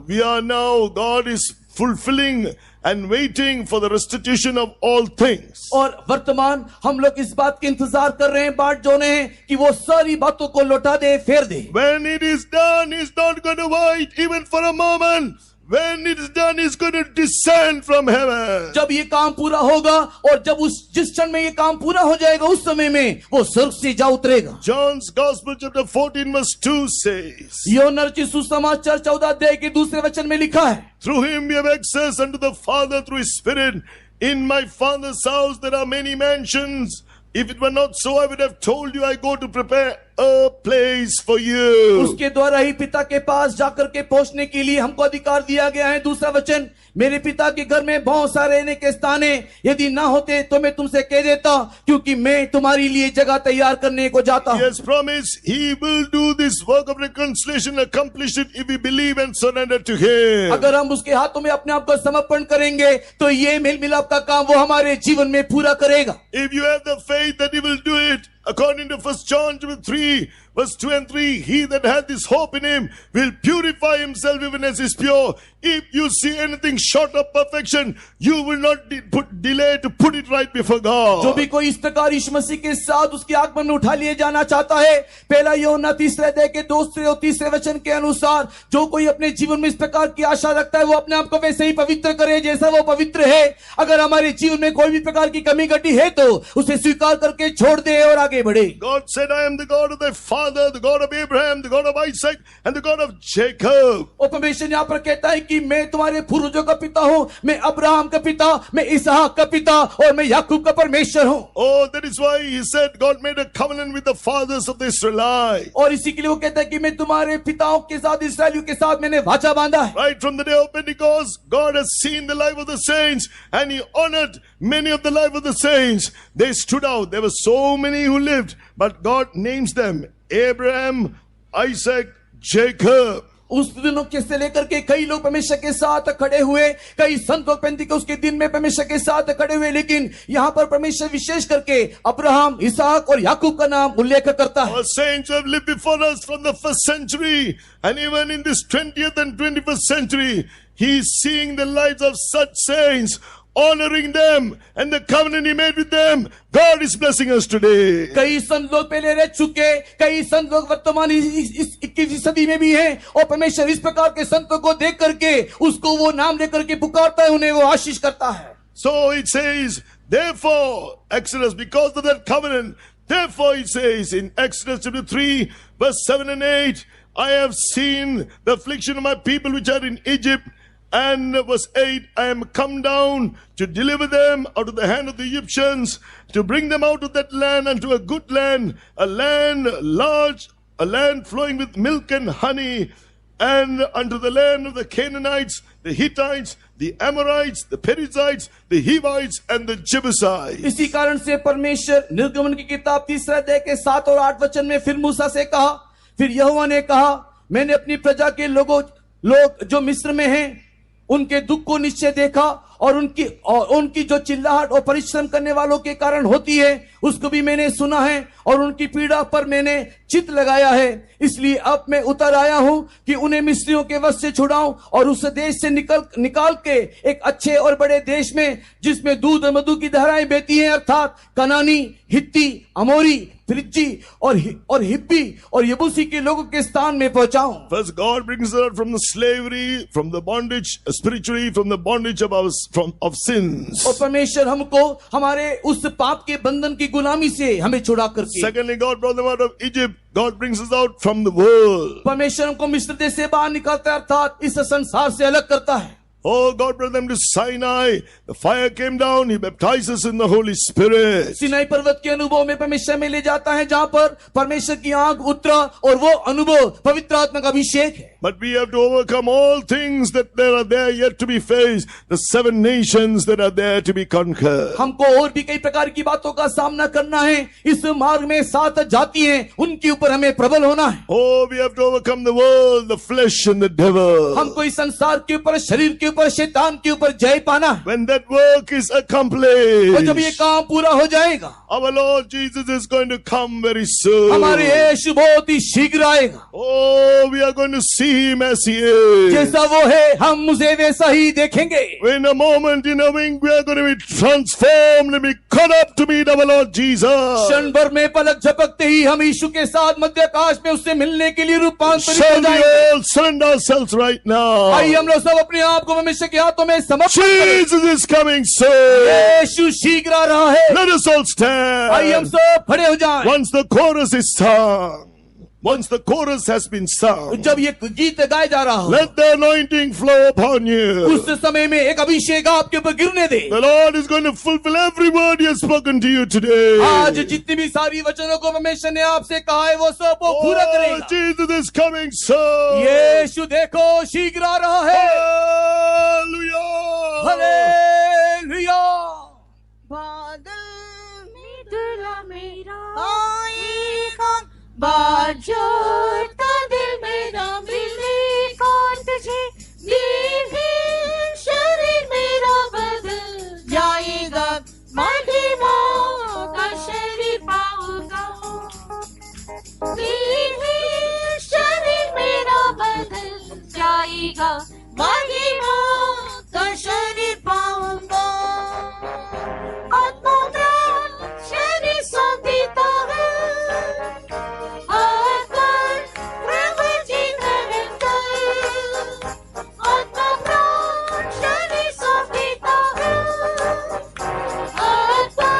We are now, God is fulfilling and waiting for the restitution of all things. और वर्तमान हम लोग इस बात के इंतजार कर रहे हैं, बाट जोने हैं कि वो सारी बातों को लौटा दे, फेर दे. When it is done, He's not going to wait even for a moment. When it is done, He's going to descend from heaven. जब ये काम पूरा होगा और जब जिस क्षण में ये काम पूरा हो जाएगा उस समय में वो स्वर्ग से जा उतरेगा. John's Gospel chapter 14 verse 2 says, यूहन्ना रचित सुसमाचार 14 अध्याय के दूसरे वचन में लिखा है, through Him we have access unto the Father through His Spirit. In my Father's house there are many mansions. If it were not so, I would have told you I go to prepare a place for you. उसके द्वारा ही पिता के पास जाकर के पहुंचने के लिए हमको अधिकार दिया गया है. दूसरा वचन, मेरे पिता के घर में बहुत सारे रहने के स्थान हैं, यदि ना होते तो मैं तुमसे कह देता, क्योंकि मैं तुम्हारी लिए जगह तैयार करने को जाता हूं. He has promised He will do this work of reconciliation, accomplish it if we believe and surrender to Him. अगर हम उसके हाथों में अपने आप को समर्पण करेंगे तो ये मेल मिलाप का काम वो हमारे जीवन में पूरा करेगा. If you have the faith that He will do it, according to 1 John 3 verse 2 and 3, he that hath this hope in Him will purify himself even as is pure. If you see anything short of perfection, you will not delay to put it right before God. जो भी कोई इस प्रकार यीशु मसीह के साथ उसके आगमन में उठा लिए जाना चाहता है, पहला यूहन्ना 3 अध्याय के 2 और 3 वचन के अनुसार जो कोई अपने जीवन में इस प्रकार की आशा रखता है वो अपने आप को वैसे ही पवित्र करे जैसा वो पवित्र है. अगर हमारे जीवन में कोई भी प्रकार की कमी घटी है तो उसे स्वीकार करके छोड़ दे और आगे बढ़े. God said, I am the God of thy father, the God of Abraham, the God of Isaac, and the God of Jacob. और परमेश्वर यहाँ पर कहता है कि मैं तुम्हारे पूर्वजों का पिता हूँ, मैं अब्राहम का पिता, मैं इसहाक का पिता और मैं याकूब का परमेश्वर हूँ. Oh, that is why He said God made a covenant with the fathers of the Israelites. और इसी के लिए वो कहता है कि मैं तुम्हारे पिताओं के साथ, इस्राएलियों के साथ मैंने वाचा बांधा है. Right from the day of Pentecost, God has seen the life of the saints and He honored many of the life of the saints. They stood out. There were so many who lived, but God names them Abraham, Isaac, Jacob. उस दिनों के से लेकर के कई लोग परमेश्वर के साथ खड़े हुए, कई संत लोग पेंतिकोस्त के दिन में परमेश्वर के साथ खड़े हुए, लेकिन यहाँ पर परमेश्वर विशेष करके अब्राहम, इसहाक और याकूब का नाम उल्लेख करता है. Our saints have lived before us from the 1st century, and even in this 20th and 21st century, He is seeing the lives of such saints, honoring them and the covenant He made with them. God is blessing us today. कई संत लोग पहले रह चुके, कई संत लोग वर्तमान इस 21वीं सदी में भी हैं, और परमेश्वर इस प्रकार के संतों को देख करके उसको वो नाम लेकर के पुकारता है, उन्हें वो आशीष करता है. So it says, therefore, Exodus, because of that covenant, therefore it says in Exodus chapter 3 verse 7 and 8, I have seen the affliction of my people which are in Egypt. And verse 8, I am come down to deliver them out of the hand of the Egyptians, to bring them out of that land unto a good land, a land large, a land flowing with milk and honey, and unto the land of the Canaanites, the Hittites, the Amorites, the Perizzites, the Hivites, and the Jebusites. इसी कारण से परमेश्वर निर्गमन की किताब 3 अध्याय के 7 और 8 वचन में फिर मूसा से कहा, फिर यहोवा ने कहा, मैंने अपनी प्रजा के लोग जो मिस्र में हैं उनके दुख को निश्चय देखा, और उनकी जो चिल्लाहट और परिश्रम करने वालों के कारण होती है उसको भी मैंने सुना है, और उनकी पीड़ा पर मैंने चित्त लगाया है. इसलिए अब मैं उतर आया हूं कि उन्हें मिस्रियों के वश से छुड़ाऊं और उस देश से निकाल के एक अच्छे और बड़े देश में जिसमें दूध और मधु की धाराएं बहती हैं, अर्थात कनानी, हित्ती, अमोरी, फ्रिज्जी और हिब्बी और यबूसी के लोगों के स्थान में पहुंचाऊं. First, God brings us out from the slavery, from the bondage, spiritually from the bondage of sins. और परमेश्वर हमको हमारे उस पाप के बंधन की गुलामी से हमें छुड़ा करके. Secondly, God brought them out of Egypt. God brings us out from the world. परमेश्वर हमको मिस्र देश से बाहर निकालता है, अर्थात इस संसार से अलग करता है. Oh, God brought them to Sinai. The fire came down. He baptized us in the Holy Spirit. Sinai पर्वत के अनुभव में परमेश्वर में ले जाता है, जहां पर परमेश्वर की आग उतरा और वो अनुभव पवित्र आत्मा का अभिषेक है. But we have to overcome all things that there are there yet to be faced. The 7 nations that are there to be conquered. हमको और भी कई प्रकार की बातों का सामना करना है. इस मार्ग में 7 जाति हैं, उनके ऊपर हमें प्रबल होना है. Oh, we have to overcome the world, the flesh and the devil. हमको इस संसार के ऊपर, शरीर के ऊपर, शैतान के ऊपर जय पाना है. When that work is accomplished, और जब ये काम पूरा हो जाएगा, our Lord Jesus is going to come very soon. हमारे यीशु बहुत ही शीघ्र आएगा. Oh, we are going to see him as he is. जैसा वो है हम उसे वैसा ही देखेंगे. In a moment, in a wink, we are going to be transformed and be caught up to meet our Lord Jesus. क्षण भर में पलक झपकते ही हम यीशु के साथ मध्य आकाश में उससे मिलने के लिए रूपांतरित हो Shall we जाएंगे. all surrender ourselves right now? आइए हम लोग सब अपने आप को परमेश्वर के हाथों में समर्पित करें. Jesus is coming soon. यीशु शीघ्र आ रहा है. Let us all आइए हम stand. सब खड़े हो जाएं. Once the chorus is sung, once the chorus has been sung, जब ये गीत गाया जा रहा हो, let the anointing flow upon you. उस समय में एक अभिषेक आपके ऊपर गिरने दे. The Lord is going to fulfill every word he has spoken to you today. आज जितनी भी सारी वचनों को परमेश्वर ने आपसे कहा है, वो सब वो पूरा Oh, करेगा. Jesus is coming soon. यीशु देखो शीघ्र आ रहा है. Hallelujah. हालेलुया. बादल में दुला मेरा आएगा, बाजोता दिल मेरा मिले कौन तुझे, दीर्घ शरीर मेरा बदल जाएगा, महिमा का शरीर पाऊंगा, दीर्घ शरीर मेरा बदल जाएगा, महिमा का शरीर पाऊंगा. आत्मा प्राण शरीर सौंप देता है, आत्मा प्रभु जी निरंतर, आत्मा प्राण शरीर सौंप देता है, आत्मा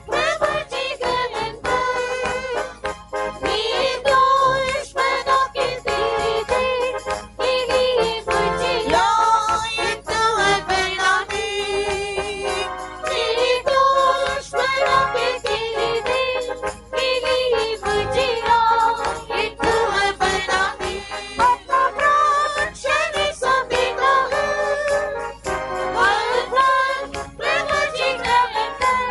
प्रभु जी निरंतर, निर्दोष बना के तेरे के लिए मुझे लायक तू है बनाने, निर्दोष बना के तेरे के लिए मुझे लायक तू है बनाने. अपना प्राण शरीर सौंप देता है, आत्मा प्रभु जी निरंतर,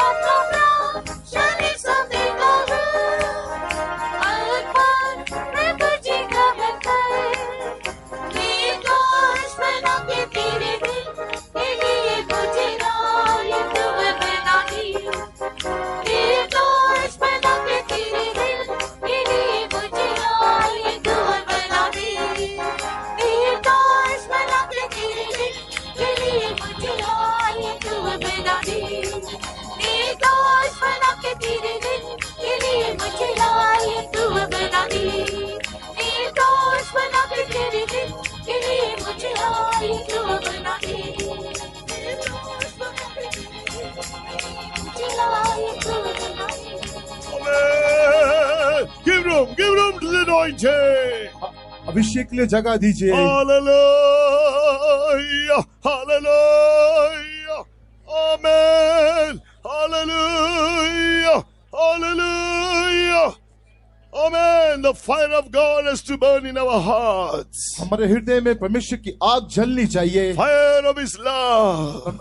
अपना प्राण शरीर सौंप देता है, आत्मा प्रभु जी निरंतर, निर्दोष बना के तेरे के लिए मुझे लायक तू है बनाने, निर्दोष बना के तेरे के लिए मुझे लायक तू है बनाने, निर्दोष बना के तेरे के लिए मुझे लायक तू है बनाने, निर्दोष बना के तेरे के लिए मुझे लायक तू है बनाने, निर्दोष बना के तेरे के लिए मुझे लायक तू है बनाने, निर्दोष बना के मुझे लायक तू है बनाने. Amen. Give room to the anointing. अभिषेक के लिए जगह दीजिए. Hallelujah. Hallelujah. Amen. Hallelujah. Hallelujah. Amen. The fire of God has to burn in our hearts. हमारे हृदय में परमेश्वर की आग जलनी चाहिए. Fire of His love.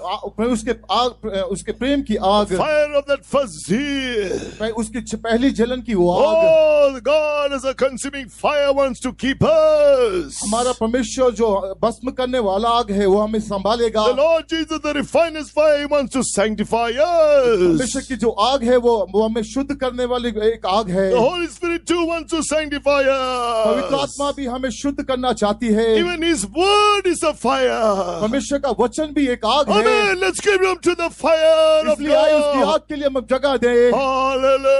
उसके प्रेम की आग. Fire of that first zeal. उसकी पहली जलन की वो आग. Oh, God as a consuming fire wants to keep us. हमारा परमेश्वर जो भस्म करने वाला आग है, वो हमें संभालेगा. The Lord Jesus, the refiner's fire, He wants to sanctify us. परमेश्वर की जो आग है, वो हमें शुद्ध करने वाली एक आग है. The Holy Spirit too wants to sanctify पवित्र us. आत्मा भी हमें शुद्ध करना चाहती है. Even His word is a fire. परमेश्वर का वचन भी एक आग है. Amen. Let's give room to the fire of इसलिए आए उसकी God. आग के लिए हम जगह दें. Hallelujah.